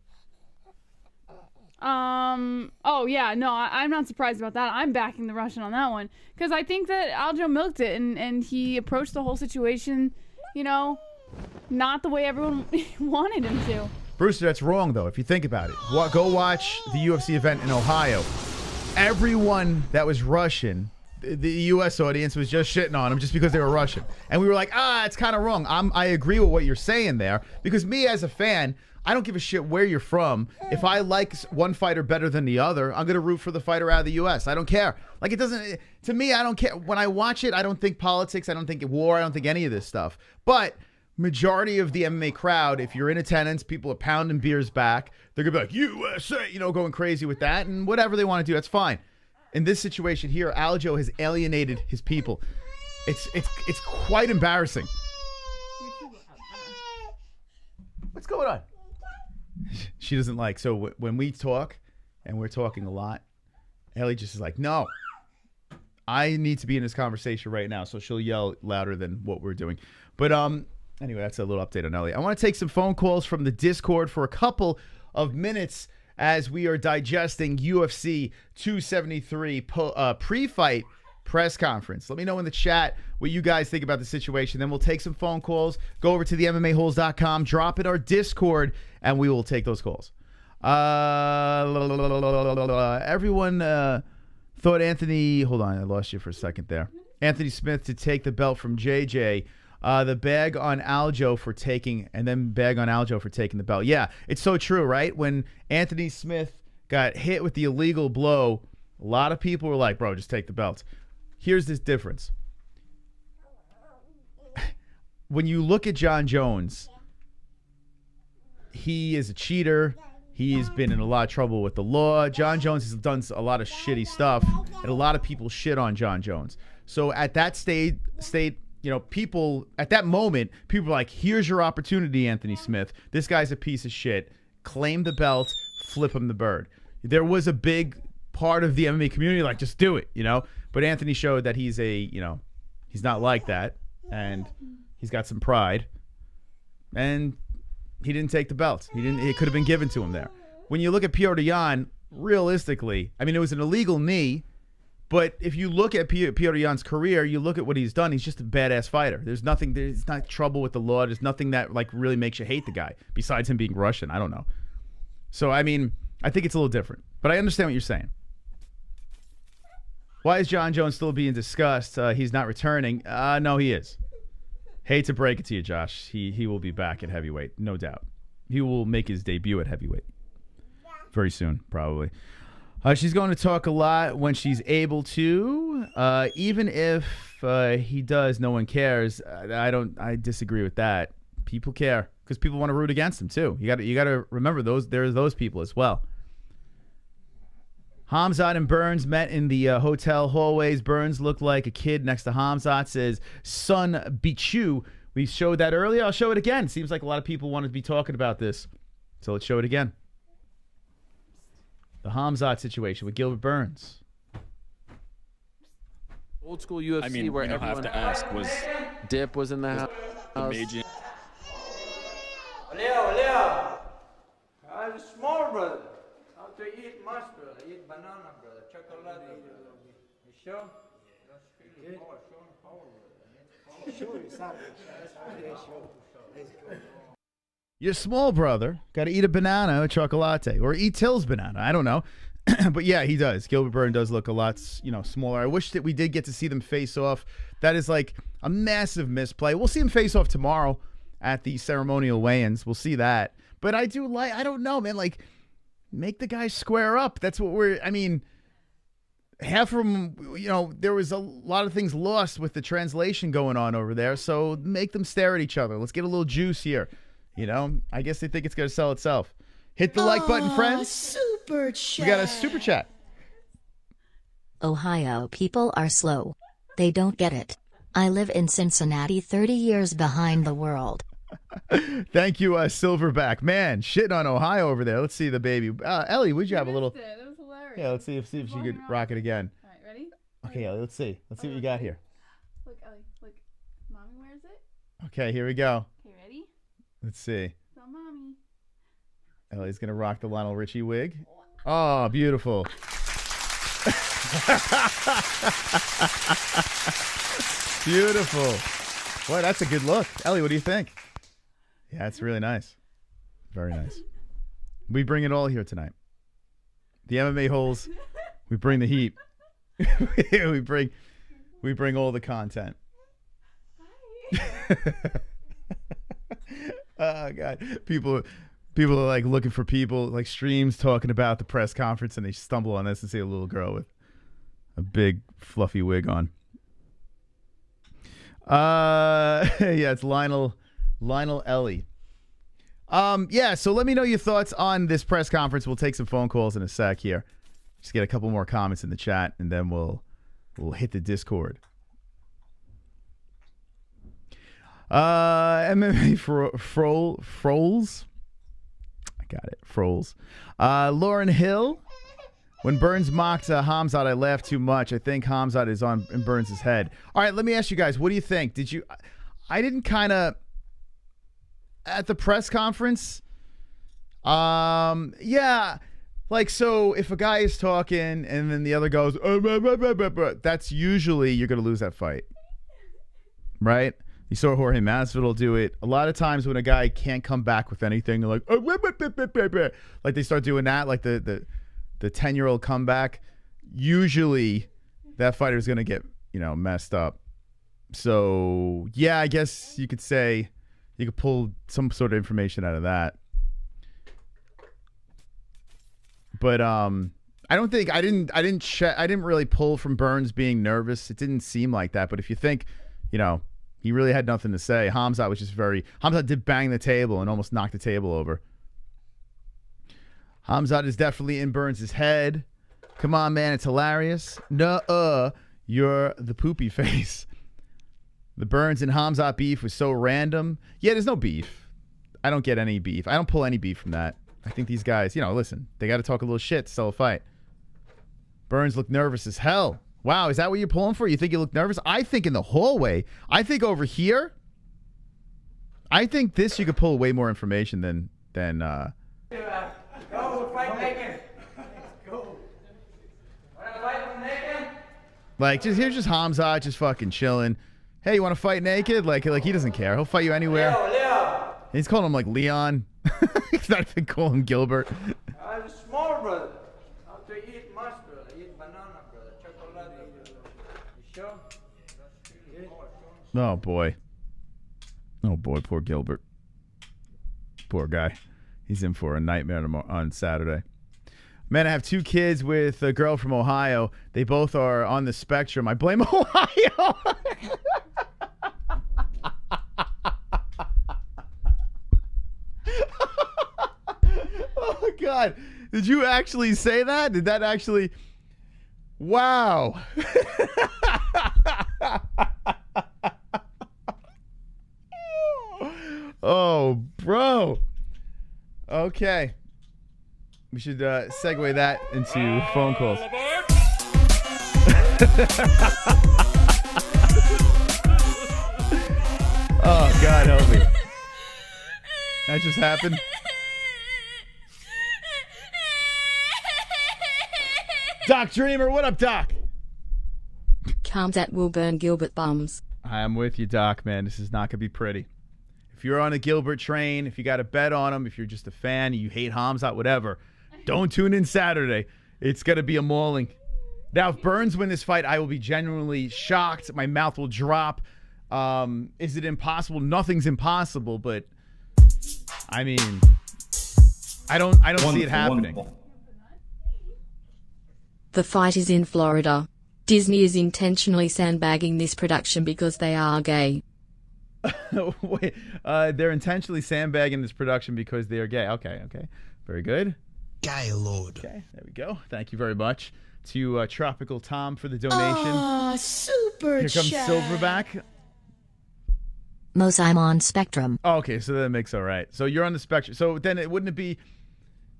Speaker 6: Oh yeah, no, I'm not surprised about that. I'm backing the Russian on that one because I think that Aljo milked it and he approached the whole situation, not the way everyone wanted him to.
Speaker 3: Brewster, that's wrong though. If you think about it, go watch the UFC event in Ohio. Everyone that was Russian, the U.S. audience was just shitting on them just because they were Russian, and we were like, it's kind of wrong. I agree with what you're saying there because me as a fan, I don't give a shit where you're from. If I like one fighter better than the other, I'm going to root for the fighter out of the U.S. I don't care. Like, it doesn't, to me, I don't care. When I watch it, I don't think politics. I don't think war. I don't think any of this stuff. But majority of the MMA crowd, if you're in attendance, people are pounding beers back. They're going to be like, USA, going crazy with that. And whatever they want to do, that's fine. In this situation here, Aljo has alienated his people. It's quite embarrassing. What's going on? She doesn't like, so when we talk, and we're talking a lot, Ellie just is like, no, I need to be in this conversation right now, so she'll yell louder than what we're doing. But anyway, that's a little update on Ellie. I want to take some phone calls from the Discord for a couple of minutes as we are digesting UFC 273 pre-fight press conference. Let me know in the chat what you guys think about the situation. Then we'll take some phone calls, go over to the MMA-Holes.com, drop in our Discord, and we will take those calls. Everyone thought Anthony... Hold on, I lost you for a second there. Anthony Smith to take the belt from JJ. The bag on Aljo for taking, and then bag on Aljo for taking the belt. Yeah, it's so true, right? When Anthony Smith got hit with the illegal blow, a lot of people were like, bro, just take the belt. Here's this difference. When you look at Jon Jones, he is a cheater. He's been in a lot of trouble with the law. Jon Jones has done a lot of shitty stuff, and a lot of people shit on Jon Jones. So at that state, people at that moment, people were like, here's your opportunity, Anthony Smith. This guy's a piece of shit. Claim the belt, flip him the bird. There was a big part of the MMA community like, just do it, But Anthony showed that he's he's not like that, and he's got some pride, and he didn't take the belt. It could have been given to him there. When you look at Petr Yan, realistically, I mean, it was an illegal knee, but if you look at Petr Yan's career, you look at what he's done, he's just a badass fighter. There's not trouble with the law. There's nothing that like really makes you hate the guy, besides him being Russian. I don't know. So, I mean, I think it's a little different, but I understand what you're saying. Why is Jon Jones still being discussed? He's not returning. No, he is. Hate to break it to you, Josh. He will be back at heavyweight, no doubt. He will make his debut at heavyweight very soon, probably. She's going to talk a lot when she's able to. Even if he does, no one cares. I disagree with that. People care because people want to root against him too. You got to remember there's those people as well. Khamzat and Burns met in the hotel hallways. Burns looked like a kid next to Khamzat, says, son beat you. We showed that earlier. I'll show it again. Seems like a lot of people want to be talking about this. So let's show it again. The Khamzat situation with Gilbert Burns.
Speaker 7: Old school UFC where everyone have to ask, was Dip was in the house.
Speaker 9: Amazing.
Speaker 13: Leo. I'm small brother. How to eat mush, brother? Eat banana, brother. Chocolate, brother. You sure?
Speaker 3: Your small brother got to eat a banana or chocolate, or eat Till's banana. I don't know. But yeah, he does. Gilbert Burns does look a lot, smaller. I wish that we did get to see them face off. That is like a massive misplay. We'll see them face off tomorrow at the ceremonial weigh-ins. We'll see that. But I don't know, man, like, make the guys square up. That's what half of them, there was a lot of things lost with the translation going on over there. So make them stare at each other. Let's get a little juice here. I guess they think it's going to sell itself. Hit the like button, friends.
Speaker 15: Super chat.
Speaker 3: We got a super chat.
Speaker 15: Ohio people are slow. They don't get it. I live in Cincinnati 30 years behind the world.
Speaker 3: Thank you, Silverback. Man, shitting on Ohio over there. Let's see the baby. Ellie, would you have a little...
Speaker 6: That was hilarious.
Speaker 3: Yeah, let's see if she could rock it again.
Speaker 6: All right, ready?
Speaker 3: Okay, Ellie, let's see. Let's see what you got here.
Speaker 6: Look, Ellie, look. Mommy wears it.
Speaker 3: Okay, here we go.
Speaker 6: Okay, ready?
Speaker 3: Let's see.
Speaker 6: So, Mommy.
Speaker 3: Ellie's going to rock the Lionel Richie wig. Oh, beautiful. Beautiful. Boy, that's a good look. Ellie, what do you think? Yeah, it's really nice. Very nice. We bring it all here tonight. The MMA-Holes, we bring the heat. we bring all the content. Oh God. People are like looking for people, like streams talking about the press conference, and they stumble on this and see a little girl with a big fluffy wig on. Yeah, it's Lionel Ellie. Yeah, so let me know your thoughts on this press conference. We'll take some phone calls in a sec here. Just get a couple more comments in the chat, and then we'll hit the Discord. MMA Froles. I got it. Froles. Lauren Hill. When Burns mocked Khamzat, I laughed too much. I think Khamzat is on in Burns' head. All right, let me ask you guys, what do you think? I didn't kind of, at the press conference, yeah, like, so if a guy is talking and then the other goes, that's usually you're going to lose that fight, right? You saw Jorge Masvidal do it. A lot of times when a guy can't come back with anything, they're like, like they start doing that, like the 10-year-old comeback. Usually that fighter's going to get, messed up. So, yeah, I guess you could say you could pull some sort of information out of that. But I don't think I didn't really pull from Burns being nervous. It didn't seem like that. But if you think, he really had nothing to say. Khamzat was just Khamzat did bang the table and almost knocked the table over. Khamzat is definitely in Burns' head. Come on, man, it's hilarious. Nuh-uh, you're the poopy face. The Burns and Khamzat beef was so random. Yeah, there's no beef. I don't get any beef. I don't pull any beef from that. I think these guys, listen, they got to talk a little shit to sell a fight. Burns looked nervous as hell. Wow, is that what you're pulling for? You think you look nervous? I think in the hallway. I think over here. I think this you could pull way more information than
Speaker 13: Go, fight naked. Go. Fight naked.
Speaker 3: Like, here's just Khamzat just fucking chilling. Hey, you want to fight naked? Like he doesn't care. He'll fight you anywhere.
Speaker 13: Leo.
Speaker 3: He's calling him like Leon. He's not even calling him Gilbert.
Speaker 13: I'm small, brother. How to eat much, brother. Eat banana, brother. Chocolate, brother. You sure?
Speaker 3: Oh, boy. Oh, boy, poor Gilbert. Poor guy. He's in for a nightmare on Saturday. Man, I have 2 kids with a girl from Ohio. They both are on the spectrum. I blame Ohio. Oh, God. Did you actually say that? Did that actually... Wow. Oh, bro. Okay. We should segue that into phone calls. Oh, God help me. That just happened. Doc Dreamer, what up, Doc?
Speaker 9: Khamzat will burn Gilbert bums.
Speaker 3: I'm with you, Doc, man. This is not going to be pretty. If you're on a Gilbert train, if you got a bet on him, if you're just a fan, you hate Khamzat, whatever, don't tune in Saturday. It's going to be a mauling. Now, if Burns win this fight, I will be genuinely shocked. My mouth will drop. Is it impossible? Nothing's impossible, but I mean, I don't see it happening.
Speaker 9: The fight is in Florida. Disney is intentionally sandbagging this production because they are gay.
Speaker 3: Wait, they're intentionally sandbagging this production because they are gay. Okay. Very good.
Speaker 14: Gaylord.
Speaker 3: Okay, there we go. Thank you very much to Tropical Tom for the donation.
Speaker 14: Oh, super
Speaker 3: Here comes
Speaker 14: chat.
Speaker 3: Silverback.
Speaker 15: Most I'm on Spectrum.
Speaker 3: Oh, okay, so that makes all right. So you're on the spectrum. So then it wouldn't be...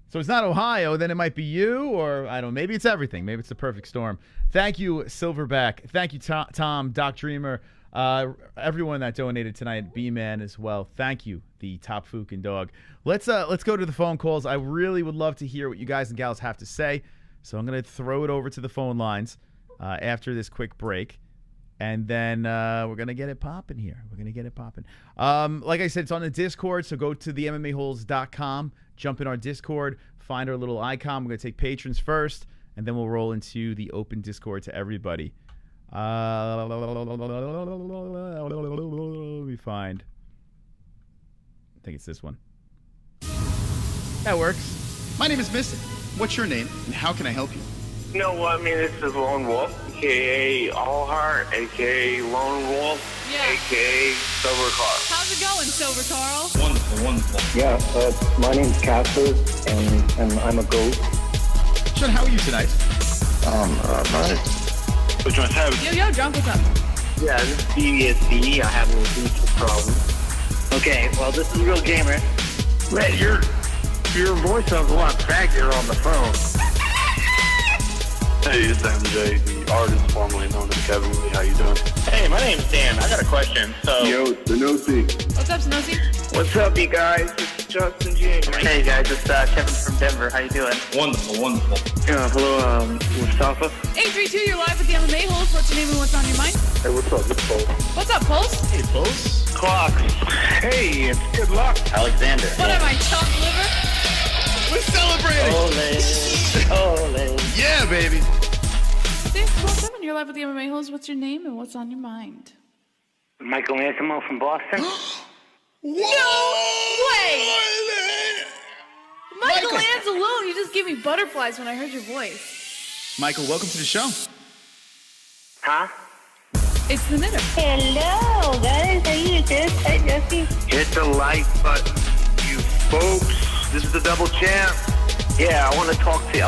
Speaker 3: So it's not Ohio, then it might be you, or I don't know, maybe it's everything. Maybe it's the perfect storm. Thank you, Silverback. Thank you, Tom, Doc Dreamer, everyone that donated tonight, B-Man as well. Thank you, the top Fukin dog. Let's go to the phone calls. I really would love to hear what you guys and gals have to say. So I'm going to throw it over to the phone lines after this quick break. And then we're going to get it popping here. We're going to get it popping. Like I said, it's on the Discord, so go to the MMA-Holes.com, jump in our Discord, find our little icon. We're going to take patrons first, and then we'll roll into the open Discord to everybody. Let me find. I think it's this one. That works.
Speaker 16: My name is Missy. What's your name, and how can I help you?
Speaker 17: No, this is Lone Wolf, a.k.a. Allheart, a.k.a. Lone Wolf, a.k.a. Silver Carl.
Speaker 6: How's it going, Silver Carl?
Speaker 17: Wonderful.
Speaker 20: Yeah, my name's Casper, and I'm a goat.
Speaker 16: Sean, how are you tonight?
Speaker 17: Which one's heavy?
Speaker 6: Yo, drunk, what's up?
Speaker 17: Yeah, this is DIAZ. I have a little problem. Okay, well, this is Real Gamer. Man, your voice sounds a lot crackier on the phone. Hey, it's MJ, the artist formerly known as Kevin Lee. How you doing? Hey, my name's Dan. I got a question. So,
Speaker 20: Yo, Sanosi.
Speaker 6: What's up, Sanosi?
Speaker 17: What's up, you guys? It's Justin G. Hey, guys, it's Kevin from Denver. How you doing? Wonderful. Hello, Mustafa.
Speaker 6: 832, you're live with the MMA-Holes. What's your name and what's on your mind?
Speaker 20: Hey, what's up? It's Pulse.
Speaker 6: What's up, Pulse?
Speaker 16: Hey, Pulse.
Speaker 17: Clocks. Hey, it's good luck. Alexander.
Speaker 6: What am I, chopped liver?
Speaker 16: We're celebrating.
Speaker 17: Ole.
Speaker 16: Yeah, baby.
Speaker 6: 617, you're live with the MMA-Holes. What's your name and what's on your mind?
Speaker 17: Michael Antimo from Boston.
Speaker 6: No way! Michael Anzalone, you just gave me butterflies when I heard your voice.
Speaker 16: Michael, welcome to the show.
Speaker 17: Huh?
Speaker 6: It's the knitter.
Speaker 17: Hello, guys. How you doing? Hi, Jesse. Hit the like button, you folks. This is the double champ. Yeah, I want to talk to you.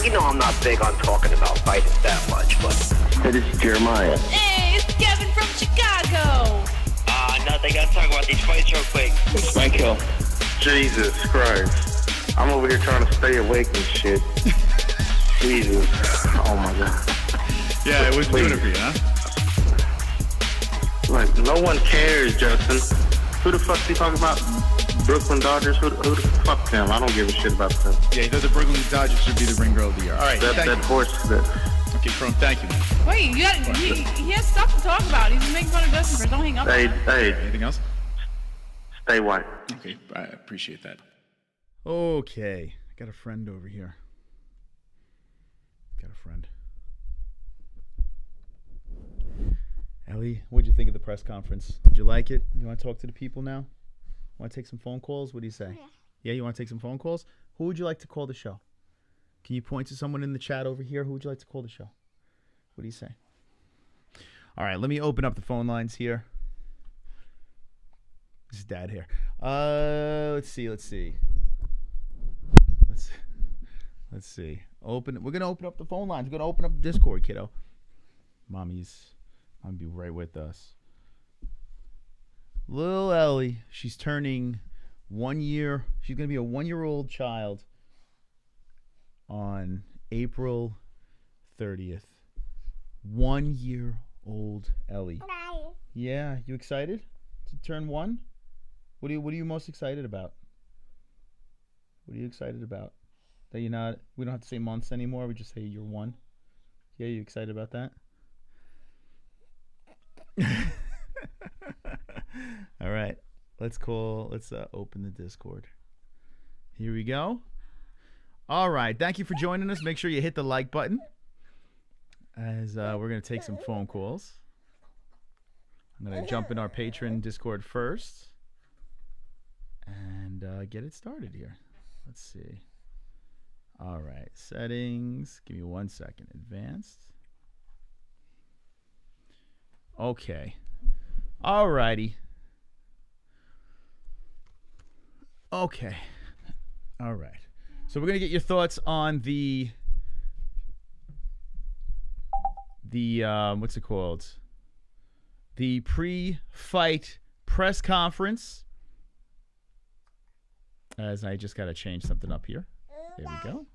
Speaker 17: You know I'm not big on talking about fighting that much, but... Hey, this is Jeremiah.
Speaker 6: Hey, it's Kevin from Chicago.
Speaker 17: Nothing. Gotta talk about these fights real quick. Michael. Jesus Christ. I'm over here trying to stay awake and shit. Jesus. Oh, my God.
Speaker 16: Yeah, it was doing it for you, huh?
Speaker 17: Like, no one cares, Justin. Who the fuck you talking about? Brooklyn Dodgers? Who the fuck them? I don't give a shit about them.
Speaker 16: Yeah, he thought the Brooklyn Dodgers should be the ring girl of the year. All right,
Speaker 17: that horse.
Speaker 16: Okay, Chrome, thank you.
Speaker 6: Wait, he has stuff to talk about. He's making fun of Justin first. Don't hang up.
Speaker 17: Hey.
Speaker 16: Anything else?
Speaker 17: Stay white.
Speaker 16: Okay, I appreciate that.
Speaker 3: Okay, I got a friend over here. Got a friend. Ellie, what'd you think of the press conference? Did you like it? You want to talk to the people now? Want to take some phone calls? What do you say? Yeah, you want to take some phone calls? Who would you like to call the show? Can you point to someone in the chat over here? Who would you like to call the show? What do you say? All right, let me open up the phone lines here. This is Dad here. Let's see. We're gonna open up the phone lines. We're gonna open up the Discord, kiddo. Mommy's gonna be right with us. Little Ellie, she's turning 1 year. She's gonna be a 1-year-old child on April 30th. 1-year-old Ellie. Yeah, you excited to turn 1? What are you most excited about? What are you excited about? That you're not, we don't have to say months anymore, we just say you're 1. Yeah, you excited about that? All right, let's open the Discord. Here we go. All right, thank you for joining us. Make sure you hit the like button as we're going to take some phone calls. I'm going to jump in our patron Discord first and get it started here. Let's see. All right, settings. Give me 1 second. Advanced. Okay. All righty. Okay. All right. So we're going to get your thoughts on the what's it called? The pre-fight press conference. As I just got to change something up here. There we go.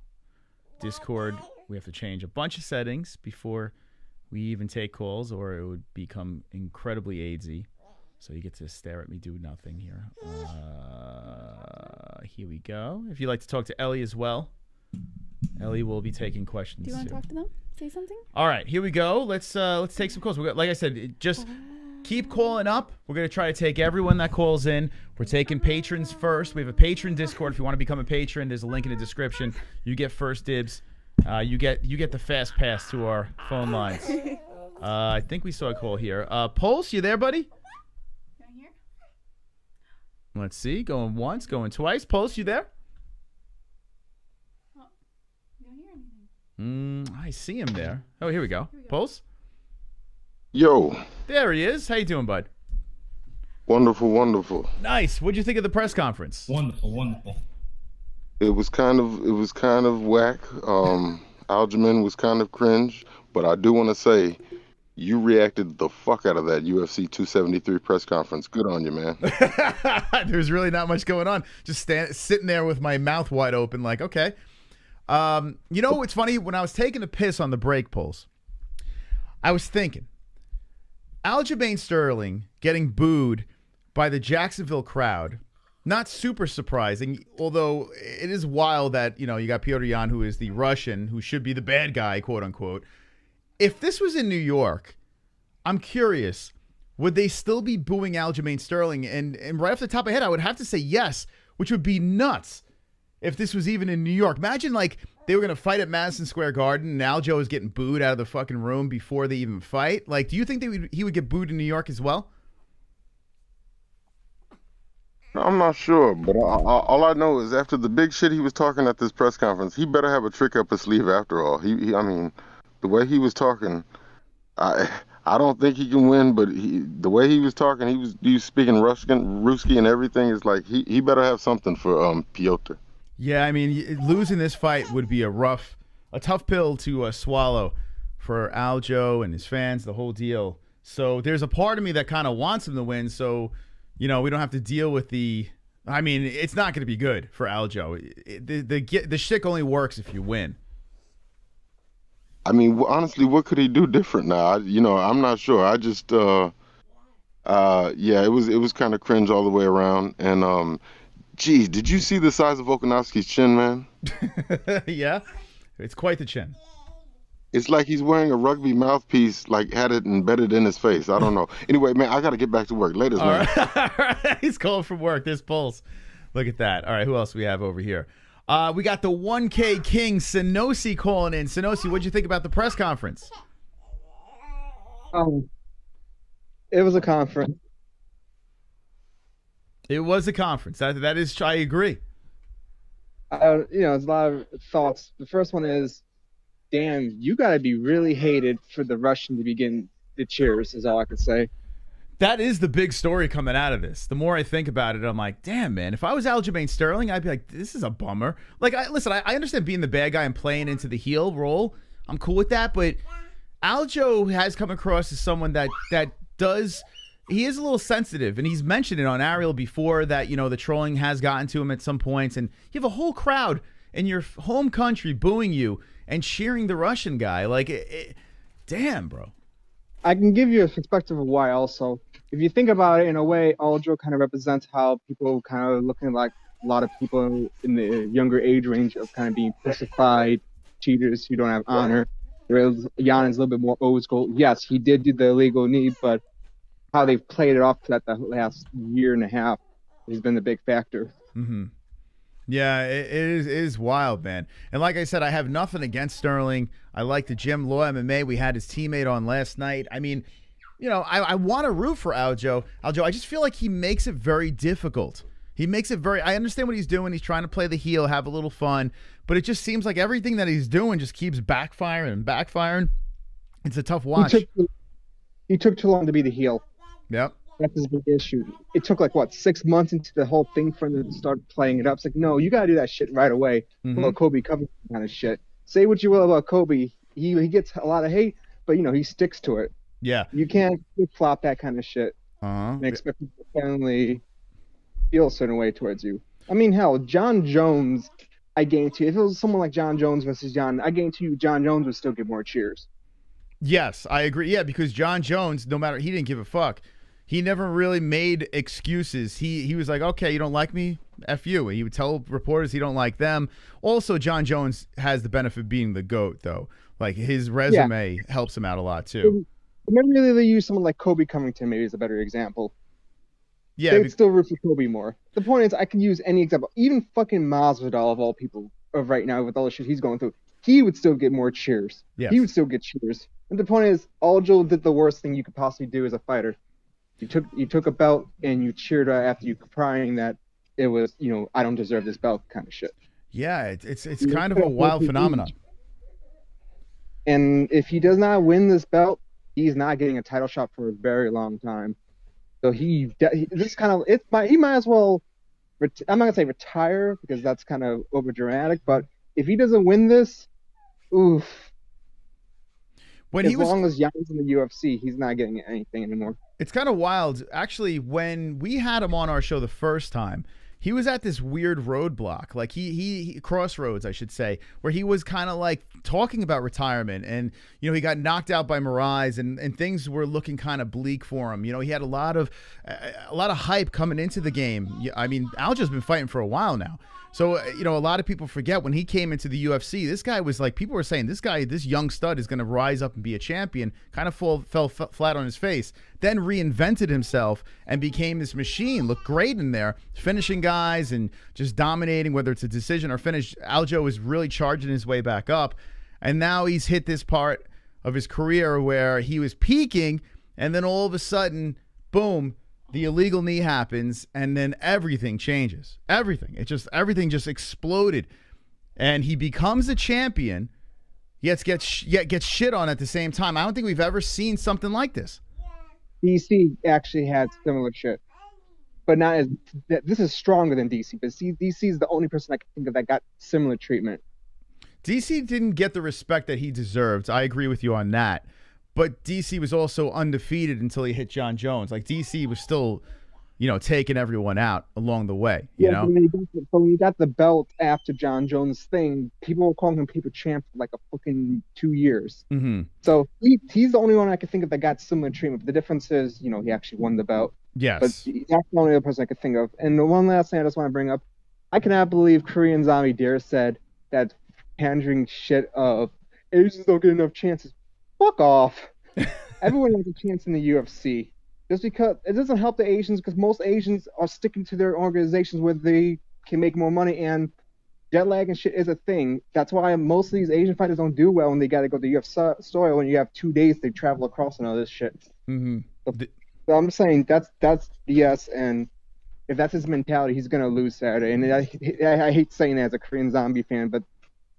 Speaker 3: Discord, we have to change a bunch of settings before we even take calls, or it would become incredibly AIDSy. So you get to stare at me do nothing here. Here we go. If you'd like to talk to Ellie as well, Ellie will be taking questions.
Speaker 6: Do you want to talk to them? Say something?
Speaker 3: All right, here we go. Let's take some calls. Like I said, just keep calling up. We're going to try to take everyone that calls in. We're taking patrons first. We have a patron Discord. If you want to become a patron, there's a link in the description. You get first dibs. You get the fast pass to our phone lines. I think we saw a call here. Pulse, you there, buddy? Let's see. Going once, going twice. Pulse, you there?
Speaker 6: Oh, you don't hear anything.
Speaker 3: I see him there. Oh, here we go. Pulse?
Speaker 5: Yo.
Speaker 3: There he is. How you doing, bud?
Speaker 5: Wonderful, wonderful.
Speaker 3: Nice. What'd you think of the press conference?
Speaker 5: Wonderful, wonderful. It was kind of whack. Aljamain was kind of cringe, but I do want to say you reacted the fuck out of that UFC 273 press conference. Good on you, man.
Speaker 3: There's really not much going on. Just sitting there with my mouth wide open like, okay. You know what's funny? When I was taking a piss on the break, Pulse, I was thinking, Aljamain Sterling getting booed by the Jacksonville crowd, not super surprising, although it is wild that, you got Petr Yan, who is the Russian, who should be the bad guy, quote unquote. If this was in New York, I'm curious, would they still be booing Aljamain Sterling? And right off the top of my head, I would have to say yes, which would be nuts if this was even in New York. Imagine, they were going to fight at Madison Square Garden and Aljo was getting booed out of the fucking room before they even fight. Do you think he would get booed in New York as well?
Speaker 5: I'm not sure, but all I know is after the big shit he was talking at this press conference, he better have a trick up his sleeve after all. I mean, the way he was talking, I don't think he can win, but the way he was talking, he was speaking Ruski and everything. Is like he better have something for Petr.
Speaker 3: Yeah, I mean, losing this fight would be a tough pill to swallow for Aljo and his fans, the whole deal. So there's a part of me that kind of wants him to win, so we don't have to deal with I mean, it's not going to be good for Aljo. The shtick only works if you win.
Speaker 5: I mean, honestly, what could he do different now? I'm not sure. I just, yeah, it was kind of cringe all the way around. And, geez, did you see the size of Volkanovski's chin, man?
Speaker 3: Yeah, it's quite the chin.
Speaker 5: It's like he's wearing a rugby mouthpiece, like had it embedded in his face. I don't know. Anyway, man, I got to get back to work. Later, man.
Speaker 3: All right. He's calling from work. There's Pulse. Look at that. All right, who else we have over here? We got the 1K King, Sonosi, calling in. Sonosi, what'd you think about the press conference?
Speaker 19: It was a conference.
Speaker 3: It was a conference. That is, I agree.
Speaker 19: There's a lot of thoughts. The first one is, damn, you got to be really hated for the Russian to begin the cheers, is all I could say.
Speaker 3: That is the big story coming out of this. The more I think about it, I'm like, damn, man, if I was Aljamain Sterling, I'd be like, this is a bummer. Like, listen, I understand being the bad guy and playing into the heel role. I'm cool with that, but Aljo has come across as someone that does... He is a little sensitive, and he's mentioned it on Ariel before that, the trolling has gotten to him at some points, and you have a whole crowd in your home country booing you and cheering the Russian guy. Like, damn, bro.
Speaker 19: I can give you a perspective of why also. If you think about it in a way, Aljo kind of represents how people kind of looking like a lot of people in the younger age range of kind of being pussified, cheaters who don't have honor. Whereas Jan is a little bit more old school. Yes, he did do the illegal knee, but how they've played it off that the last year and a half has been the big factor.
Speaker 3: Mm-hmm. Yeah, it is wild, man. And like I said, I have nothing against Sterling. I like the Gym Law MMA. We had his teammate on last night. I mean, I want to root for Aljo. I just feel like he makes it very difficult. He makes it very... I understand what he's doing. He's trying to play the heel, have a little fun. But it just seems like everything that he's doing just keeps backfiring and backfiring. It's a tough watch.
Speaker 19: He took too long to be the heel.
Speaker 3: Yep.
Speaker 19: That's his big issue. It took 6 months into the whole thing for him to start playing it up. It's like, no, you got to do that shit right away.
Speaker 3: Mm-hmm.
Speaker 19: Well, Kobe Covington kind of shit. Say what you will about Kobe. He gets a lot of hate, but, he sticks to it.
Speaker 3: Yeah.
Speaker 19: You can't flop that kind of shit and expect people to finally feel a certain way towards you. I mean, hell, John Jones, I guarantee you, if it was someone like John Jones versus John, I guarantee you John Jones would still get more cheers.
Speaker 3: Yes, I agree. Yeah, because John Jones, no matter, he didn't give a fuck. He never really made excuses. He was like, okay, you don't like me? F you. He would tell reporters he don't like them. Also, John Jones has the benefit of being the GOAT, though. Like, his resume helps him out a lot, too.
Speaker 19: Maybe they use someone like Kobe Covington, maybe is a better example.
Speaker 3: Yeah.
Speaker 19: They'd still root for Kobe more. The point is, I can use any example. Even fucking Masvidal, of all people, of right now, with all the shit he's going through, he would still get more cheers.
Speaker 3: Yes.
Speaker 19: He would still get cheers. And the point is, Aljo did the worst thing you could possibly do as a fighter. You took a belt and you cheered after you crying that it was, I don't deserve this belt kind of shit.
Speaker 3: Yeah, it's kind of a wild phenomenon.
Speaker 19: And if he does not win this belt, he's not getting a title shot for a very long time. So he might as well. I'm not gonna say retire because that's kind of over dramatic. But if he doesn't win this, oof. As long as Young's in the UFC, he's not getting anything anymore.
Speaker 3: It's kind of wild. Actually, when we had him on our show the first time, he was at this weird roadblock, like he crossroads, I should say, where he was kind of like talking about retirement, and he got knocked out by Mirage, and things were looking kind of bleak for him. He had a lot of hype coming into the game. I mean, Aljo's been fighting for a while now. So, a lot of people forget when he came into the UFC, this guy was like, people were saying, this young stud is going to rise up and be a champion, kind of fell flat on his face, then reinvented himself and became this machine, looked great in there, finishing guys and just dominating, whether it's a decision or finish. Aljo is really charging his way back up. And now he's hit this part of his career where he was peaking, and then all of a sudden, boom, the illegal knee happens, and then everything changes. Everything just exploded. And he becomes a champion, yet gets shit on at the same time. I don't think we've ever seen something like this.
Speaker 19: DC actually had similar shit, but not as. This is stronger than DC. But DC is the only person I can think of that got similar treatment.
Speaker 3: DC didn't get the respect that he deserved. I agree with you on that. But DC was also undefeated until he hit John Jones. Like, DC was still, taking everyone out along the way, you know?
Speaker 19: But when he got the belt after John Jones' thing, people were calling him paper champ for like a fucking 2 years.
Speaker 3: Mm-hmm.
Speaker 19: So he's the only one I can think of that got similar treatment. But the difference is, he actually won the belt.
Speaker 3: Yes.
Speaker 19: But that's the only other person I could think of. And the one last thing I just want to bring up, I cannot believe Korean Zombie Dare said that pandering shit of Asians don't get enough chances. Fuck off. Everyone has a chance in the UFC. Just because it doesn't help the Asians, because most Asians are sticking to their organizations where they can make more money, and jet lag and shit is a thing. That's why most of these Asian fighters don't do well when they got to go to UFC soil. When you have 2 days, they travel across and all this shit.
Speaker 3: Mm-hmm.
Speaker 19: So I'm saying that's BS, and if that's his mentality, he's gonna lose Saturday. And I hate saying that as a Korean Zombie fan, but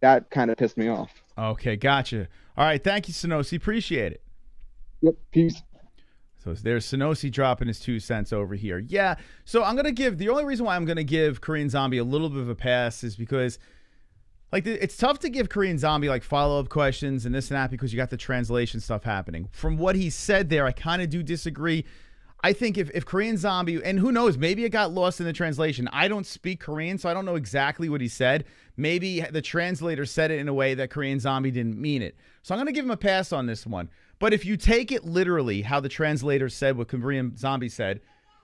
Speaker 19: that kind of pissed me off.
Speaker 3: Okay, gotcha. All right, thank you, Sonosi. Appreciate it.
Speaker 19: Yep, peace.
Speaker 3: So there's Sonosi dropping his 2 cents over here. Yeah, so the only reason why I'm going to give Korean Zombie a little bit of a pass is because, it's tough to give Korean Zombie, follow-up questions and this and that because you got the translation stuff happening. From what he said there, I kind of do disagree. I think if Korean Zombie, and who knows, maybe it got lost in the translation. I don't speak Korean, so I don't know exactly what he said. Maybe the translator said it in a way that Korean Zombie didn't mean it. So I'm going to give him a pass on this one. But if you take it literally, how the translator said what Korean Zombie said,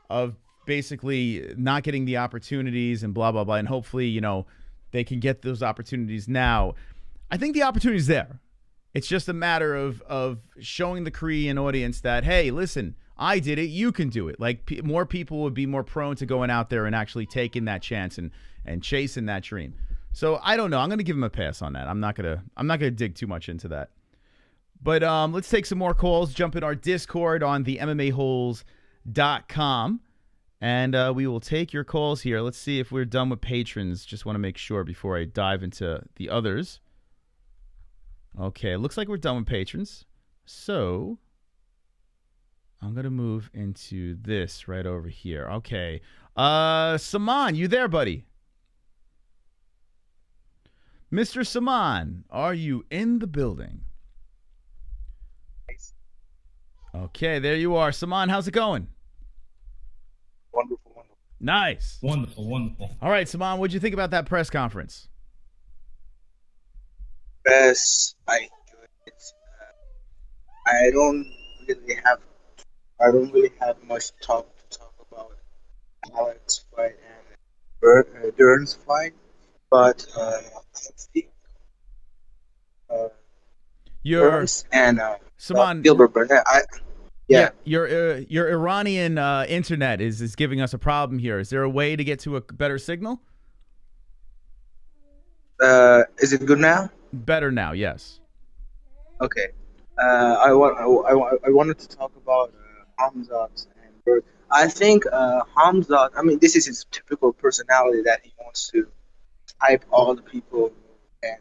Speaker 3: of basically not getting the opportunities and blah, blah, blah, and hopefully, they can get those opportunities now, I think the opportunity's there. It's just a matter of showing the Korean audience that, hey, listen, I did it, you can do it. More people would be more prone to going out there and actually taking that chance and chasing that dream. So I don't know. I'm going to give him a pass on that. I'm not gonna dig too much into that. But let's take some more calls. Jump in our Discord on the MMA-Holes.com. And we will take your calls here. Let's see if we're done with patrons. Just want to make sure before I dive into the others. Okay, it looks like we're done with patrons. So I'm going to move into this right over here. Okay. Saman, you there, buddy? Mr. Saman, are you in the building? Okay, there you are. Saman, how's it going?
Speaker 1: Wonderful, wonderful.
Speaker 3: Nice.
Speaker 1: Wonderful, wonderful.
Speaker 3: All right, Saman, what'd you think about that press conference?
Speaker 1: Best, I enjoyed it. I don't really have much to talk about Alex fight and Dern's fight, but I think Burns and
Speaker 3: Saman,
Speaker 1: Gilbert Burnett. Yeah.
Speaker 3: Your Iranian internet is giving us a problem here. Is there a way to get to a better signal?
Speaker 1: Is it good now?
Speaker 3: Better now, yes.
Speaker 1: Okay. I wanted to talk about Khamzat and Berg. I think Khamzat, this is his typical personality, that he wants to hype all the people and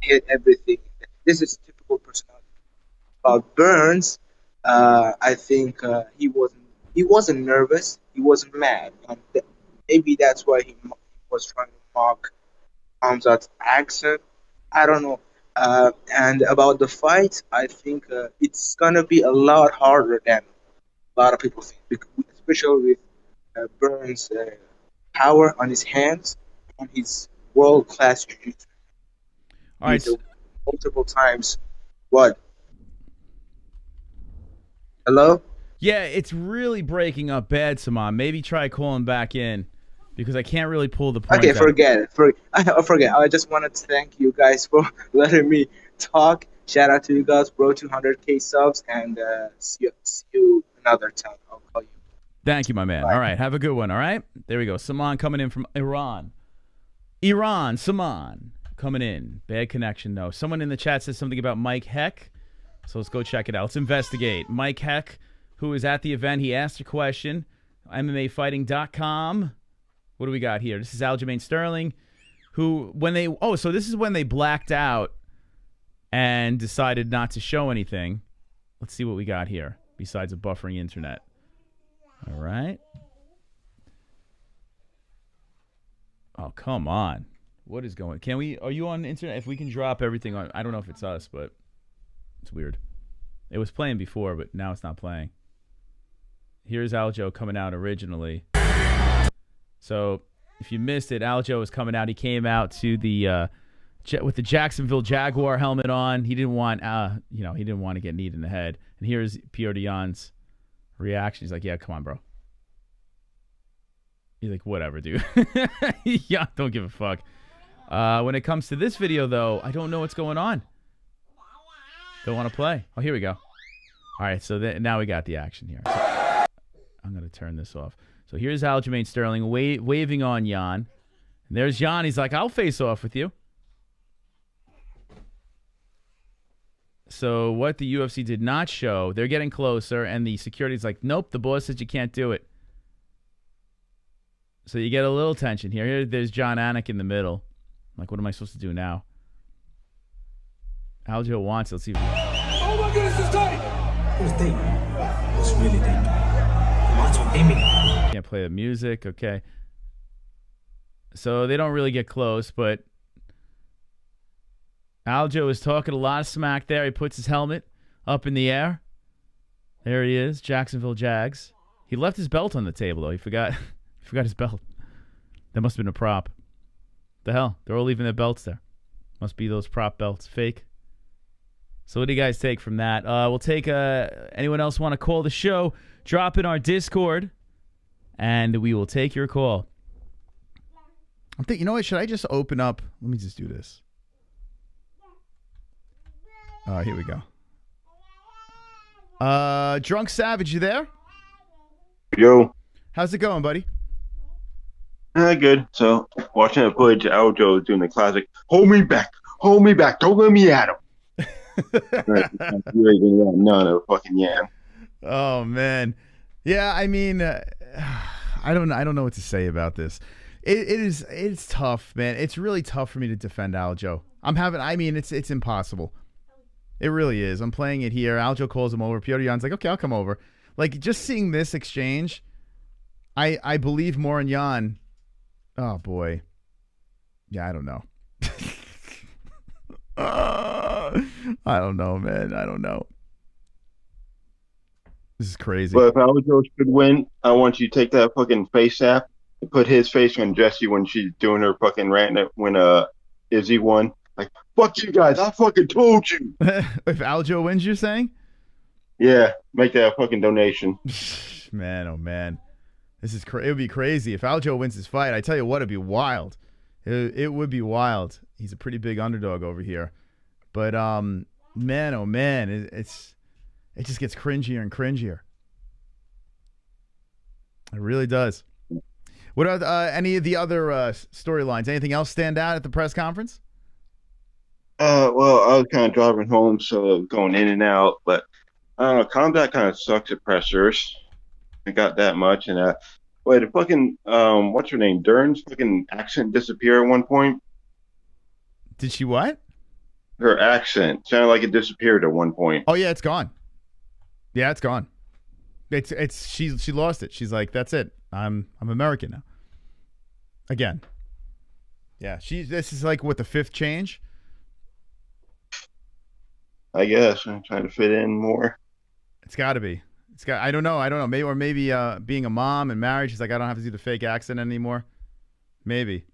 Speaker 1: hit everything. This is typical personality. About Burns, I think he wasn't nervous. He wasn't mad. Maybe that's why he was trying to mock Khamzat's accent. I don't know. And about the fight, I think it's gonna be a lot harder than a lot of people think, especially with Burns' power on his hands and his world-class jiu-jitsu.
Speaker 3: All right.
Speaker 1: Multiple times. What? Hello?
Speaker 3: Yeah, it's really breaking up bad, Saman. Maybe try calling back in because I can't really pull the point.
Speaker 1: Okay, forget it. Forget. I just wanted to thank you guys for letting me talk. Shout out to you guys, bro. 200K subs, and see you another time. I'll call you.
Speaker 3: Thank you, my man.
Speaker 1: Bye.
Speaker 3: All right, have a good one. All right, there we go. Saman coming in from Iran. Saman coming in. Bad connection though. Someone in the chat says something about Mike Heck. So let's go check it out. Let's investigate. Mike Heck, who was at the event. He asked a question. MMAfighting.com. What do we got here? This is Aljamain Sterling, who so this is when they blacked out and decided not to show anything. Let's see what we got here besides a buffering internet. All right. Oh, come on. What is going? Are you on the internet? If we can drop everything on, I don't know if it's us, but it's weird. It was playing before, but now it's not playing. Here's Aljo coming out originally. So if you missed it, Aljo was coming out. He came out to the with the Jacksonville Jaguar helmet on. He didn't want he didn't want to get kneed in the head. And here's Petr Yan's reaction. He's like, "Yeah, come on, bro." He's like, "Whatever, dude." Yeah, don't give a fuck. When it comes to this video, though, I don't know what's going on. Don't want to play. Oh, here we go. All right, so now we got the action here. So I'm going to turn this off. So here's Aljamain Sterling waving on Jan. And there's Jan. He's like, "I'll face off with you." So what the UFC did not show, they're getting closer, and the security's like, "Nope, the boss said you can't do it." So you get a little tension here. There's John Anik in the middle. I'm like, what am I supposed to do now? Aljo wants it. Let's see.
Speaker 14: Oh my goodness, it's tight! What's tight? What's really tight?
Speaker 3: Can't play the music. Okay. So they don't really get close, but Aljo is talking a lot of smack there. He puts his helmet up in the air. There he is, Jacksonville Jags. He left his belt on the table, though. He forgot his belt. That must have been a prop. The hell? They're all leaving their belts there. Must be those prop belts. Fake. So what do you guys take from that? We'll take anyone else want to call the show, drop in our Discord, and we will take your call. I'm thinking, you know what? Should I just open up? Let me just do this. Here we go. Drunk Savage, you there?
Speaker 2: Yo.
Speaker 3: How's it going, buddy?
Speaker 2: Good. So, watching the footage, Aljo doing the classic, hold me back, don't let me at him. None of fucking Yan.
Speaker 3: Oh, man. Yeah, I mean, I don't know what to say about this. It's tough, man. It's really tough for me to defend Aljo. It's impossible. It really is. I'm playing it here. Aljo calls him over. Petr Yan's like, okay, I'll come over. Like, just seeing this exchange, I believe more in Jan. Oh, boy. Yeah, I don't know. I don't know, man. I don't know. This is crazy.
Speaker 2: But if Aljo should win, I want you to take that fucking face app and put his face on Jessie when she's doing her fucking rant when Izzy won. Like, fuck you guys, I fucking told you.
Speaker 3: If Aljo wins, you're saying?
Speaker 2: Yeah, make that a fucking donation.
Speaker 3: Man, oh man. This is it would be crazy. If Aljo wins this fight, I tell you what, it'd be wild. It would be wild. He's a pretty big underdog over here. But man, oh man, it just gets cringier and cringier. It really does. What are any of the other storylines? Anything else stand out at the press conference?
Speaker 2: Well, I was kind of driving home, so going in and out, but I don't know, combat kind of sucks at pressers. I got that much, and wait, the fucking what's her name? Dern's fucking accent disappeared at one point.
Speaker 3: Did she what?
Speaker 2: Her accent sounded like it disappeared at one point.
Speaker 3: Oh yeah, it's gone. Yeah, it's gone. She lost it. She's like, that's it. I'm American now. Again. Yeah, this is like what, the fifth change?
Speaker 2: I guess I'm trying to fit in more.
Speaker 3: It's got to be. I don't know. Maybe being a mom and married, she's like, I don't have to do the fake accent anymore. Maybe.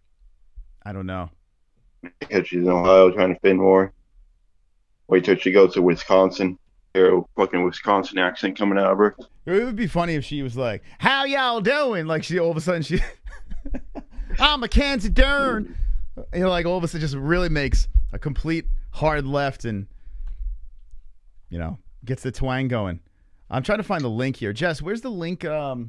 Speaker 3: I don't know.
Speaker 2: Because she's in Ohio trying to fit in more. Wait till she goes to Wisconsin. Hear a fucking Wisconsin accent coming out of her.
Speaker 3: It would be funny if she was like, how y'all doing? Like all of a sudden I'm a Khamzat Chimaev. Like all of a sudden just really makes a complete hard left and gets the twang going. I'm trying to find the link here. Jess, where's the link so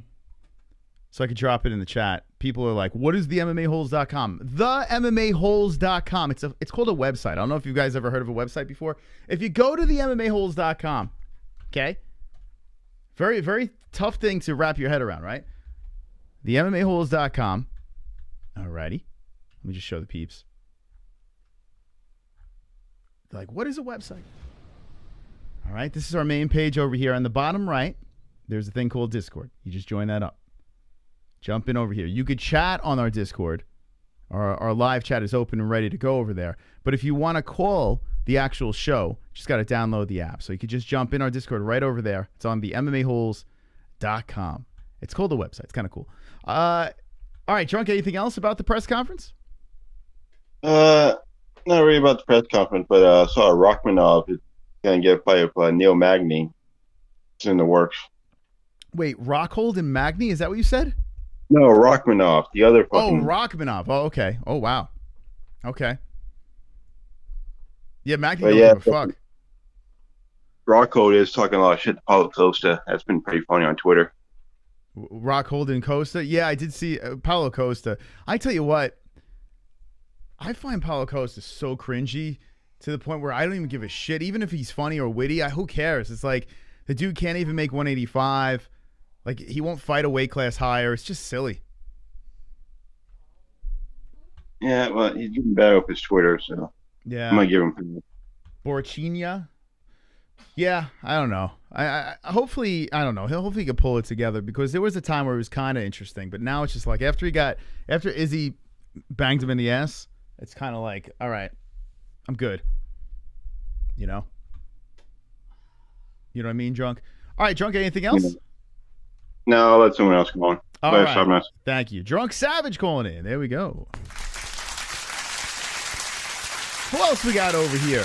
Speaker 3: I could drop it in the chat? People are like, what is the MMA-Holes.com? The MMA-Holes.com. It's called a website. I don't know if you guys ever heard of a website before. If you go to the MMA-Holes.com, okay? Very, very tough thing to wrap your head around, right? The MMA-Holes.com. Alrighty. Let me just show the peeps. They're like, what is a website? All right, this is our main page over here. On the bottom right, there's a thing called Discord. You just join that up. Jump in over here. You could chat on our Discord. Our live chat is open and ready to go over there. But if you want to call the actual show, you just got to download the app. So you could just jump in our Discord right over there. It's on the MMAHoles.com. It's called the website. It's kind of cool. All right, Drunk, anything else about the press conference?
Speaker 2: Not really about the press conference, but I saw Rachmanov is going to get a fight with Neil Magny. It's in the works.
Speaker 3: Wait, Rockhold and Magny? Is that what you said?
Speaker 2: No, Rachmanov, the other fucking...
Speaker 3: Oh, Rachmanov. Oh, okay. Oh, wow. Okay. Yeah, Magny don't give a fuck.
Speaker 2: Rockhold is talking a lot of shit to Paulo Costa. That's been pretty funny on Twitter.
Speaker 3: Rockhold and Costa? Yeah, I did see Paulo Costa. I tell you what, I find Paulo Costa so cringy to the point where I don't even give a shit. Even if he's funny or witty, who cares? It's like the dude can't even make 185. Like, he won't fight a weight class higher. It's just silly.
Speaker 2: Yeah, well, he's getting better with his Twitter, so
Speaker 3: yeah,
Speaker 2: I might give him.
Speaker 3: Borchina? Yeah, I don't know. I hopefully, I don't know. Hopefully he can pull it together, because there was a time where it was kind of interesting, but now it's just like after Izzy banged him in the ass, it's kind of like, all right, I'm good. You know? You know what I mean, Drunk? All right, Drunk, anything else?
Speaker 2: Yeah. No, I'll let someone else go on.
Speaker 3: All right. Thank you. Drunk Savage calling in. There we go. Who else we got over here?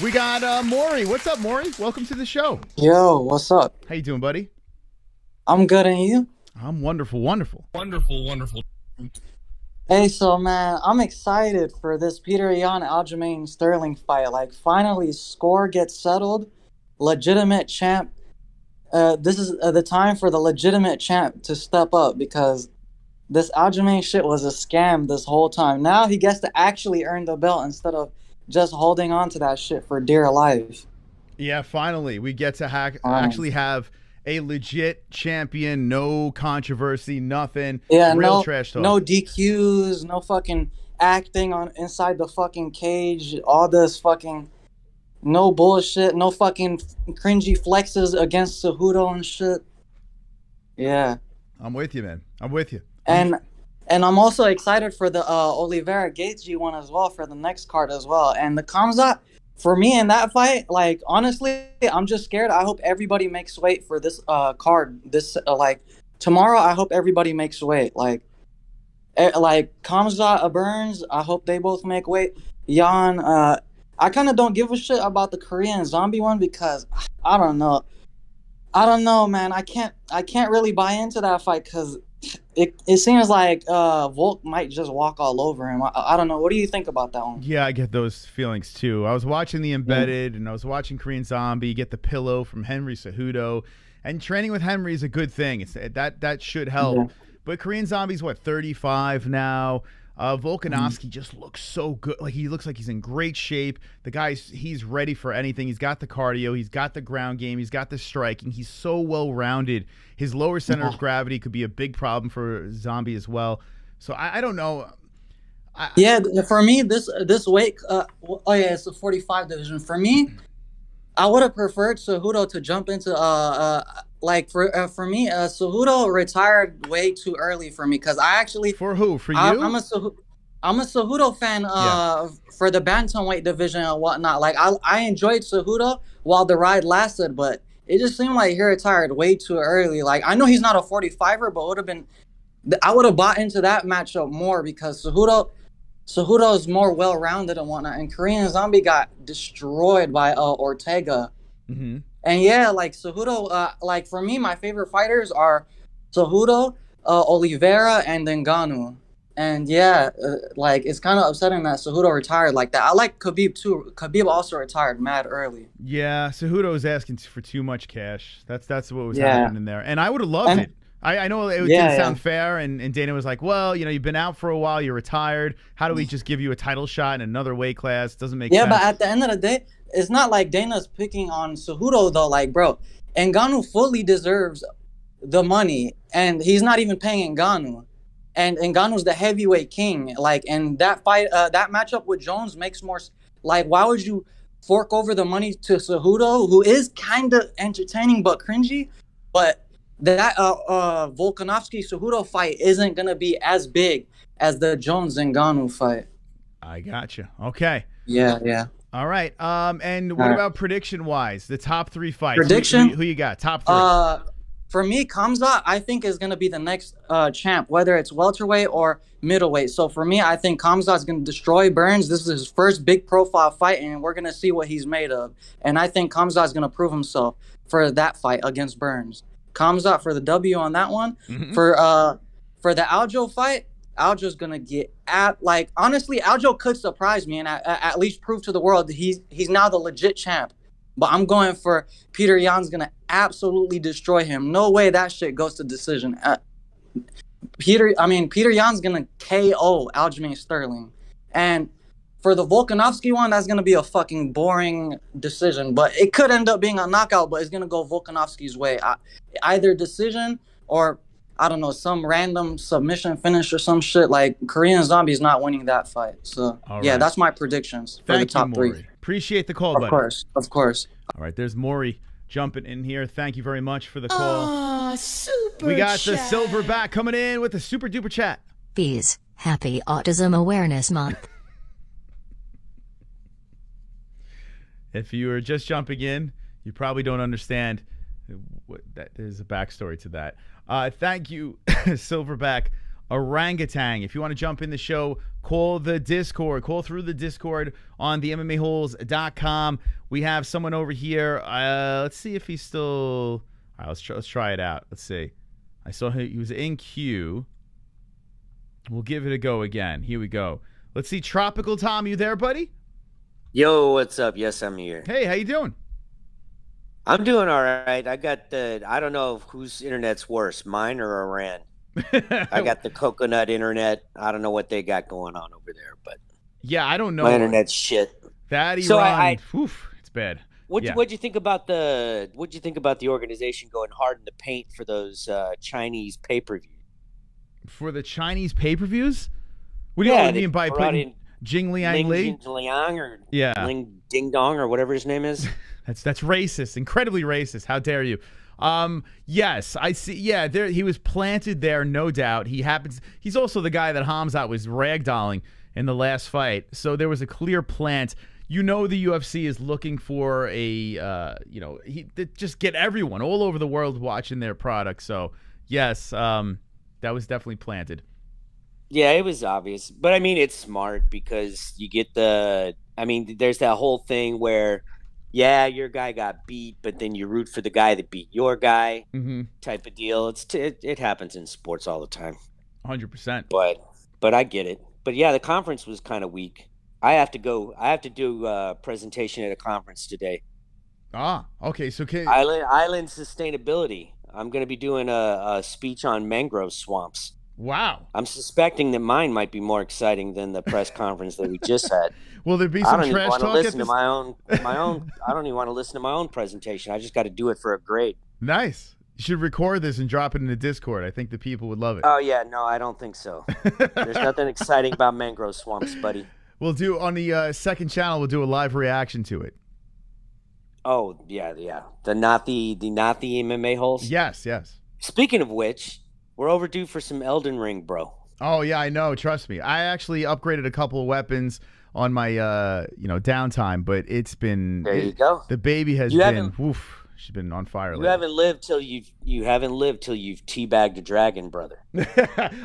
Speaker 3: We got Maury. What's up, Maury? Welcome to the show.
Speaker 21: Yo, what's up?
Speaker 3: How you doing, buddy?
Speaker 21: I'm good, and you?
Speaker 3: I'm wonderful, wonderful.
Speaker 21: Wonderful. Hey, so, man, I'm excited for this Petr Yan Aljamain Sterling fight. Like, finally, score gets settled. Legitimate champ. This is the time for the legitimate champ to step up, because this Aljamain shit was a scam this whole time. Now he gets to actually earn the belt instead of just holding on to that shit for dear life.
Speaker 3: Yeah, finally, we get to actually have a legit champion, no controversy, nothing.
Speaker 21: Yeah,
Speaker 3: real trash talk.
Speaker 21: No DQs, no fucking acting on inside the fucking cage, all this fucking no bullshit, no fucking cringy flexes against Cejudo and shit. Yeah.
Speaker 3: I'm with you, man. I'm with you.
Speaker 21: And I'm also excited for the Oliveira Gaethje one as well, for the next card as well. And the Khamzat, for me in that fight, like, honestly, I'm just scared. I hope everybody makes weight for this card. This like tomorrow, I hope everybody makes weight. Like Khamzat, Burns, I hope they both make weight. Yan, I kind of don't give a shit about the Korean Zombie one, because I don't know. Man. I can't really buy into that fight, because it seems like Volk might just walk all over him. I don't know. What do you think about that one?
Speaker 3: Yeah, I get those feelings too. I was watching the Embedded, and I was watching Korean Zombie get the pillow from Henry Cejudo, and training with Henry is a good thing. It's that should help.
Speaker 21: Yeah.
Speaker 3: But Korean Zombie's what, 35 now. Volkanovski just looks so good. Like, he looks like he's in great shape. The he's ready for anything. He's got the cardio. He's got the ground game. He's got the striking. He's so well-rounded. His lower center of gravity could be a big problem for Zombie as well. So I don't know.
Speaker 21: Yeah, for me, this weight, it's the 45 division. For me, I would have preferred Cejudo to jump into for me, Cejudo retired way too early for me, because I actually
Speaker 3: for who for you
Speaker 21: I'm a Cejudo fan for the bantamweight division and whatnot. Like, I enjoyed Cejudo while the ride lasted, but it just seemed like he retired way too early. Like, I know he's not a 45er, but I would have bought into that matchup more, because Cejudo is more well-rounded and whatnot, and Korean Zombie got destroyed by Ortega.
Speaker 3: Mm-hmm.
Speaker 21: And yeah, like Cejudo, like for me, my favorite fighters are Cejudo, Oliveira, and Ngannou. And yeah, like, it's kind of upsetting that Cejudo retired like that. I like Khabib too. Khabib also retired mad early.
Speaker 3: Yeah, Cejudo was asking for too much cash. That's what was happening there. And I would have loved it. I know it didn't sound fair, and Dana was like, well, you've been out for a while, you're retired. How do we just give you a title shot in another weight class? Doesn't make sense.
Speaker 21: Yeah, but at the end of the day, it's not like Dana's picking on Cejudo, though. Like, bro, Ngannou fully deserves the money, and he's not even paying Ngannou. And Ngannou's the heavyweight king. Like, and that fight, that matchup with Jones makes more. Like, why would you fork over the money to Cejudo, who is kind of entertaining but cringy? But that Volkanovski-Cejudo fight isn't gonna be as big as the Jones Ngannou fight.
Speaker 3: I gotcha. Okay.
Speaker 21: Yeah.
Speaker 3: All right. And what about prediction-wise? The top 3 fights.
Speaker 21: Prediction?
Speaker 3: Who you got? Top 3.
Speaker 21: For me, Khamzat, I think, is going to be the next champ, whether it's welterweight or middleweight. So for me, I think Khamzat's going to destroy Burns. This is his first big profile fight, and we're going to see what he's made of. And I think Khamzat's going to prove himself for that fight against Burns. Khamzat for the W on that one.
Speaker 3: Mm-hmm.
Speaker 21: For the Aljo fight, Aljo's going to get honestly, Aljo could surprise me and at least prove to the world that he's now the legit champ. But I'm going for Petr Yan's going to absolutely destroy him. No way that shit goes to decision. Petr Yan's going to KO Aljamain Sterling. And for the Volkanovski one, that's going to be a fucking boring decision. But it could end up being a knockout, but it's going to go Volkanovski's way. Either decision or, I don't know, some random submission finish or some shit. Like, Korean Zombie's not winning that fight. So, yeah, that's my predictions for the top 3.
Speaker 3: Appreciate the call, buddy.
Speaker 21: Of course.
Speaker 3: All right, there's Maury jumping in here. Thank you very much for the call.
Speaker 15: Oh, super
Speaker 3: We got
Speaker 15: chat.
Speaker 3: the Silverback coming in with the super duper chat.
Speaker 15: Bees, happy Autism Awareness Month.
Speaker 3: If you are just jumping in, you probably don't understand that there's a backstory to that. Thank you, Silverback Orangutan. If you want to jump in the show, call the Discord. Call through the Discord on the MMAHoles.com. We have someone over here. Let's see if he's still... All right, let's try it out. Let's see. I saw he was in queue. We'll give it a go again. Here we go. Let's see. Tropical Tom, you there, buddy?
Speaker 18: Yo, what's up? Yes, I'm here.
Speaker 3: Hey, how you doing?
Speaker 18: I'm doing all right. I got I don't know whose internet's worse, mine or Iran. I got the coconut internet. I don't know what they got going on over there, but
Speaker 3: yeah, I don't know.
Speaker 18: My internet's shit.
Speaker 3: That Iran,
Speaker 18: so
Speaker 3: it's bad.
Speaker 18: What'd you think about the organization going hard in the paint for those Chinese pay-per-views?
Speaker 3: For the Chinese pay-per-views? What do you mean by putting Jing Liang Li?
Speaker 18: Jing Liang or
Speaker 3: Ling
Speaker 18: Ding Dong or whatever his name is?
Speaker 3: That's racist, incredibly racist. How dare you? Yes, I see. Yeah, he was planted there, no doubt. He's also the guy that Khamzat was ragdolling in the last fight. So there was a clear plant. You know, the UFC is looking for just get everyone all over the world watching their product. So yes, that was definitely planted.
Speaker 18: Yeah, it was obvious, but I mean, it's smart because you get there's that whole thing where, yeah, your guy got beat, but then you root for the guy that beat your guy, type of deal. It happens in sports all the time.
Speaker 3: 100%.
Speaker 18: But I get it. But yeah, the conference was kind of weak. I have to do a presentation at a conference today.
Speaker 3: Ah, okay. So
Speaker 18: Island sustainability. I'm going to be doing a speech on mangrove swamps.
Speaker 3: Wow.
Speaker 18: I'm suspecting that mine might be more exciting than the press conference that we just had.
Speaker 3: Will there be some trash talk? I don't even
Speaker 18: want to listen to my own presentation. I just got to do it for a grade.
Speaker 3: Nice. You should record this and drop it in the Discord. I think the people would love it.
Speaker 18: Oh yeah, no, I don't think so. There's nothing exciting about mangrove swamps, buddy.
Speaker 3: We'll do on the second channel. We'll do a live reaction to it.
Speaker 18: Oh yeah. The not the MMA-Holes.
Speaker 3: Yes.
Speaker 18: Speaking of which, we're overdue for some Elden Ring, bro.
Speaker 3: Oh yeah, I know. Trust me. I actually upgraded a couple of weapons on my downtime, but it's been
Speaker 18: you go.
Speaker 3: The baby has been she's been on fire.
Speaker 18: You haven't lived till you've teabagged a dragon, brother.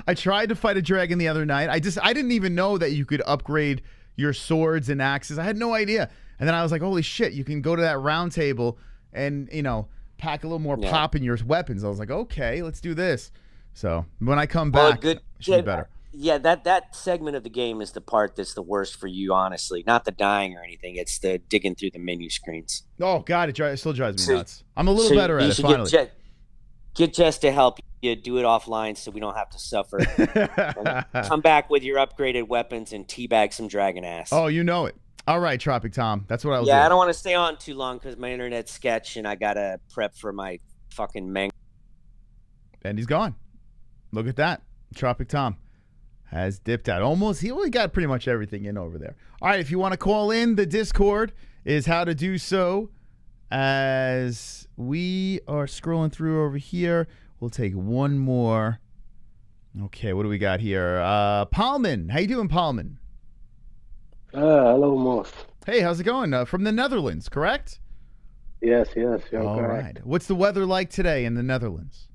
Speaker 3: I tried to fight a dragon the other night. I didn't even know that you could upgrade your swords and axes. I had no idea. And then I was like, holy shit, you can go to that round table and pack a little more pop in your weapons. I was like, okay, let's do this. So when I come back, it should be better.
Speaker 18: Yeah, that segment of the game is the part that's the worst for you, honestly. Not the dying or anything. It's the digging through the menu screens.
Speaker 3: Oh, God, it still drives me nuts. I'm a little better at it, finally.
Speaker 18: Get Jess to help you do it offline so we don't have to suffer. Come back with your upgraded weapons and teabag some dragon ass.
Speaker 3: Oh, you know it. All right, Tropic Tom. That's what I was
Speaker 18: Yeah,
Speaker 3: doing.
Speaker 18: I don't want to stay on too long because my internet's sketch and I gotta prep for my fucking mango.
Speaker 3: And he's gone. Look at that. Tropic Tom has dipped out. Almost. He only got pretty much everything in over there. All right, if you want to call in, the Discord is how to do so. As we are scrolling through over here, we'll take one more. Okay, what do we got here? Palman. How you doing, Palman?
Speaker 12: Hello, Moss.
Speaker 3: Hey, how's it going? From the Netherlands, correct?
Speaker 12: Yes, you're
Speaker 3: All
Speaker 12: correct.
Speaker 3: right. What's the weather like today in the Netherlands?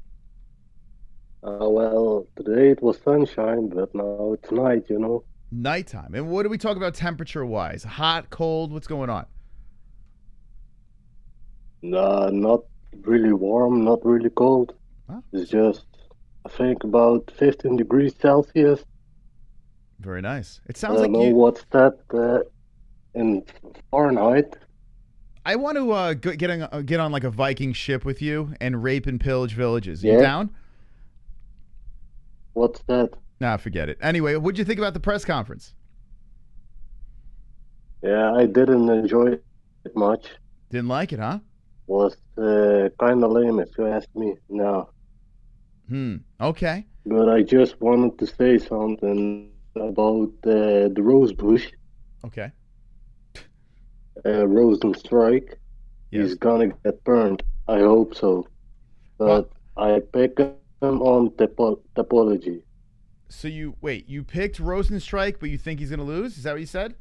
Speaker 12: Well, today it was sunshine, but now it's night, you know.
Speaker 3: Nighttime. And what do we talk about temperature-wise? Hot, cold? What's going on?
Speaker 12: Not really warm, not really cold.
Speaker 3: Huh?
Speaker 12: It's just, I think, about 15 degrees Celsius.
Speaker 3: Very nice. It
Speaker 12: I
Speaker 3: sounds
Speaker 12: don't
Speaker 3: like
Speaker 12: know
Speaker 3: you...
Speaker 12: what's that in Fahrenheit.
Speaker 3: I want to get on like a Viking ship with you and rape and pillage villages.
Speaker 12: Yeah.
Speaker 3: You down?
Speaker 12: What's that?
Speaker 3: Nah, forget it. Anyway, what'd you think about the press conference?
Speaker 12: Yeah, I didn't enjoy it much.
Speaker 3: Didn't like it, huh?
Speaker 12: Was kind of lame, if you ask me. No.
Speaker 3: Okay.
Speaker 12: But I just wanted to say something about the rose bush.
Speaker 3: Okay.
Speaker 12: Rosenstrike.
Speaker 3: Yes.
Speaker 12: He's gonna get burned. I hope so. But I pick him on topology.
Speaker 3: So you picked Rosenstrike, but you think he's going to lose? Is that what you said?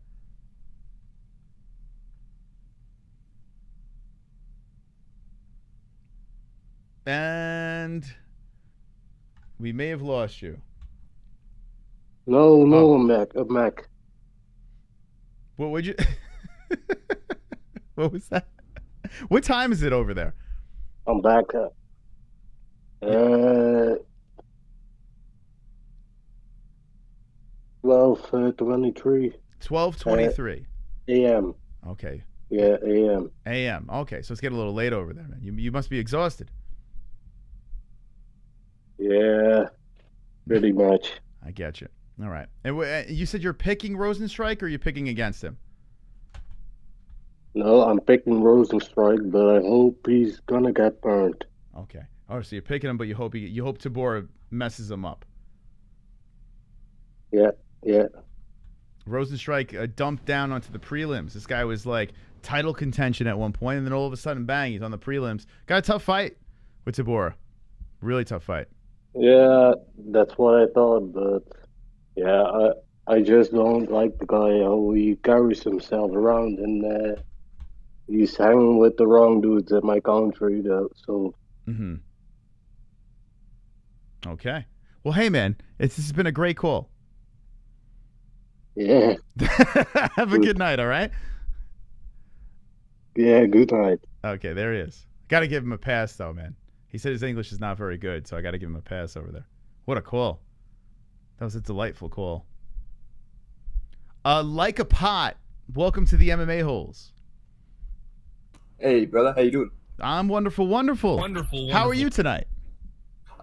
Speaker 3: And we may have lost you.
Speaker 12: No, Mac.
Speaker 3: What would you? What was that? What time is it over there?
Speaker 12: I'm back. 12:23.
Speaker 3: 12:23
Speaker 12: a.m.
Speaker 3: Okay.
Speaker 12: Yeah, a.m.
Speaker 3: A.m. Okay, so it's getting a little late over there, man. You must be exhausted.
Speaker 12: Yeah, pretty much.
Speaker 3: I get you. All right. And you said you're picking Rosenstrike, or you're picking against him?
Speaker 12: No, I'm picking Rosenstrike, but I hope he's gonna get burned.
Speaker 3: Okay. Oh, so you're picking him, but you hope Tabora messes him up.
Speaker 12: Yeah.
Speaker 3: Rosenstrike dumped down onto the prelims. This guy was like title contention at one point, and then all of a sudden, bang, he's on the prelims. Got a tough fight with Tabora. Really tough fight.
Speaker 12: Yeah, that's what I thought, but yeah, I just don't like the guy how he carries himself around, and he's hanging with the wrong dudes at my country, though. So.
Speaker 3: Okay. Well, hey, man, this has been a great call.
Speaker 12: Yeah.
Speaker 3: Have a good night, all right?
Speaker 12: Yeah, good night.
Speaker 3: Okay, there he is. Got to give him a pass, though, man. He said his English is not very good, so I got to give him a pass over there. What a call. That was a delightful call. Like a pot, welcome to the MMA-Holes.
Speaker 22: Hey, brother, how you doing?
Speaker 3: I'm wonderful. How are you tonight?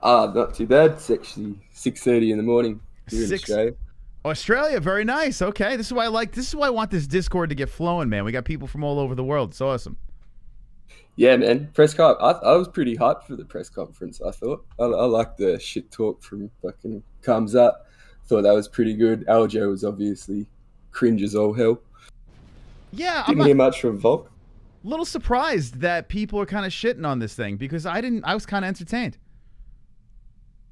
Speaker 22: Not too bad. It's actually 6:30 in the morning here in Australia.
Speaker 3: Australia, very nice. Okay, this is why I want this Discord to get flowing, man. We got people from all over the world. It's awesome.
Speaker 22: Yeah, man. Press conference. I was pretty hyped for the press conference. I thought I liked the shit talk from fucking Khamzat. Thought that was pretty good. Aljo was obviously cringe as all hell.
Speaker 3: Yeah,
Speaker 22: didn't hear much from Volk.
Speaker 3: Little surprised that people are kind of shitting on this thing because I was kind of entertained.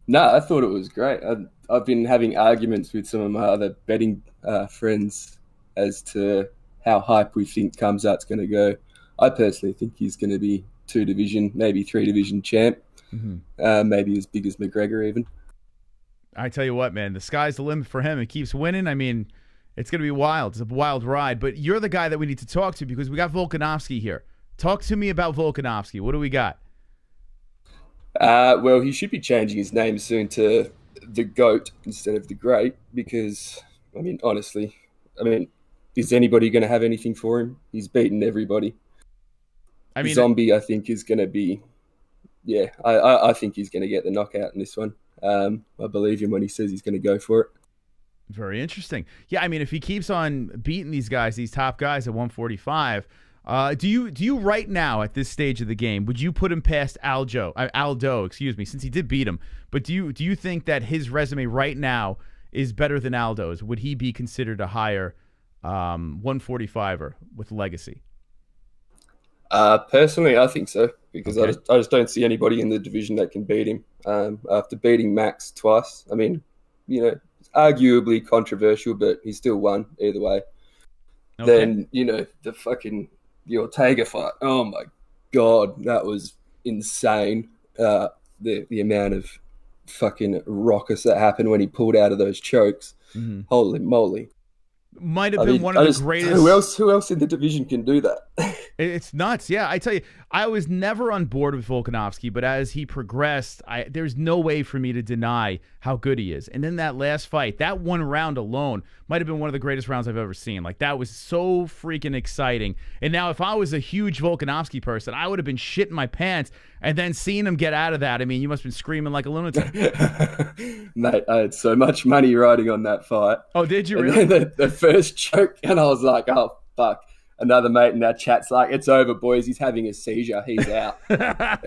Speaker 22: No, I thought it was great. I've been having arguments with some of my other betting friends as to how hype we think Khamzat's going to go. I personally think he's going to be 2-division, maybe 3-division champ, maybe as big as McGregor even.
Speaker 3: I tell you what, man, the sky's the limit for him. He keeps winning. I mean, it's going to be wild. It's a wild ride. But you're the guy that we need to talk to because we got Volkanovski here. Talk to me about Volkanovski. What do we got?
Speaker 22: Well, he should be changing his name soon to the GOAT instead of the Great because, I mean, honestly, is anybody going to have anything for him? He's beaten everybody. I mean, Zombie, I think, is going to be, I think he's going to get the knockout in this one. I believe him when he says he's going to go for it.
Speaker 3: Very interesting. Yeah, I mean, if he keeps on beating these guys, these top guys at 145, do you right now at this stage of the game, would you put him past Aldo, excuse me, since he did beat him? But do you think that his resume right now is better than Aldo's? Would he be considered a higher 145er with legacy?
Speaker 22: Personally, I think so, because
Speaker 3: Okay.
Speaker 22: I just don't see anybody in the division that can beat him. After beating Max twice, I mean, you know, it's arguably controversial, but he still won either way.
Speaker 3: Okay.
Speaker 22: Then, you know, the Ortega fight. Oh my God, that was insane. The amount of fucking rockets that happened when he pulled out of those chokes.
Speaker 3: Mhm.
Speaker 22: Holy moly.
Speaker 3: Might have been one of the greatest.
Speaker 22: Who else in the division can do that?
Speaker 3: It's nuts. Yeah, I tell you, I was never on board with Volkanovski, but as he progressed, there's no way for me to deny how good he is. And then that last fight, that one round alone might have been one of the greatest rounds I've ever seen. Like, that was so freaking exciting. And now if I was a huge Volkanovski person, I would have been shitting my pants. And then seeing him get out of that, I mean, you must have been screaming like a lunatic.
Speaker 22: Mate, I had so much money riding on that fight.
Speaker 3: Oh, did you
Speaker 22: And
Speaker 3: really?
Speaker 22: then the first choke, and I was like, oh, fuck. Another mate in our chat's like, it's over, boys. He's having a seizure. He's out. And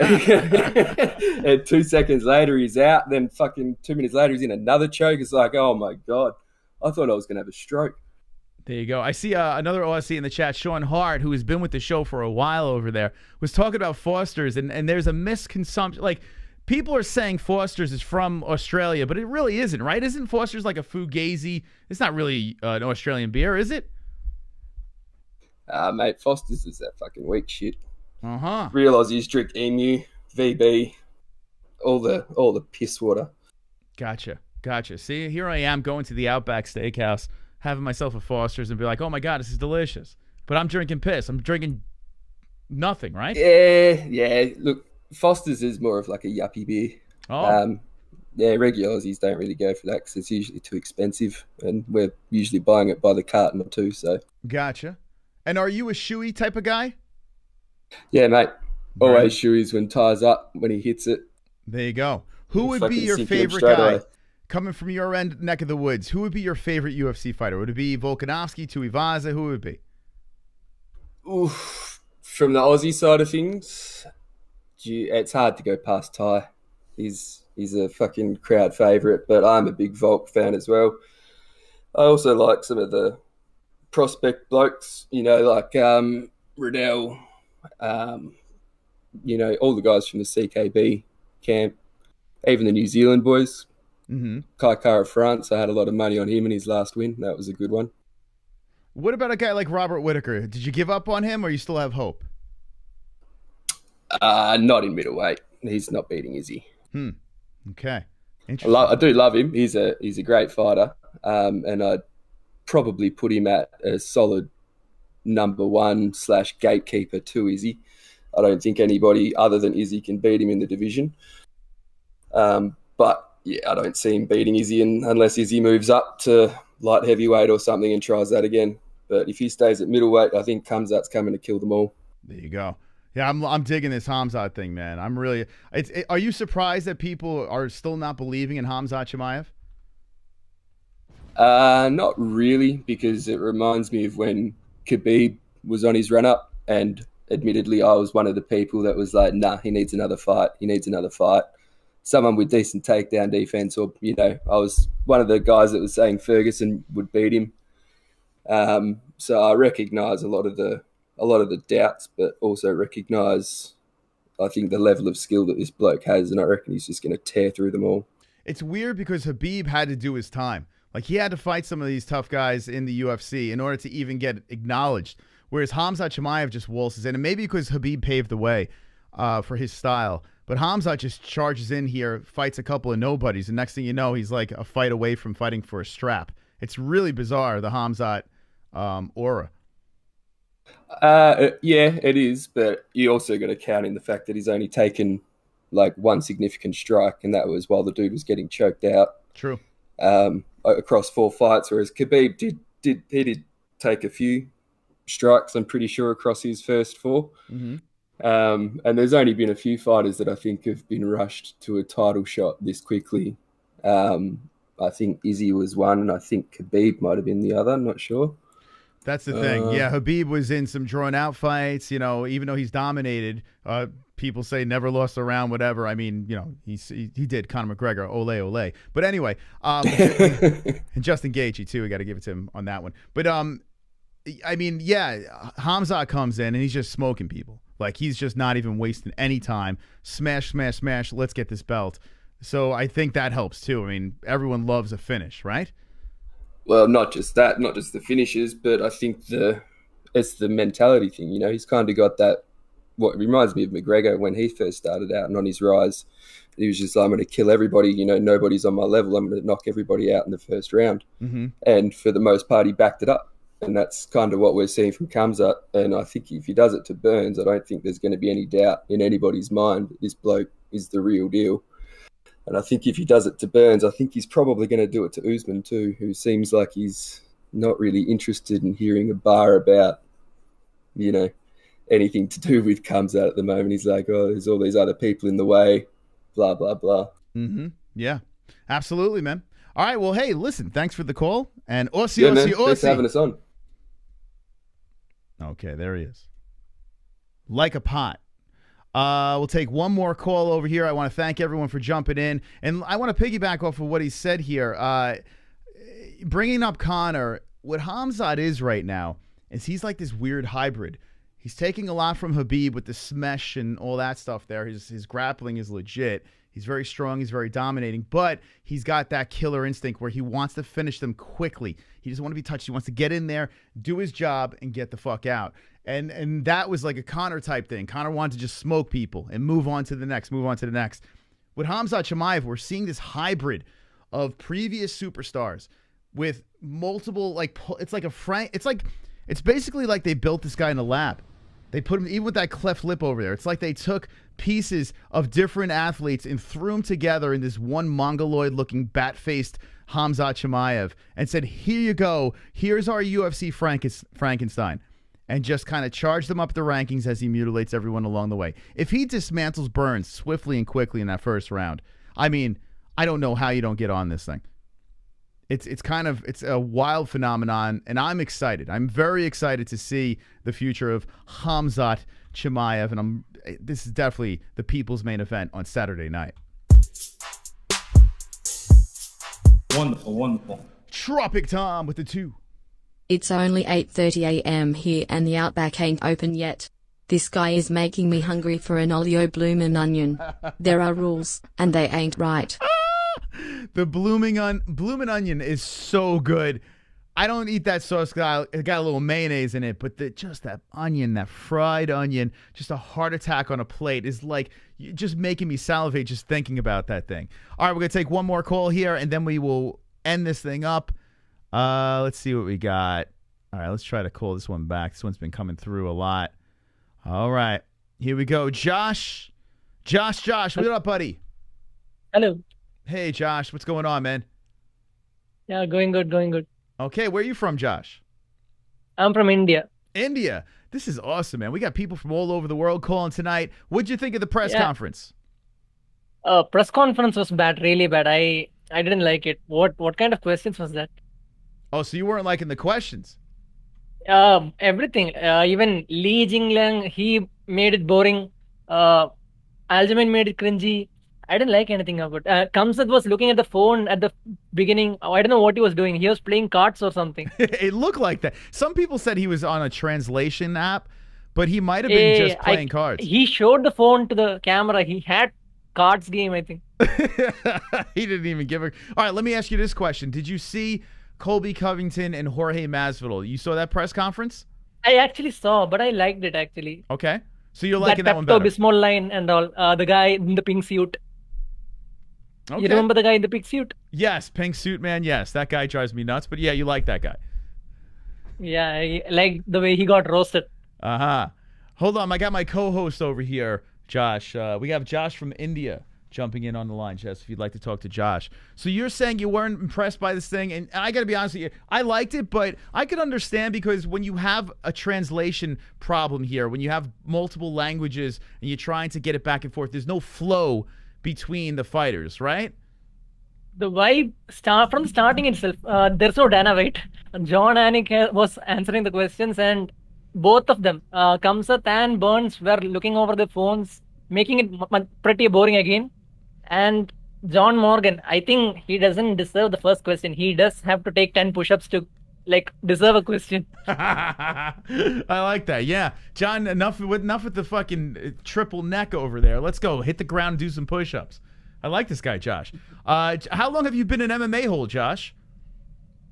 Speaker 22: 2 seconds later, he's out. Then fucking 2 minutes later, he's in another choke. It's like, oh, my God. I thought I was going to have a stroke.
Speaker 3: There you go. I see another OSC in the chat, Sean Hart, who has been with the show for a while over there, was talking about Foster's, and there's a misconsumption. Like, people are saying Foster's is from Australia, but it really isn't, right? Isn't Foster's like a Fugazi? It's not really an Australian beer, is it?
Speaker 22: Mate, Foster's is that fucking weak shit.
Speaker 3: Uh-huh.
Speaker 22: Real Aussies drink Emu, VB, all the piss water.
Speaker 3: Gotcha. See, here I am going to the Outback Steakhouse, having myself a Foster's, and be like, oh my God, this is delicious. But I'm drinking piss. I'm drinking nothing, right?
Speaker 22: Yeah. Look, Foster's is more of like a yuppie beer.
Speaker 3: Oh.
Speaker 22: Yeah, regular Aussies don't really go for that because it's usually too expensive, and we're usually buying it by the carton or two. So.
Speaker 3: Gotcha. And are you a shoey type of guy?
Speaker 22: Yeah, mate. Always shoeys when ties up, when he hits it.
Speaker 3: There you go. Who would be
Speaker 22: Fucking
Speaker 3: your
Speaker 22: sink him
Speaker 3: favorite
Speaker 22: straight
Speaker 3: guy?
Speaker 22: away.
Speaker 3: Coming from your end neck of the woods, who would be your favorite UFC fighter? Would it be Volkanovski, Tuivasa? Who would it be?
Speaker 22: Oof. From the Aussie side of things, it's hard to go past Ty. He's a fucking crowd favourite, but I'm a big Volk fan as well. I also like some of the prospect blokes, you know, like Riddell, you know, all the guys from the CKB camp, even the New Zealand boys.
Speaker 3: Mm-hmm.
Speaker 22: Kai Kara France, I had a lot of money on him in his last win. That was a good one.
Speaker 3: What about a guy like Robert Whittaker? Did you give up on him, or you still have hope?
Speaker 22: Not in middleweight. He's not beating Izzy.
Speaker 3: Okay.
Speaker 22: I do love him. He's a great fighter, and I'd probably put him at a solid number 1/ gatekeeper to Izzy. I don't think anybody other than Izzy can beat him in the division. But yeah, I don't see him beating Izzy unless Izzy moves up to light heavyweight or something and tries that again. But if he stays at middleweight, I think Khamzat's coming to kill them all.
Speaker 3: There you go. Yeah, I'm digging this Khamzat thing, man. I'm really. Are you surprised that people are still not believing in Khamzat Chimaev?
Speaker 22: Not really, because it reminds me of when Khabib was on his run-up, and admittedly, I was one of the people that was like, nah, he needs another fight. Someone with decent takedown defense, or, you know, I was one of the guys that was saying Ferguson would beat him. So I recognize a lot of the doubts, but also recognize, I think, the level of skill that this bloke has, and I reckon he's just going to tear through them all.
Speaker 3: It's weird because Khabib had to do his time. Like, he had to fight some of these tough guys in the UFC in order to even get acknowledged, whereas Khamzat Chimaev just waltzes in, and maybe because Khabib paved the way for his style. But Khamzat just charges in here, fights a couple of nobodies, and next thing you know, he's like a fight away from fighting for a strap. It's really bizarre, the Khamzat aura.
Speaker 22: Yeah, it is, but you also got to count in the fact that he's only taken like one significant strike, and that was while the dude was getting choked out.
Speaker 3: True.
Speaker 22: Across 4 fights, whereas Khabib did take a few strikes, I'm pretty sure, across his first 4.
Speaker 3: Mm-hmm.
Speaker 22: And there's only been a few fighters that I think have been rushed to a title shot this quickly. I think Izzy was one, and I think Khabib might have been the other. I'm not sure.
Speaker 3: That's the thing. Yeah, Khabib was in some drawn-out fights. You know, even though he's dominated, people say never lost a round, whatever. I mean, you know, he did. Conor McGregor, ole, ole. But anyway, and Justin Gaethje, too. We got to give it to him on that one. But, I mean, yeah, Khamzat comes in, and he's just smoking people. Like, he's just not even wasting any time. Smash, smash, smash. Let's get this belt. So I think that helps, too. I mean, everyone loves a finish, right?
Speaker 22: Well, not just that, not just the finishes, but I think it's the mentality thing. You know, he's kind of got that. What reminds me of McGregor when he first started out and on his rise. He was just, I'm going to kill everybody. You know, nobody's on my level. I'm going to knock everybody out in the first round.
Speaker 3: Mm-hmm.
Speaker 22: And for the most part, he backed it up. And that's kind of what we're seeing from Khamzat. And I think if he does it to Burns, I don't think there's going to be any doubt in anybody's mind that this bloke is the real deal. And I think if he does it to Burns, I think he's probably going to do it to Usman too, who seems like he's not really interested in hearing a bar about, you know, anything to do with Khamzat at the moment. He's like, oh, there's all these other people in the way, blah, blah, blah.
Speaker 3: Mm-hmm. Yeah, absolutely, man. All right, well, hey, listen, thanks for the call. And Aussie,
Speaker 22: Yeah,
Speaker 3: Aussie,
Speaker 22: man,
Speaker 3: Aussie.
Speaker 22: thanks for having us on.
Speaker 3: Okay, there he is. Like a pot. We'll take one more call over here. I want to thank everyone for jumping in. And I want to piggyback off of what he said here. Bringing up Conor, what Khamzat is right now is he's like this weird hybrid. He's taking a lot from Khabib with the smesh and all that stuff there. His grappling is legit. He's very strong. He's very dominating. But he's got that killer instinct where he wants to finish them quickly. He doesn't want to be touched. He wants to get in there, do his job, and get the fuck out. And that was like a Conor type thing. Conor wanted to just smoke people and move on to the next, move on to the next. With Khamzat Chimaev, we're seeing this hybrid of previous superstars with multiple, like, it's basically like they built this guy in a lab. They put him, even with that cleft lip over there, it's like they took pieces of different athletes and threw them together in this one mongoloid-looking, bat-faced Khamzat Chimaev and said, here you go, here's our UFC Frankenstein. And just kind of charged them up the rankings as he mutilates everyone along the way. If he dismantles Burns swiftly and quickly in that first round, I mean, I don't know how you don't get on this thing. It's a wild phenomenon, and I'm excited. I'm very excited to see the future of Khamzat Chimaev, and this is definitely the people's main event on Saturday night.
Speaker 14: Wonderful, wonderful.
Speaker 3: Tropic Tom with the 2.
Speaker 9: It's only 8:30 a.m. here and the Outback ain't open yet. This guy is making me hungry for an oleo bloomin' onion. There are rules, and they ain't right.
Speaker 3: The bloomin' onion is so good. I don't eat that sauce. It got a little mayonnaise in it, but just that onion, that fried onion, just a heart attack on a plate is like just making me salivate just thinking about that thing. All right, we're going to take one more call here, and then we will end this thing up. Let's see what we got. All right, let's try to call this one back. This one's been coming through a lot. All right, here we go. Josh, what up, buddy?
Speaker 4: Hello.
Speaker 3: Hey, Josh, what's going on, man?
Speaker 4: Yeah, going good.
Speaker 3: Okay, where are you from, Josh?
Speaker 4: I'm from India.
Speaker 3: India. This is awesome, man. We got people from all over the world calling tonight. What'd you think of the press conference?
Speaker 4: Press conference was bad, really bad. I didn't like it. What kind of questions was that?
Speaker 3: Oh, so you weren't liking the questions?
Speaker 4: Everything. Even Li Jingliang, he made it boring. Aljamain made it cringy. I didn't like anything about it. Khamzat was looking at the phone at the beginning. I don't know what he was doing. He was playing cards or something.
Speaker 3: It looked like that. Some people said he was on a translation app, but he might have been just playing cards.
Speaker 4: He showed the phone to the camera. He had cards game, I think.
Speaker 3: He didn't even give a... All right, let me ask you this question. Did you see Colby Covington and Jorge Masvidal? You saw that press conference?
Speaker 4: I actually saw, but I liked it, actually.
Speaker 3: Okay. So you're liking that one better?
Speaker 4: Bismol line and all. The guy in the pink suit. Okay. You remember the guy in the pink suit?
Speaker 3: Yes, pink suit man. Yes, that guy drives me nuts. But yeah, you like that guy.
Speaker 4: Yeah, I like the way he got roasted.
Speaker 3: Hold on, I got my co-host over here, Josh. We have Josh from India jumping in on the line, Jess, if you'd like to talk to Josh. So you're saying you weren't impressed by this thing, and I got to be honest with you, I liked it, but I could understand because when you have a translation problem here, when you have multiple languages and you're trying to get it back and forth, there's no flow between the fighters, right?
Speaker 4: the vibe from starting itself. There's no Dana White. John Anik was answering the questions, and both of them, Khamzat and Burns, were looking over the phones, making it pretty boring again. And John Morgan, I think he doesn't deserve the first question. He does have to take 10 push-ups to deserve a question.
Speaker 3: I like that. Yeah, John. Enough with the fucking triple neck over there. Let's go. Hit the ground. Do some push-ups. I like this guy, Josh. How long have you been in MMA-Hole, Josh?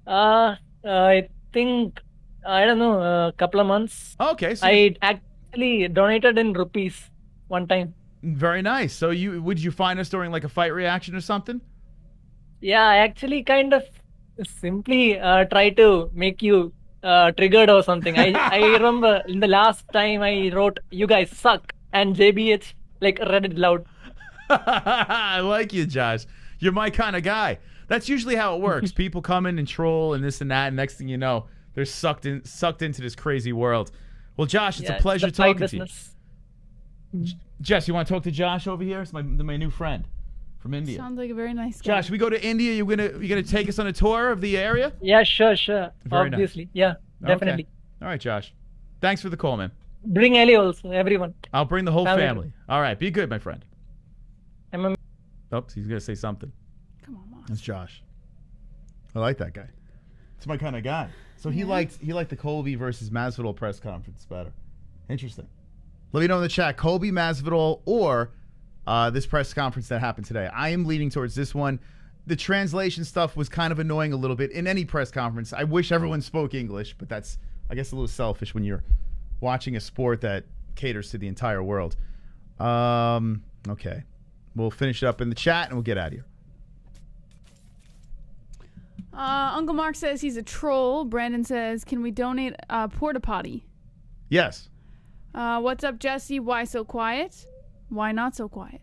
Speaker 4: I think, I don't know, a couple of months.
Speaker 3: Okay. So
Speaker 4: I actually donated in rupees one time.
Speaker 3: Very nice. So would you find us during like a fight reaction or something?
Speaker 4: Yeah, I actually kind of simply try to make you triggered or something. I remember in the last time I wrote, "You guys suck," and JBH read it loud.
Speaker 3: I like you, Josh. You're my kind of guy. That's usually how it works. People come in and troll and this and that, and next thing you know, they're sucked into this crazy world. Well, Josh, it's a pleasure talking to you. Jess, you want to talk to Josh over here? It's my new friend from India.
Speaker 6: Sounds like a very nice guy.
Speaker 3: Josh, we go to India. You gonna take us on a tour of the area?
Speaker 4: Yeah, sure.
Speaker 3: Very
Speaker 4: Obviously,
Speaker 3: nice.
Speaker 4: Yeah, definitely.
Speaker 3: Okay. All right, Josh. Thanks for the call, man.
Speaker 4: Bring Ellie also, everyone.
Speaker 3: I'll bring the whole family. All right, be good, my friend. Oops, he's gonna say something.
Speaker 6: Come on, Moss.
Speaker 3: That's Josh. I like that guy. It's my kind of guy. So he liked the Colby versus Masvidal press conference better. Interesting. Let me know in the chat, Colby, Masvidal, or this press conference that happened today. I am leaning towards this one. The translation stuff was kind of annoying a little bit in any press conference. I wish everyone spoke English, but that's, I guess, a little selfish when you're watching a sport that caters to the entire world. Okay. We'll finish it up in the chat and we'll get out of here.
Speaker 6: Uncle Mark says he's a troll. Brandon says, can we donate a porta potty?
Speaker 3: Yes.
Speaker 6: What's up, Jesse? Why so quiet? Why not so quiet?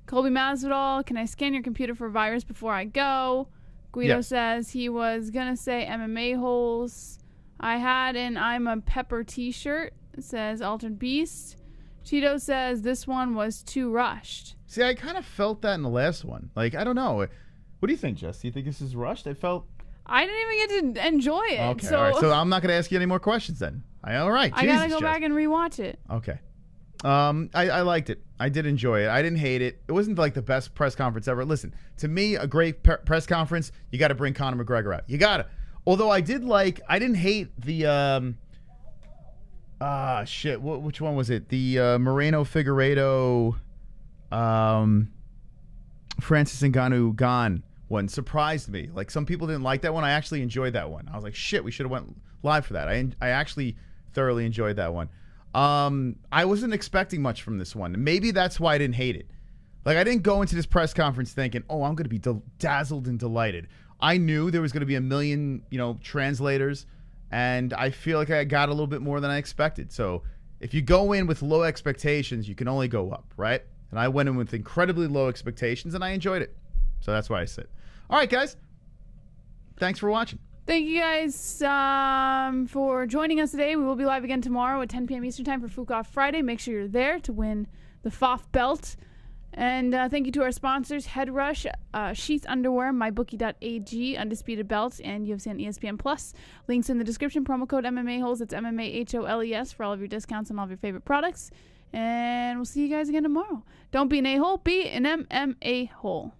Speaker 6: Colby Masvidal, can I scan your computer for virus before I go? Guido says he was going to say MMA-Holes. I had an I'm a Pepper t-shirt. It says Altered Beast. Cheeto says this one was too rushed.
Speaker 3: See, I kind of felt that in the last one. I don't know. What do you think, Jess? Do you think this is rushed? I
Speaker 6: didn't even get to enjoy it.
Speaker 3: Okay,
Speaker 6: so
Speaker 3: all right. So I'm not going to ask you any more questions then. All right.
Speaker 6: I got to go back and rewatch it.
Speaker 3: Okay. I liked it. I did enjoy it. I didn't hate it. It wasn't the best press conference ever. Listen, to me, a great press conference, you got to bring Conor McGregor out. You got to. Although I didn't hate the which one was it? The Moreno Figueiredo Francis Ngannou Gane one surprised me. Some people didn't like that one. I actually enjoyed that one. I was like, shit, we should have went live for that. I actually thoroughly enjoyed that one. I wasn't expecting much from this one. Maybe that's why I didn't hate it. I didn't go into this press conference thinking, oh, I'm going to be dazzled and delighted. I knew there was going to be a million, translators, and I feel like I got a little bit more than I expected. So if you go in with low expectations, you can only go up, right? And I went in with incredibly low expectations, and I enjoyed it. So that's why I said. All right, guys. Thanks for watching.
Speaker 6: Thank you guys for joining us today. We will be live again tomorrow at 10 p.m. Eastern Time for Fook Off Friday. Make sure you're there to win the FOF belt. And thank you to our sponsors, Head Rush, Sheath Underwear, MyBookie.ag, Undisputed Belts, and UFC on ESPN Plus. Links in the description. Promo code MMA-Holes. It's MMA-HOLES for all of your discounts on all of your favorite products. And we'll see you guys again tomorrow. Don't be an a-hole, be an MMA hole.